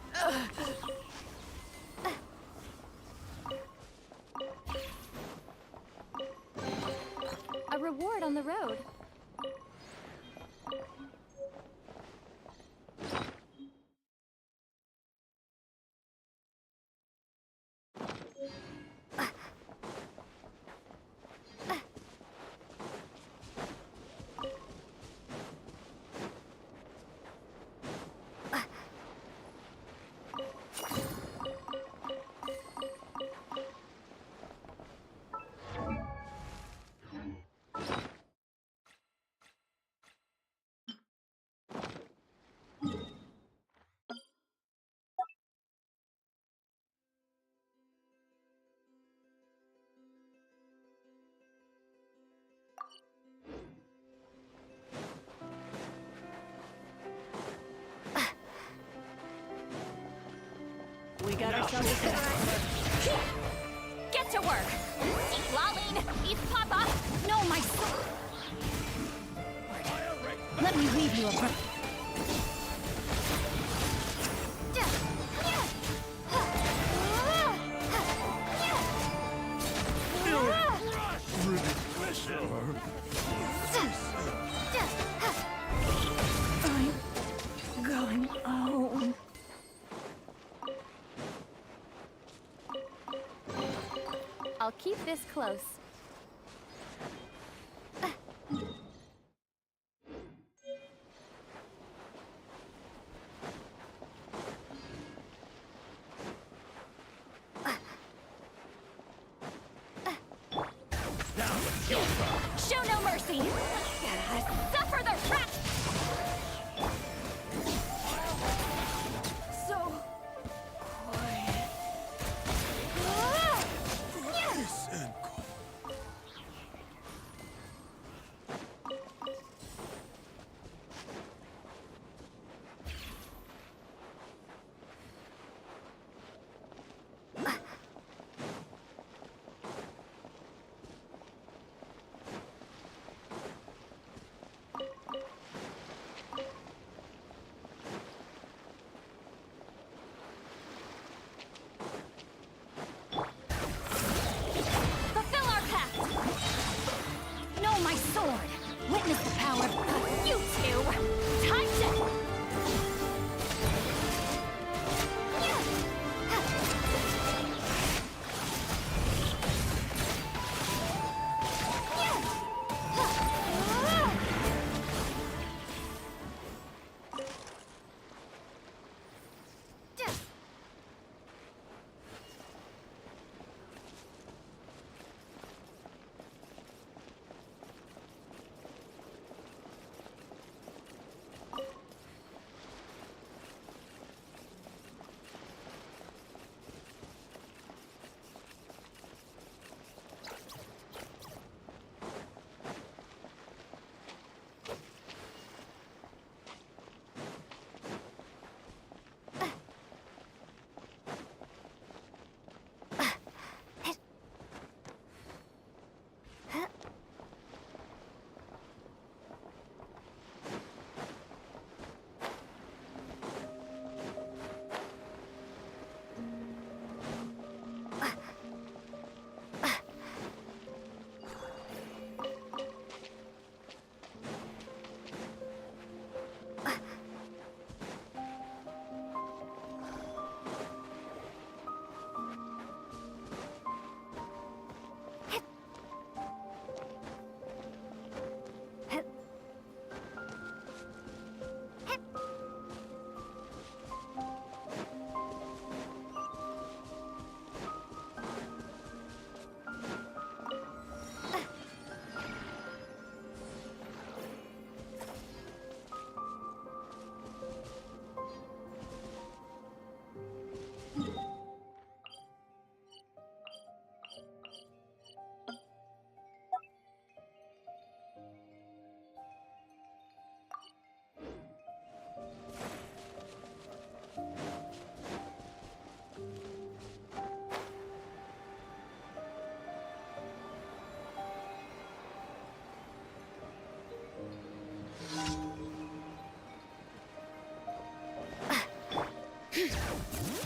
A reward on the road. We got ourselves a cigarette. Get to work! Eat Laline! Eat Papa! No, my sword! Let me leave you a breath. I'm going home. I'll keep this close. Show no mercy! Suffer the rat! So quiet. Fulfill our pact! Know my sword! Witness the power of you two! Time to...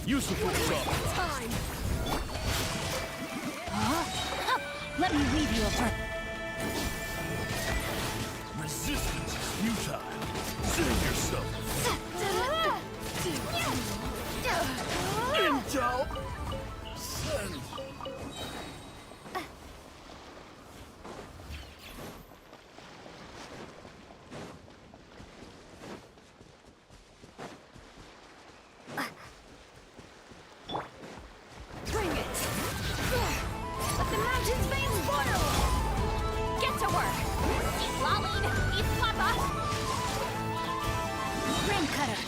Useful job. Time! Huh? Let me leave you a breath. Resistance is futile. Save yourself. Intel. Send. Bring it! Let the mountain's veins boil! Get to work! Eat Laline! Eat Papa! Ring cutter!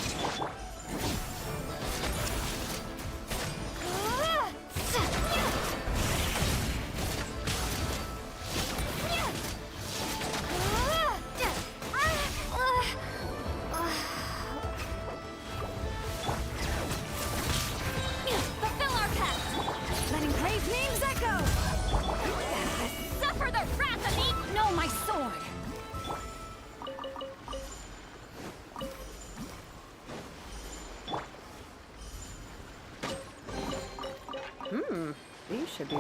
should be.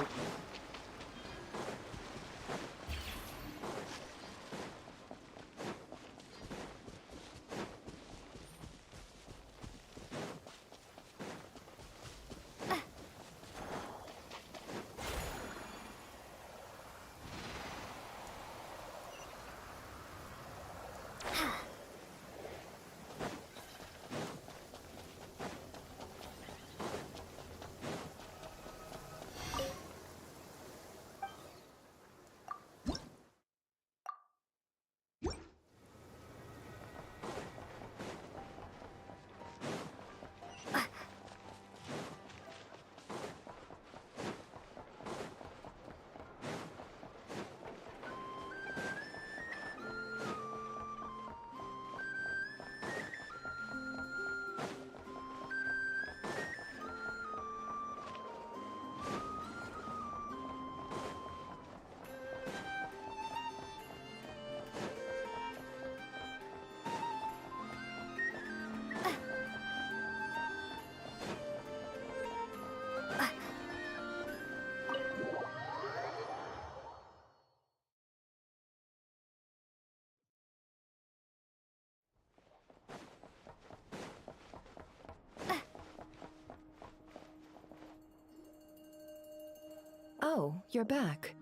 Oh, you're back.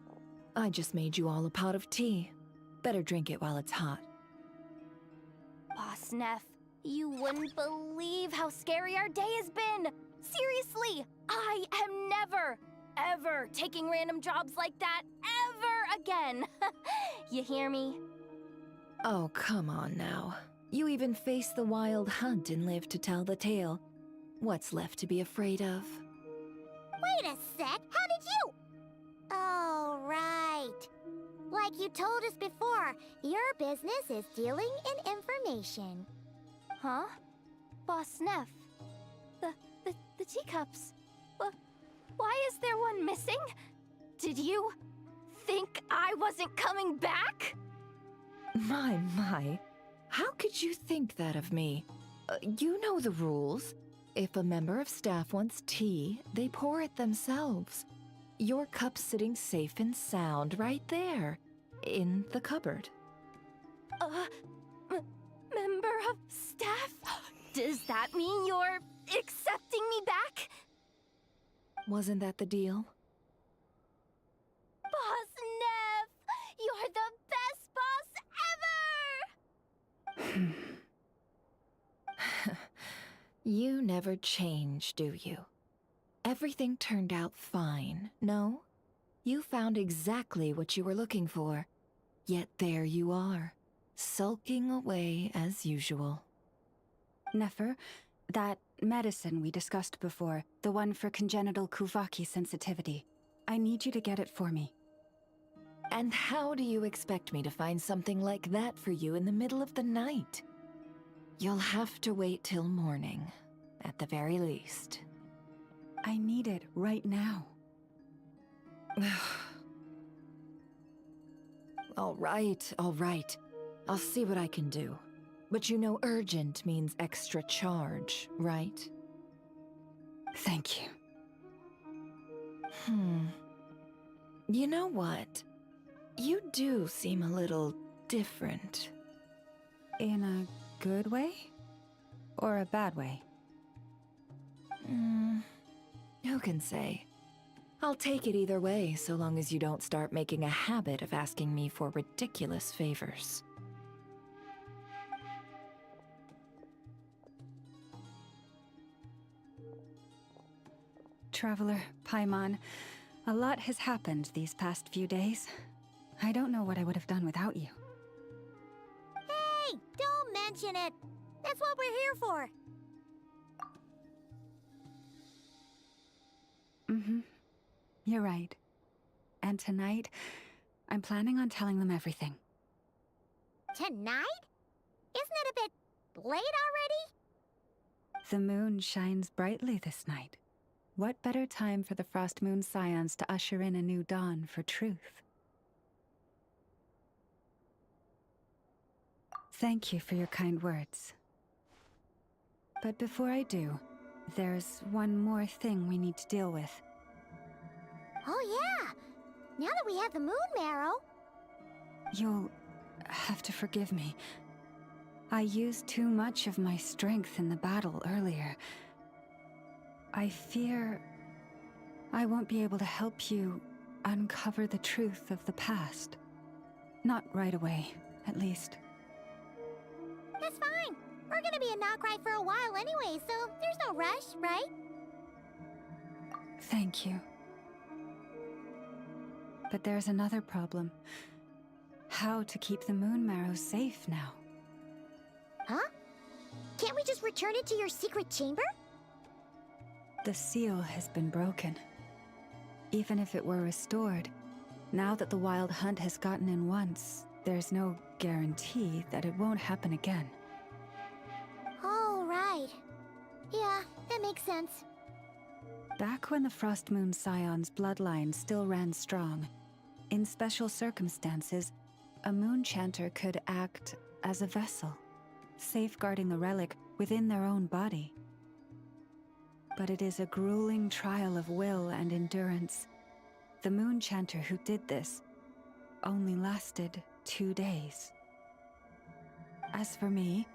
I just made you all a pot of tea. Better drink it while it's hot. Boss Neff, you wouldn't believe how scary our day has been! Seriously, I am never, ever taking random jobs like that ever again! You hear me? Oh, come on now. You even faced the wild hunt and lived to tell the tale. What's left to be afraid of? Wait a sec, how did you? Oh, right. Like you told us before, your business is dealing in information. Huh? Boss Neff? The teacups? Why is there one missing? Did you think I wasn't coming back? My. How could you think that of me? You know the rules. If a member of staff wants tea, they pour it themselves. Your cup's sitting safe and sound right there, in the cupboard. Member of staff? Does that mean you're accepting me back? Wasn't that the deal? Boss Neff! You're the best boss ever! You never change, do you? Everything turned out fine, no? You found exactly what you were looking for. Yet there you are, sulking away as usual. Nefer, that medicine we discussed before, the one for congenital Kuvaki sensitivity, I need you to get it for me. And how do you expect me to find something like that for you in the middle of the night? You'll have to wait till morning, at the very least. I need it right now. All right. I'll see what I can do. But you know urgent means extra charge, right? Thank you. You know what? You do seem a little different. In a good way? Or a bad way? Who can say? I'll take it either way, so long as you don't start making a habit of asking me for ridiculous favors. Traveler, Paimon, a lot has happened these past few days. I don't know what I would have done without you. Hey, don't mention it. That's what we're here for. You're right. And tonight, I'm planning on telling them everything. Tonight? Isn't it a bit late already? The moon shines brightly this night. What better time for the Frost Moon Scions to usher in a new dawn for truth? Thank you for your kind words. But before I do, there's one more thing we need to deal with. Oh yeah! Now that we have the moon marrow... You'll have to forgive me. I used too much of my strength in the battle earlier. I fear I won't be able to help you uncover the truth of the past. Not right away, at least. That's fine. We're gonna be in Nokrai for a while anyway, so there's no rush, right? Thank you. But there's another problem. How to keep the moon marrow safe now? Huh? Can't we just return it to your secret chamber? The seal has been broken. Even if it were restored, now that the wild hunt has gotten in once, there's no guarantee that it won't happen again. Oh, right. Yeah, that makes sense. Back when the Frost Moon Scion's bloodline still ran strong, in special circumstances, a moon chanter could act as a vessel, safeguarding the relic within their own body. But it is a grueling trial of will and endurance. The moon chanter who did this only lasted 2 days. As for me,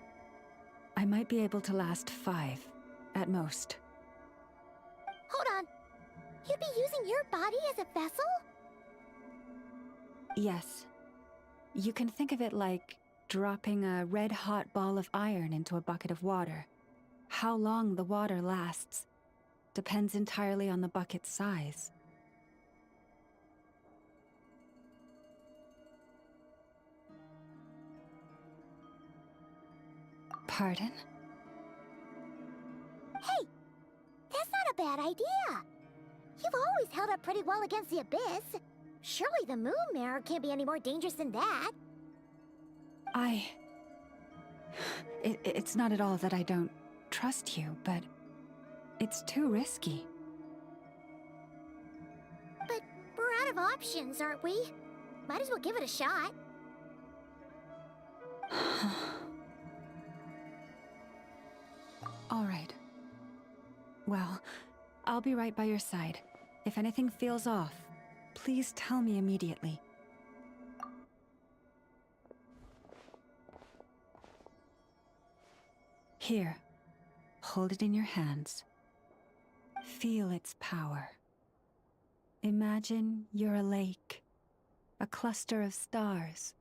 I might be able to last 5, at most. Hold on. You'd be using your body as a vessel? Yes. You can think of it like dropping a red-hot ball of iron into a bucket of water. How long the water lasts depends entirely on the bucket's size. Pardon? Hey! That's not a bad idea! You've always held up pretty well against the abyss. Surely the moon mirror can't be any more dangerous than that. It's not at all that I don't trust you, but it's too risky. But we're out of options, aren't we? Might as well give it a shot. All right. Well, I'll be right by your side. If anything feels off, please tell me immediately. Here, hold it in your hands. Feel its power. Imagine you're a lake, a cluster of stars.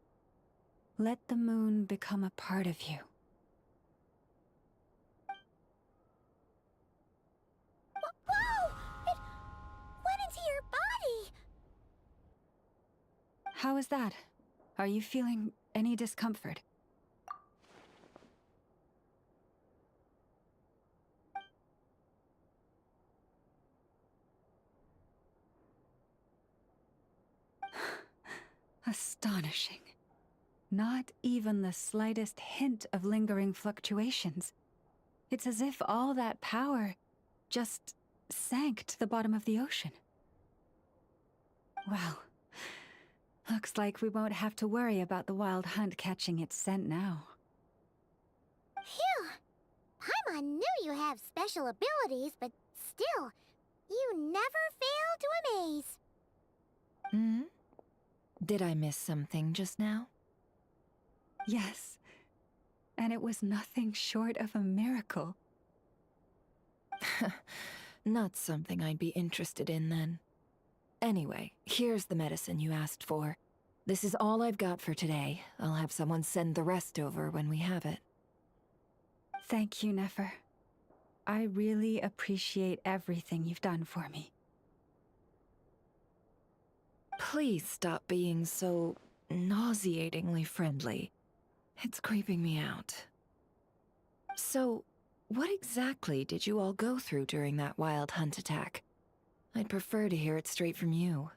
Let the moon become a part of you. Whoa! It went into your body! How is that? Are you feeling any discomfort? Astonishing. Not even the slightest hint of lingering fluctuations. It's as if all that power just sank to the bottom of the ocean. Well, looks like we won't have to worry about the wild hunt catching its scent now. Phew! Paimon knew you have special abilities, but still, you never fail to amaze. Hmm? Did I miss something just now? Yes, and it was nothing short of a miracle. Not something I'd be interested in then. Anyway, here's the medicine you asked for. This is all I've got for today. I'll have someone send the rest over when we have it. Thank you, Nefer. I really appreciate everything you've done for me. Please stop being so nauseatingly friendly. It's creeping me out. So, what exactly did you all go through during that wild hunt attack? I'd prefer to hear it straight from you.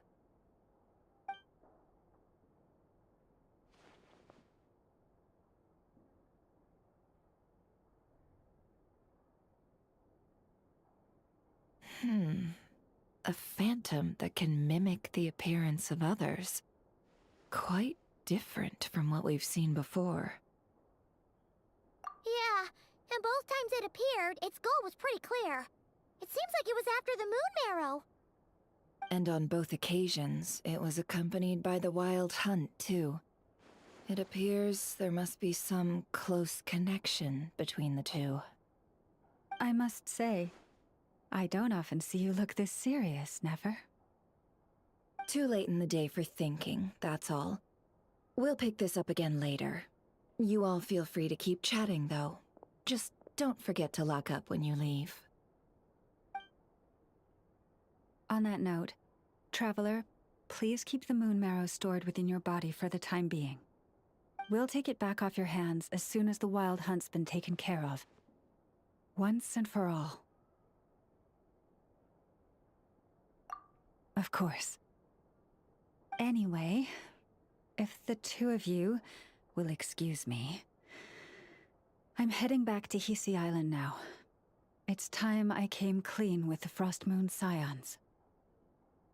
A phantom that can mimic the appearance of others. Quite different from what we've seen before. Yeah, and both times it appeared, its goal was pretty clear. It seems like it was after the moon marrow. And on both occasions, it was accompanied by the Wild Hunt, too. It appears there must be some close connection between the two. I must say, I don't often see you look this serious, Never. Too late in the day for thinking, that's all. We'll pick this up again later. You all feel free to keep chatting, though. Just don't forget to lock up when you leave. On that note, Traveler, please keep the moon marrow stored within your body for the time being. We'll take it back off your hands as soon as the Wild Hunt's been taken care of. Once and for all. Of course. Anyway, if the two of you will excuse me, I'm heading back to Hisi Island now. It's time I came clean with the Frost Moon Scions.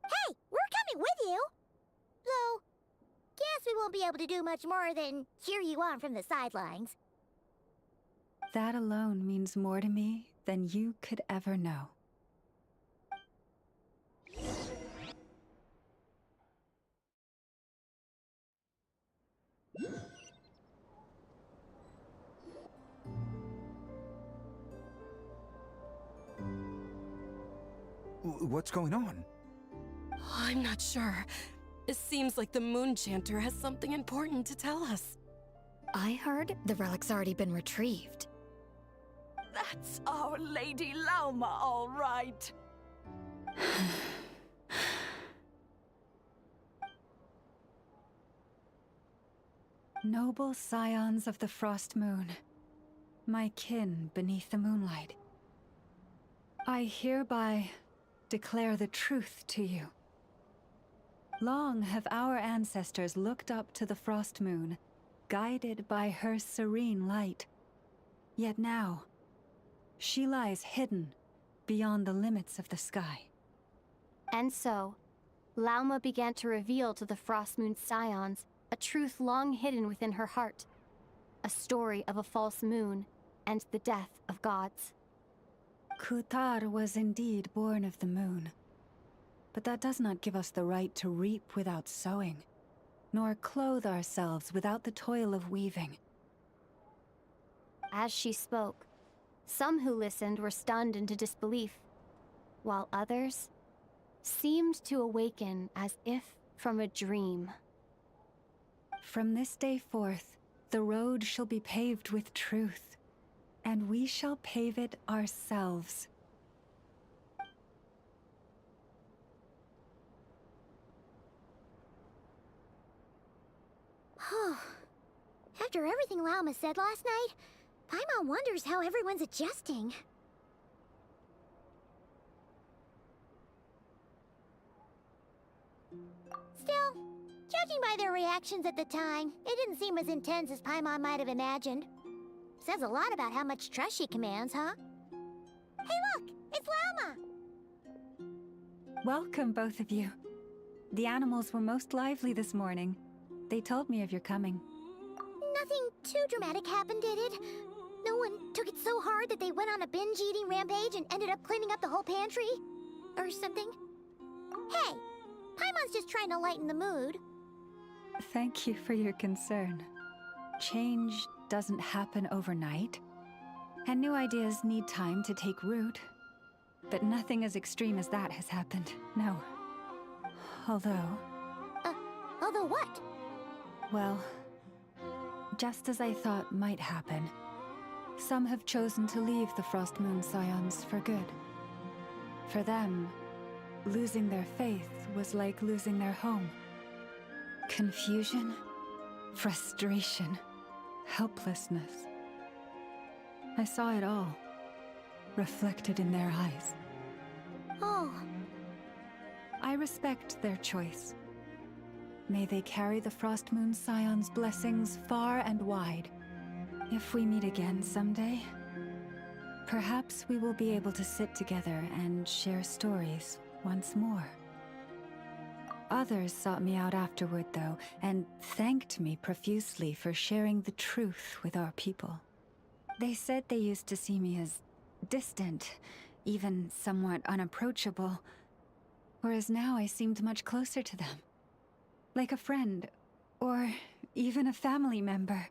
Hey, we're coming with you! Though, guess we won't be able to do much more than cheer you on from the sidelines. That alone means more to me than you could ever know. What's going on? I'm not sure. It seems like the Moon Chanter has something important to tell us. I heard the relic's already been retrieved. That's our Lady Lauma, all right. Noble scions of the Frost Moon, my kin beneath the moonlight, I hereby declare the truth to you. Long have our ancestors looked up to the Frost Moon, guided by her serene light. Yet now, she lies hidden beyond the limits of the sky. And so, Lauma began to reveal to the Frost Moon Scions a truth long hidden within her heart. A story of a false moon and the death of gods. Kutar was indeed born of the moon. But that does not give us the right to reap without sowing, nor clothe ourselves without the toil of weaving. As she spoke, some who listened were stunned into disbelief, while others seemed to awaken as if from a dream. From this day forth, the road shall be paved with truth, and we shall pave it ourselves. After everything Lauma said last night, Paimon wonders how everyone's adjusting. Still, judging by their reactions at the time, it didn't seem as intense as Paimon might have imagined. Says a lot about how much trust she commands, huh? Hey look! It's Lauma! Welcome, both of you. The animals were most lively this morning. They told me of your coming. Nothing too dramatic happened, did it? No one took it so hard that they went on a binge-eating rampage and ended up cleaning up the whole pantry? Or something? Hey! Paimon's just trying to lighten the mood. Thank you for your concern. Change doesn't happen overnight, and new ideas need time to take root. But nothing as extreme as that has happened, no. Although what? Well, just as I thought might happen, some have chosen to leave the Frost Moon Scions for good. For them, losing their faith was like losing their home. Confusion, frustration, helplessness. I saw it all, reflected in their eyes. Oh. I respect their choice. May they carry the Frost Moon Scion's blessings far and wide. If we meet again someday, perhaps we will be able to sit together and share stories once more. Others sought me out afterward, though, and thanked me profusely for sharing the truth with our people. They said they used to see me as distant, even somewhat unapproachable. Whereas now I seemed much closer to them. Like a friend, or even a family member.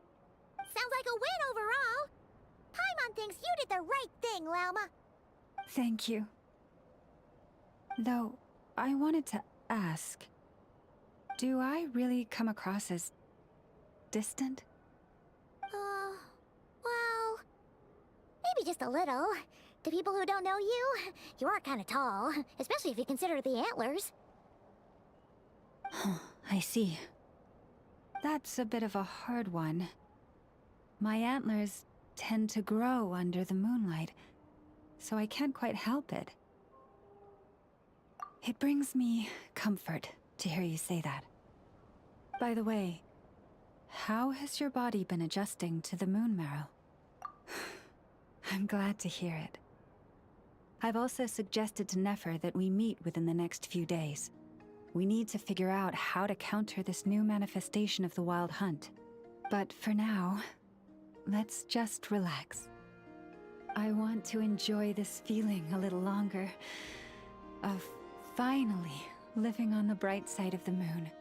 Sounds like a win overall. Paimon thinks you did the right thing, Lauma. Thank you. Though, I wanted to ask, do I really come across as distant? Well, maybe just a little. To people who don't know you, you are kind of tall, especially if you consider the antlers. I see. That's a bit of a hard one. My antlers tend to grow under the moonlight, so I can't quite help it. It brings me comfort to hear you say that. By the way, how has your body been adjusting to the moon marrow? I'm glad to hear it. I've also suggested to Nefer that we meet within the next few days. We need to figure out how to counter this new manifestation of the Wild Hunt. But for now, let's just relax. I want to enjoy this feeling a little longer, of finally living on the bright side of the moon.